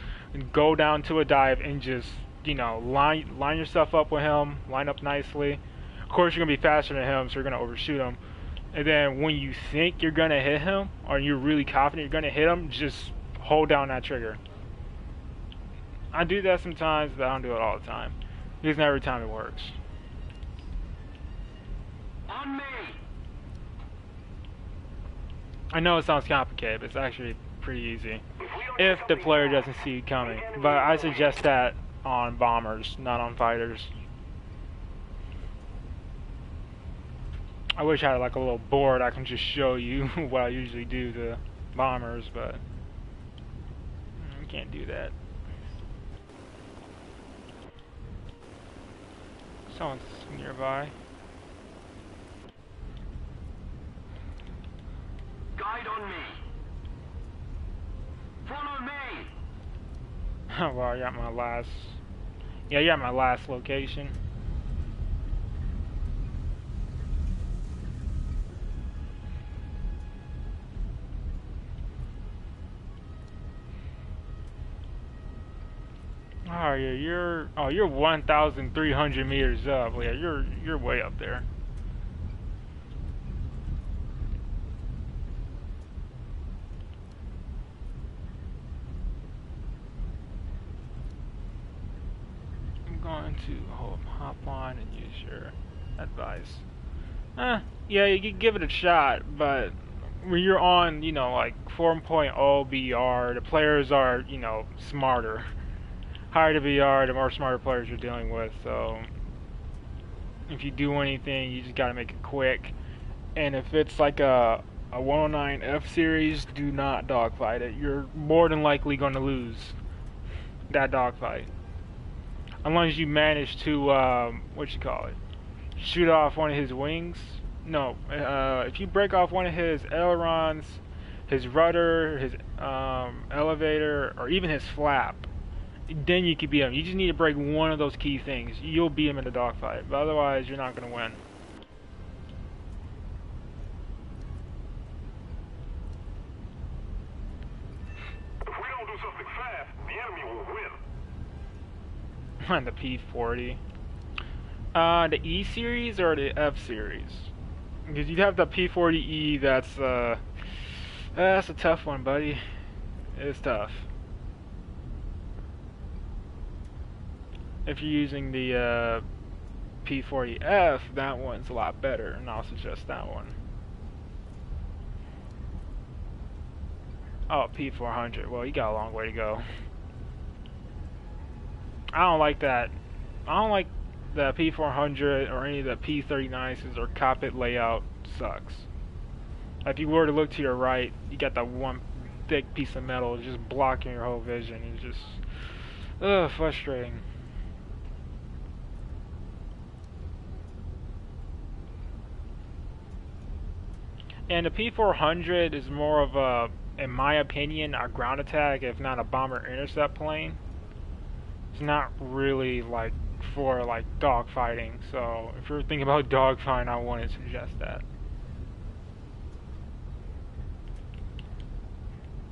go down to a dive and just line yourself up with him, line up nicely. Of course, you're gonna be faster than him, so you're gonna overshoot him. And then when you think you're gonna hit him, or you're really confident you're gonna hit him, just hold down that trigger. I do that sometimes, but I don't do it all the time. Because not every time it works. On me! I know it sounds complicated, but it's actually pretty easy if the player doesn't see you coming. But I suggest that on bombers, not on fighters. I wish I had like a little board I can just show you what I usually do to bombers, but I can't do that. Someone's nearby. Guide on me. Follow me. Oh well, you're at my last. Yeah, you're at my last location. Oh yeah, you're 1,300 meters up. Yeah, you're way up there. I'm going to hop on and use your advice. Yeah, you can give it a shot, but when you're on, like 4.0 BR, the players are, smarter. Higher the VR, the more smarter players you're dealing with, so if you do anything, you just gotta make it quick. And if it's like a 109 F series, do not dogfight it. You're more than likely going to lose that dogfight. Unless you manage to, shoot off one of his wings. No, if you break off one of his ailerons, his rudder, his elevator, or even his flap, then you can beat him. You just need to break one of those key things. You'll beat him in the dogfight, but otherwise you're not going to win. If we don't do something fast, the enemy will win. On the P40. The E series or the F series? Because you'd have the P40E. That's a tough one, buddy. It's tough. If you're using the P40F, that one's a lot better, and I'll suggest that one. Oh, P400. Well, you got a long way to go. I don't like that. I don't like the P400 or any of the P39s. Or cockpit layout sucks. If you were to look to your right, you got that one thick piece of metal just blocking your whole vision. It's just frustrating. And the P400 is more of a, in my opinion, a ground attack, if not a bomber intercept plane. It's not really like for like dogfighting. So if you're thinking about dogfighting, I wouldn't suggest that.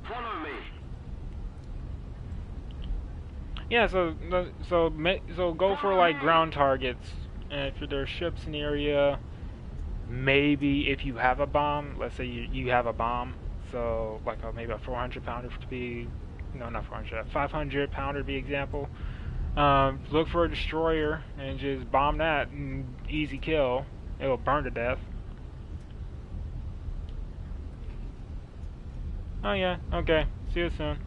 Follow me. Yeah, so go for like ground targets, and if there's ships in the area. Maybe if you have a bomb, let's say you have a bomb, so like maybe a 400 pounder to be, no, not 400, 500 pounder to be example. Look for a destroyer and just bomb that, and easy kill. It'll burn to death. Oh yeah, okay. See you soon.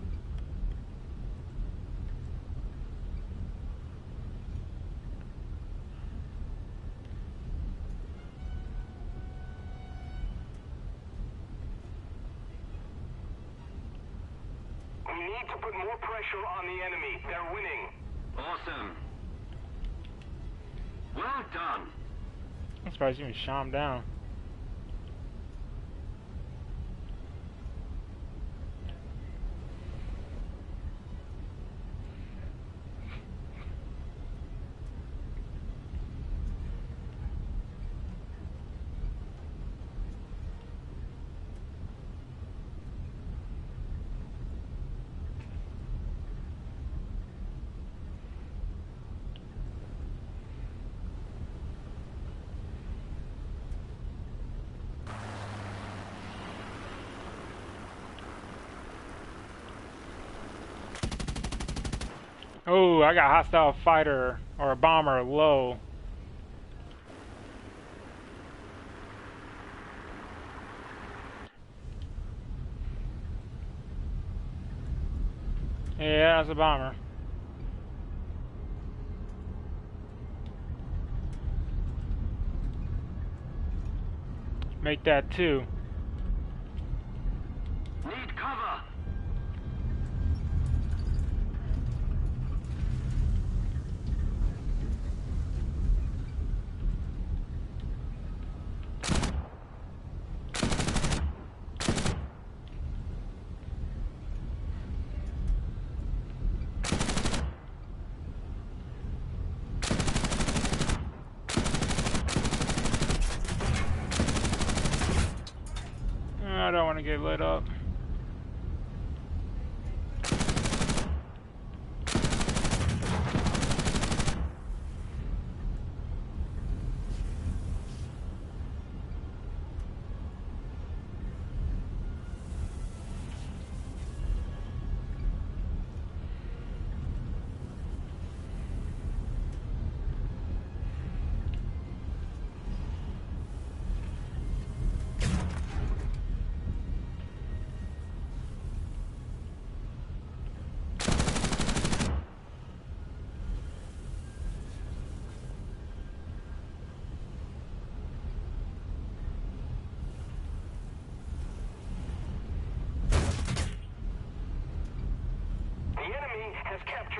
need to put more pressure on the enemy. They're winning. Awesome. Well done. I'm surprised you even shot him down. Oh, I got a hostile fighter or a bomber low. Yeah, that's a bomber. Make that two. Need cover. I don't want to get lit up.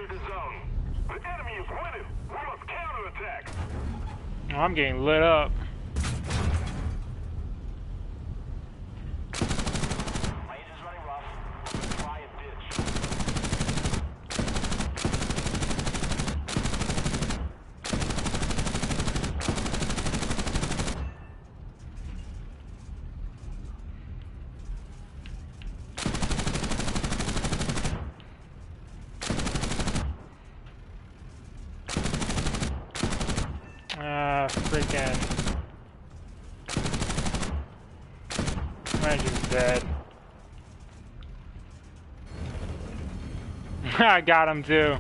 The zone. The enemy is winning. We must counterattack. Oh, I'm getting lit up. My engine's running rough. Try and ditch. Freaking. My engine's dead. I got him too.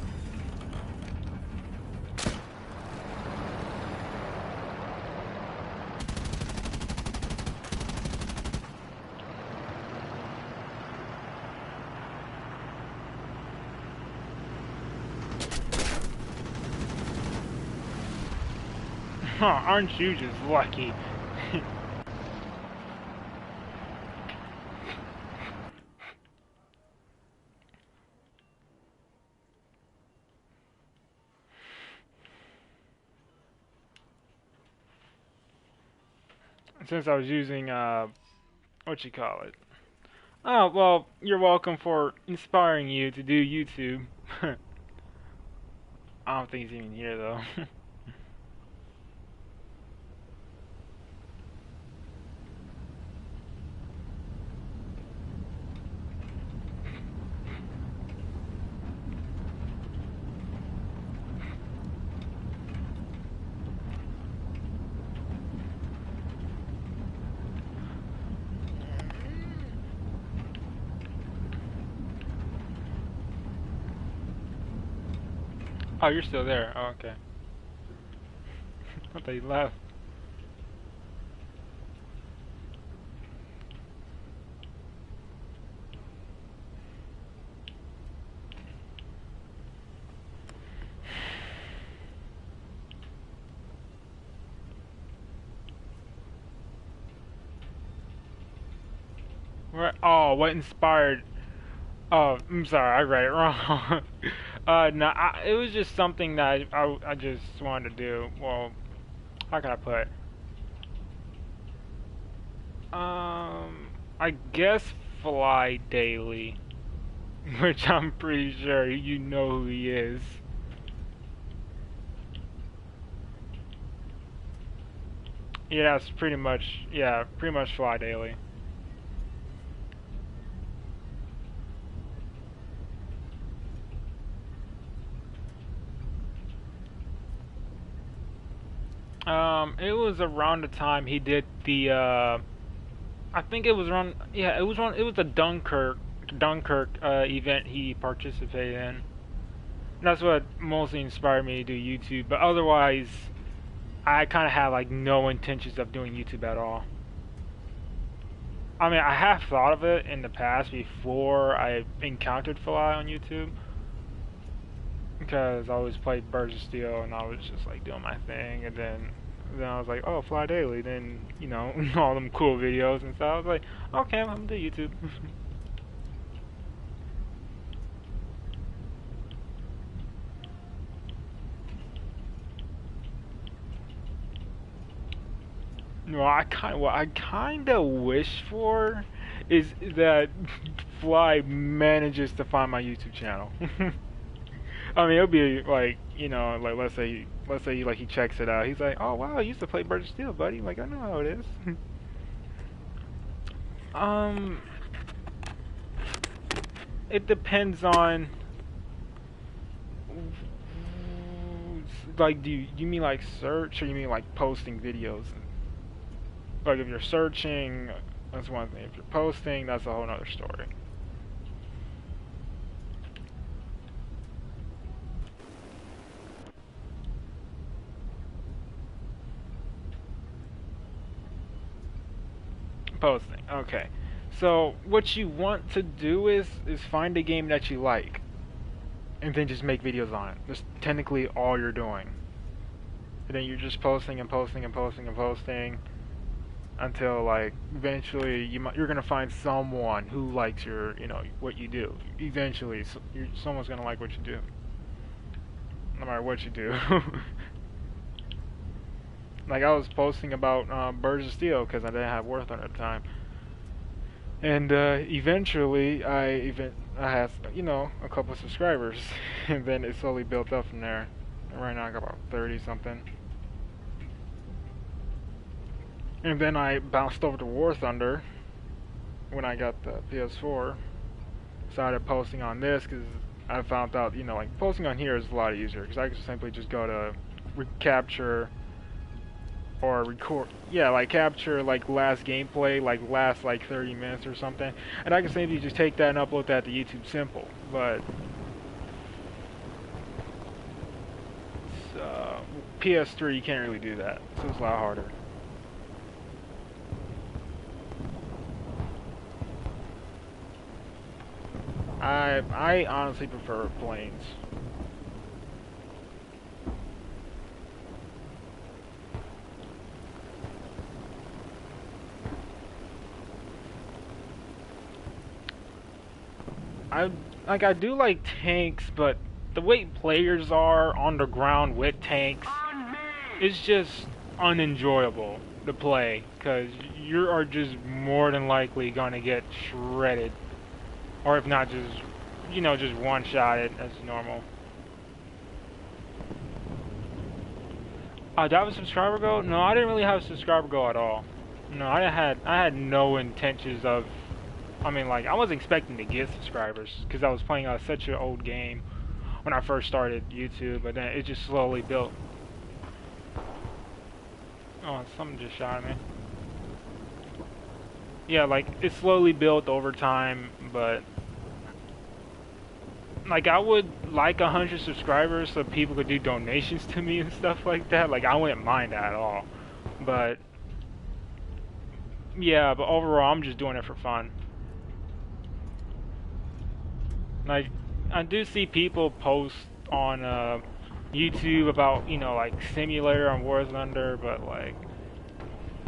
Aren't you just lucky? Since I was using, what you call it? Oh, well, you're welcome for inspiring you to do YouTube. I don't think he's even here, though. Oh, you're still there. Oh, okay. I thought you left. Where? Oh, what inspired? Oh, I'm sorry, I read it wrong. No, it was just something that I just wanted to do. Well, how can I put it? I guess Fly Daily, which I'm pretty sure you know who he is. Yeah, it's pretty much, yeah, pretty much Fly Daily. It was around the time he did the, I think it was around, yeah, it was the Dunkirk, event he participated in. That's what mostly inspired me to do YouTube, but otherwise, I kind of have, like, no intentions of doing YouTube at all. I mean, I have thought of it in the past before I encountered Fly on YouTube, because I always played Birds of Steel and I was just like doing my thing, and then I was like, oh, Fly Daily, then, you know, all them cool videos and stuff. I was like, okay, I'm gonna do YouTube. What I kind of wish for is that Fly manages to find my YouTube channel. I mean, it'll be like, you know, like let's say like he checks it out. He's like, oh wow, I used to play Bird of Steel, buddy. I'm like, I know how it is. It depends on, like, do you mean like search, or you mean like posting videos? Like, if you're searching, that's one thing. If you're posting, that's a whole nother story. Posting, okay. So what you want to do is find a game that you like, and then just make videos on it. That's technically all you're doing. And then you're just posting and posting and posting and posting until, like, eventually you're gonna find someone who likes your, you know, what you do. Eventually, someone's gonna like what you do, no matter what you do. Like, I was posting about Birds of Steel because I didn't have War Thunder at the time, and eventually I had, you know, a couple of subscribers, and then it slowly built up from there. And right now I got about 30 something. And then I bounced over to War Thunder when I got the PS4. Started posting on this because I found out, you know, like, posting on here is a lot easier because I can simply just go to capture or record, yeah, like capture like last gameplay, like last like 30 minutes or something, and I can simply just take that and upload that to YouTube. Simple. But PS3 you can't really do that, so it's a lot harder. I honestly prefer planes. I do like tanks, but the way players are on the ground with tanks, it's just unenjoyable to play, because you are just more than likely gonna get shredded, or if not just, you know, just one-shotted as normal. Do I have a subscriber goal? No, I didn't really have a subscriber goal at all. No, I had no intentions of, I mean, like, I wasn't expecting to get subscribers because I was playing such an old game when I first started YouTube, but then it just slowly built. Oh, something just shot at me. Yeah, like, it slowly built over time, but, like, I would like 100 subscribers so people could do donations to me and stuff like that. Like, I wouldn't mind that at all. But, yeah, but overall, I'm just doing it for fun. Like, I do see people post on YouTube about, you know, like, Simulator on War Thunder, but, like,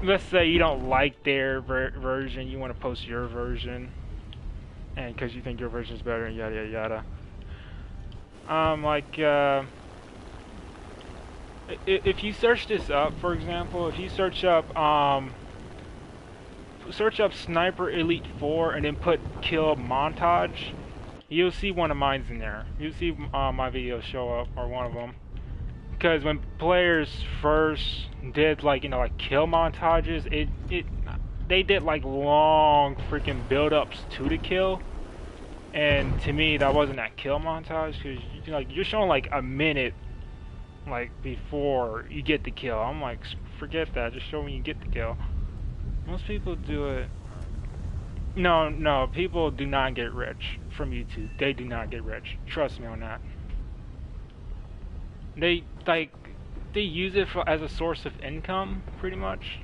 let's say you don't like their version, you want to post your version. and because you think your version's better, and yada yada yada. If you search this up, for example, if you search up Sniper Elite 4 and then put kill montage, you'll see one of mine's in there. You'll see my videos show up, or one of them. Because when players first did like kill montages, they did like long freaking build-ups to the kill, and to me that wasn't that kill montage, because you're showing like a minute like before you get the kill. I'm like, forget that, just show when you get the kill. Most people do it. No, people do not get rich from YouTube. They do not get rich. Trust me on that. They use it as a source of income, pretty much.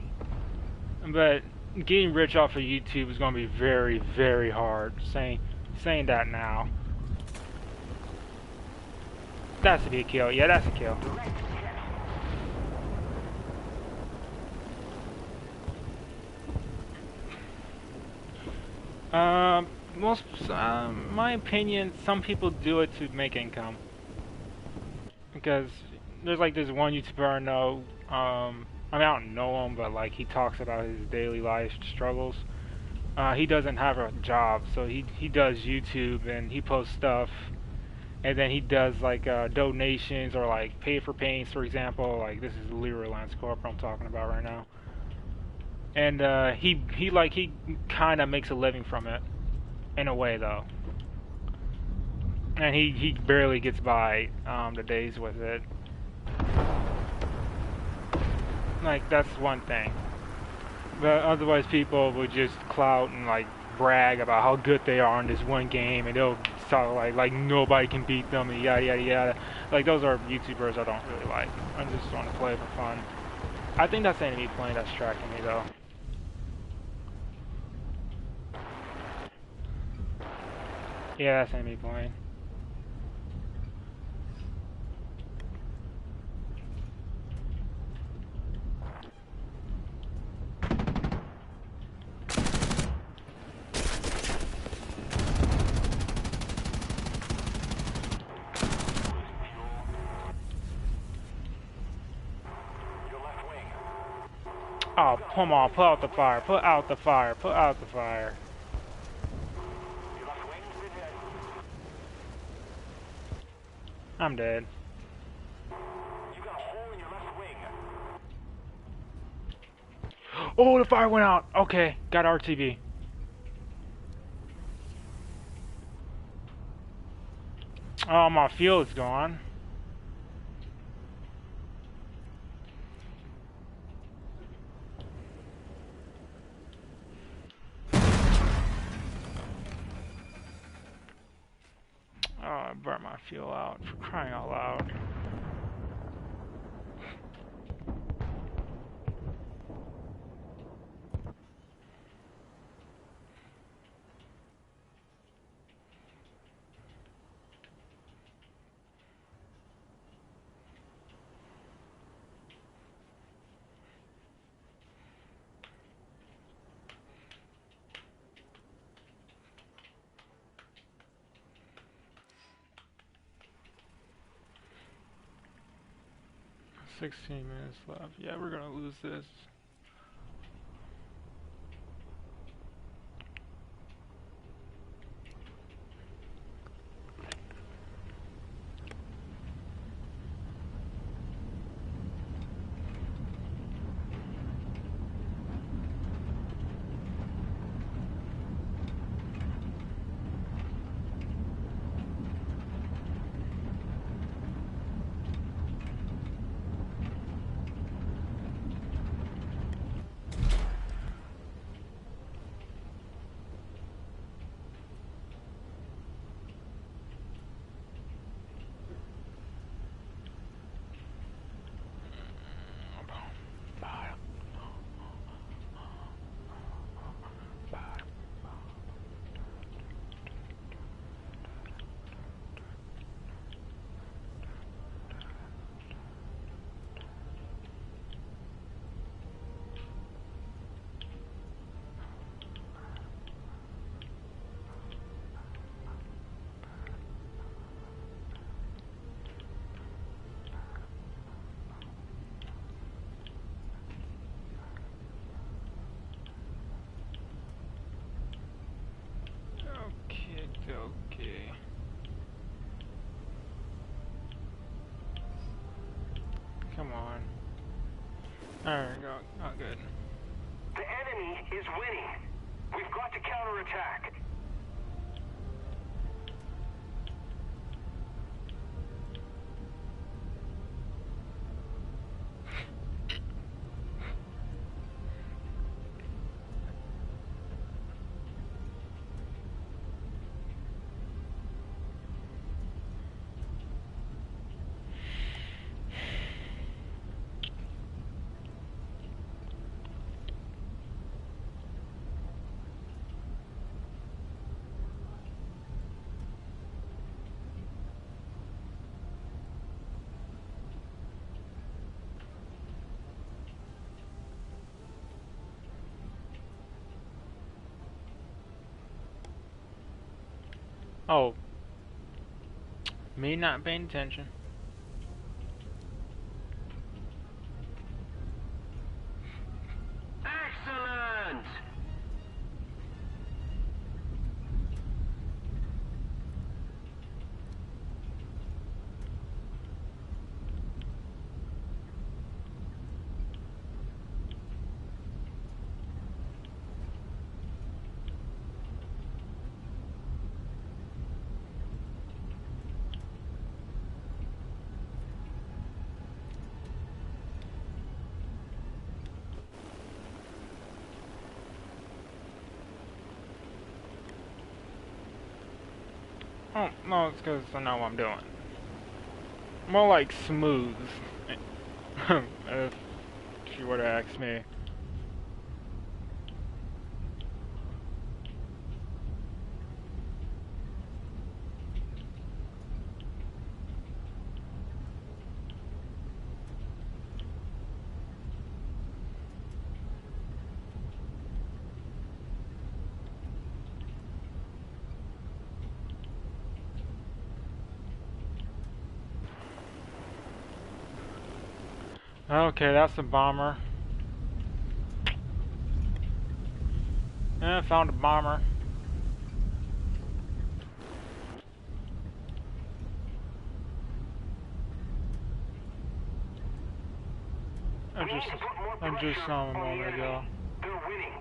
But getting rich off of YouTube is going to be very, very hard. Saying that now. That's to be a kill. Yeah, that's a kill. My opinion, some people do it to make income. Because there's like this one YouTuber I know, I don't know him, but like he talks about his daily life struggles. He doesn't have a job, so he does YouTube and he posts stuff, and then he does like donations or like pay for paints, for example. Like this is Leroy Lance Corp I'm talking about right now. And he kind of makes a living from it, in a way though. And he barely gets by the days with it. Like that's one thing. But otherwise people would just clout and like brag about how good they are in this one game, and they'll talk like nobody can beat them and yada yada yada. Like those are YouTubers I don't really like. I just want to play for fun. I think that's enemy plane that's tracking me though. Yeah, that's enemy plane. Oh, come on, put out the fire, put out the fire, put out the fire. I'm dead. Oh, the fire went out. Okay, got RTV. Oh, my fuel is gone. Oh, I burnt my fuel out, for crying out loud. $16 minutes left. Yeah, we're gonna lose this. There we go. Oh, good. The enemy is winning. We've got to counterattack. Oh. Me not paying attention. Excellent! Oh, no, it's because I know what I'm doing. More like smooth. If she were to ask me. Okay, that's a bomber. Yeah, I found a bomber. I just saw him a moment ago. They're winning.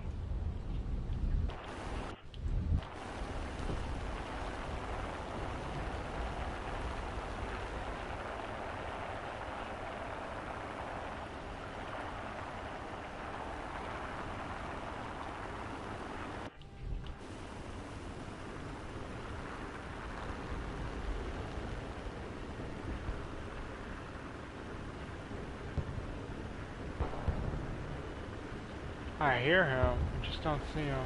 I hear him, I just don't see him.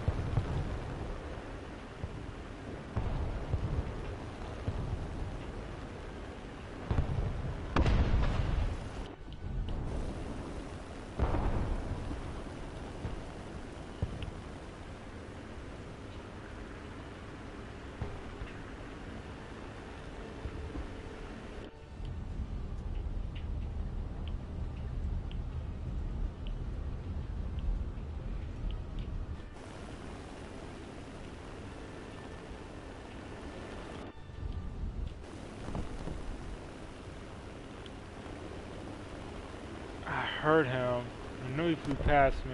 I heard him. I knew he flew past me.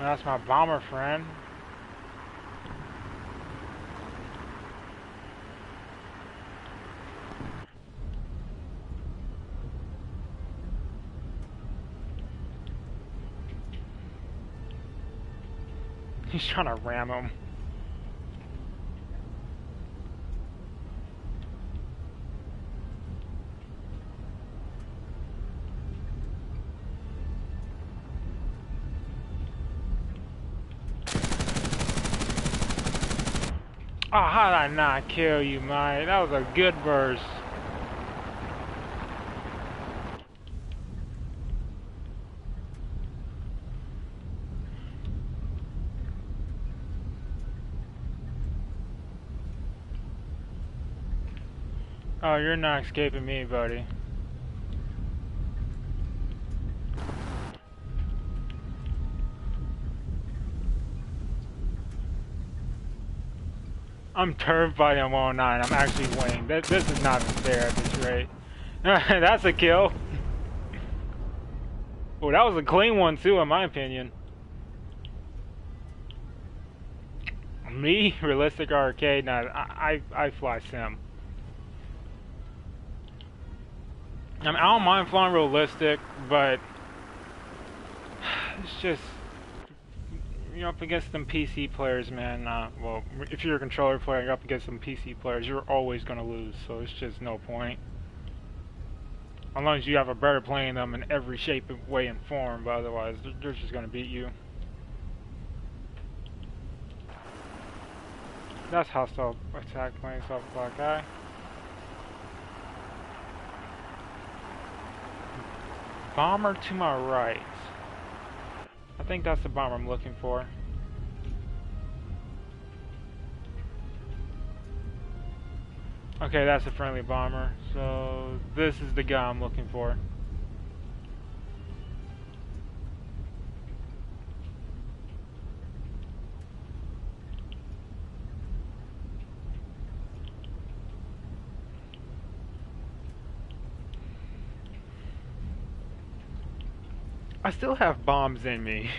That's my bomber friend. He's trying to ram him. Oh, how did I not kill you, Mike? That was a good burst. Oh, you're not escaping me, buddy. I'm terrified on 109. I'm actually winning. This is not fair at this rate. That's a kill. Oh, that was a clean one too, in my opinion. Me, realistic arcade. Nah, I fly sim. I mean, I don't mind flying realistic, but it's just you're up against them PC players, man. Well, if you're a controller player, you're up against some PC players. You're always gonna lose, so it's just no point. Unless you have a better playing them in every shape, way, and form, but otherwise, they're just gonna beat you. That's hostile attack planes off Black Eye. Bomber to my right. I think that's the bomber I'm looking for. Okay, that's a friendly bomber. So this is the guy I'm looking for. I still have bombs in me.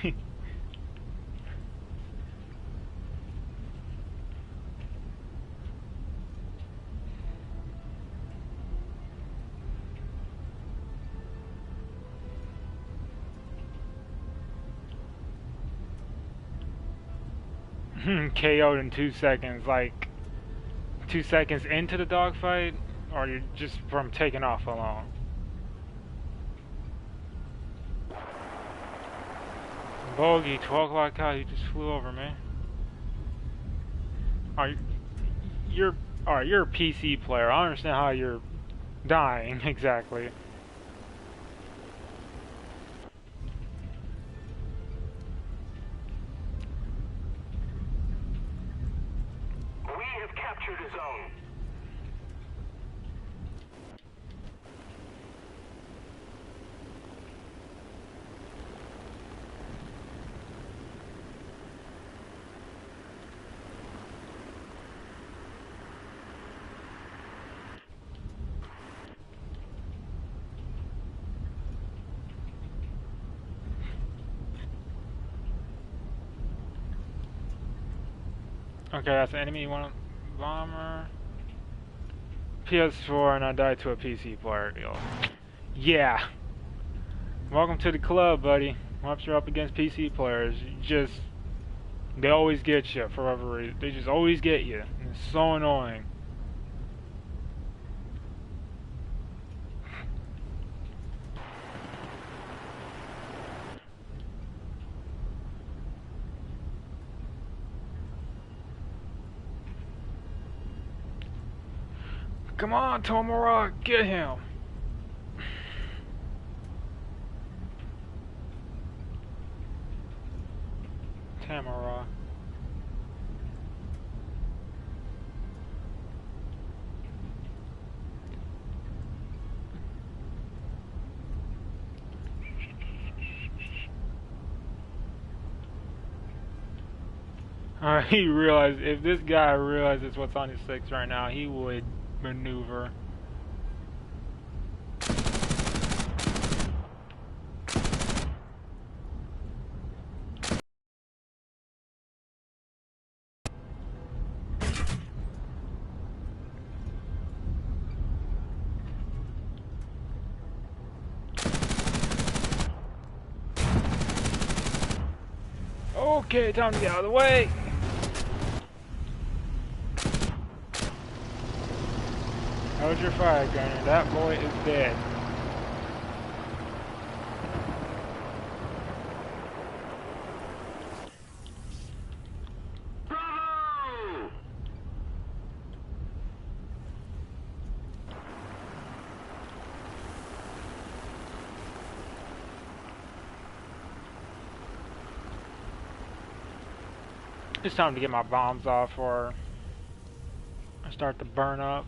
KO'd in 2 seconds, like 2 seconds into the dogfight, or you just from taking off alone? Bogey, 12 o'clock out, you just flew over me. Alright, you're a PC player. I don't understand how you're dying exactly. We have captured a zone. Okay, that's an enemy one bomber. PS4 and I died to a PC player deal. Yeah. Welcome to the club, buddy. Once you're up against PC players, they always get you for whatever reason. They just always get you. And it's so annoying. Come on, Tomara, get him! Tamara. He realized, if this guy realizes what's on his 6 right now, he would maneuver. Okay, time to get out of the way. How's your fire gunner? That boy is dead. Bravo! It's time to get my bombs off or I start to burn up.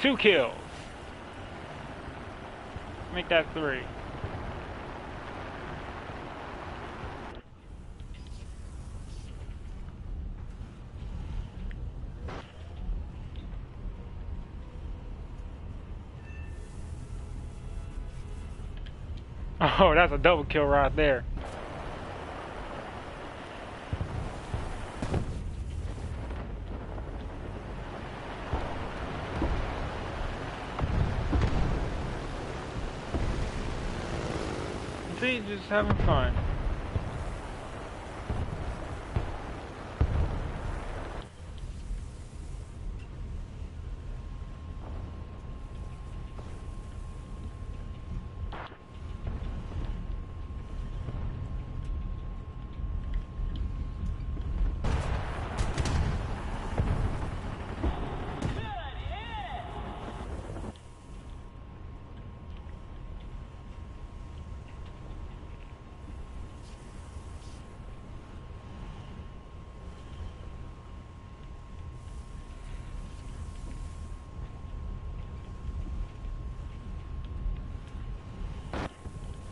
2 kills. Make that 3. Oh, that's a double kill right there. See, just having fun.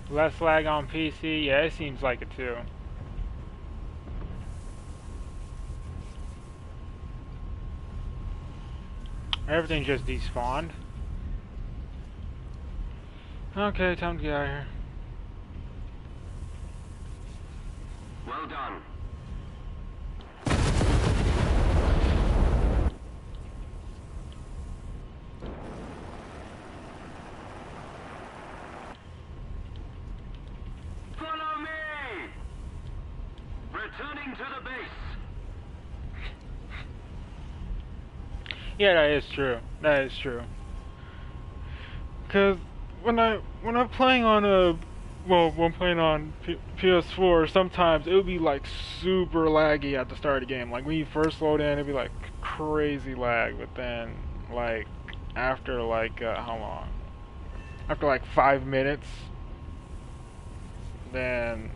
Less lag on PC, yeah, it seems like it too. Everything just despawned. Okay, time to get out of here. Well done. Follow me! Returning to the base. Yeah, that is true. That is true. Cause when I'm playing on when playing on PS4, sometimes it would be like super laggy at the start of the game. Like when you first load in, it'd be like crazy lag. But then, like after like how long? After like 5 minutes, then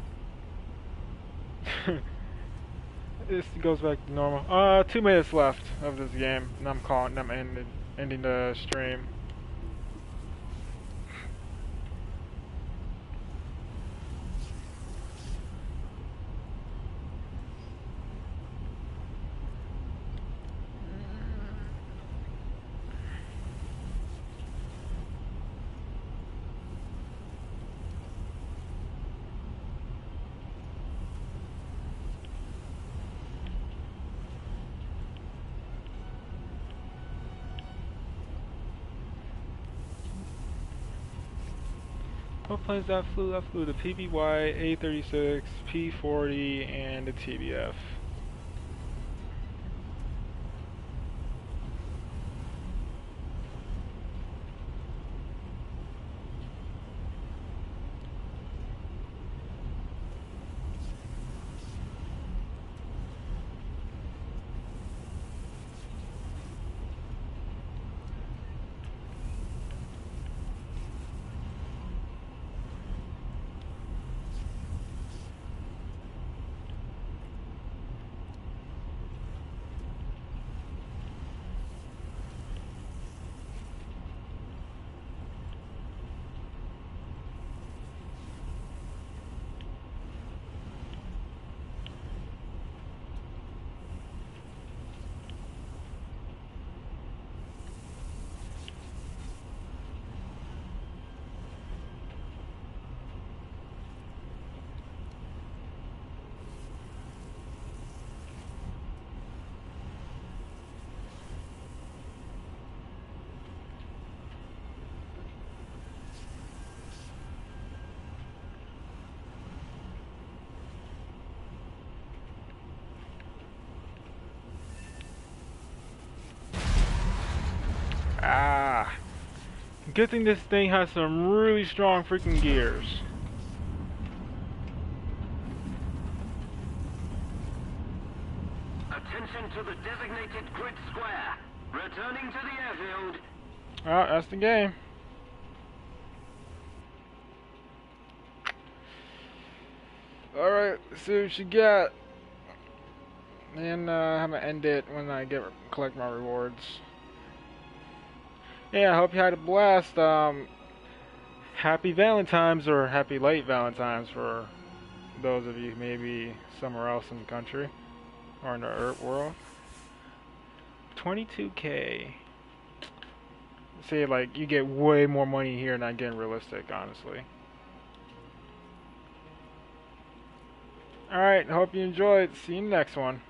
this goes back to normal. 2 minutes left of this game, and I'm ending the stream. What planes that flew? I flew the PBY, A36, P40, and the TBF. Ah. Good thing this thing has some really strong freaking gears. Attention to the designated grid square. Returning to the airfield. Oh, that's the game. Alright, let's see what you got. And I'm gonna end it when I collect my rewards. Yeah, I hope you had a blast. Happy Valentine's or happy late Valentine's for those of you maybe somewhere else in the country or in the Earth world. 22K. See, like, you get way more money here, not getting realistic, honestly. Alright, hope you enjoyed. See you in the next one.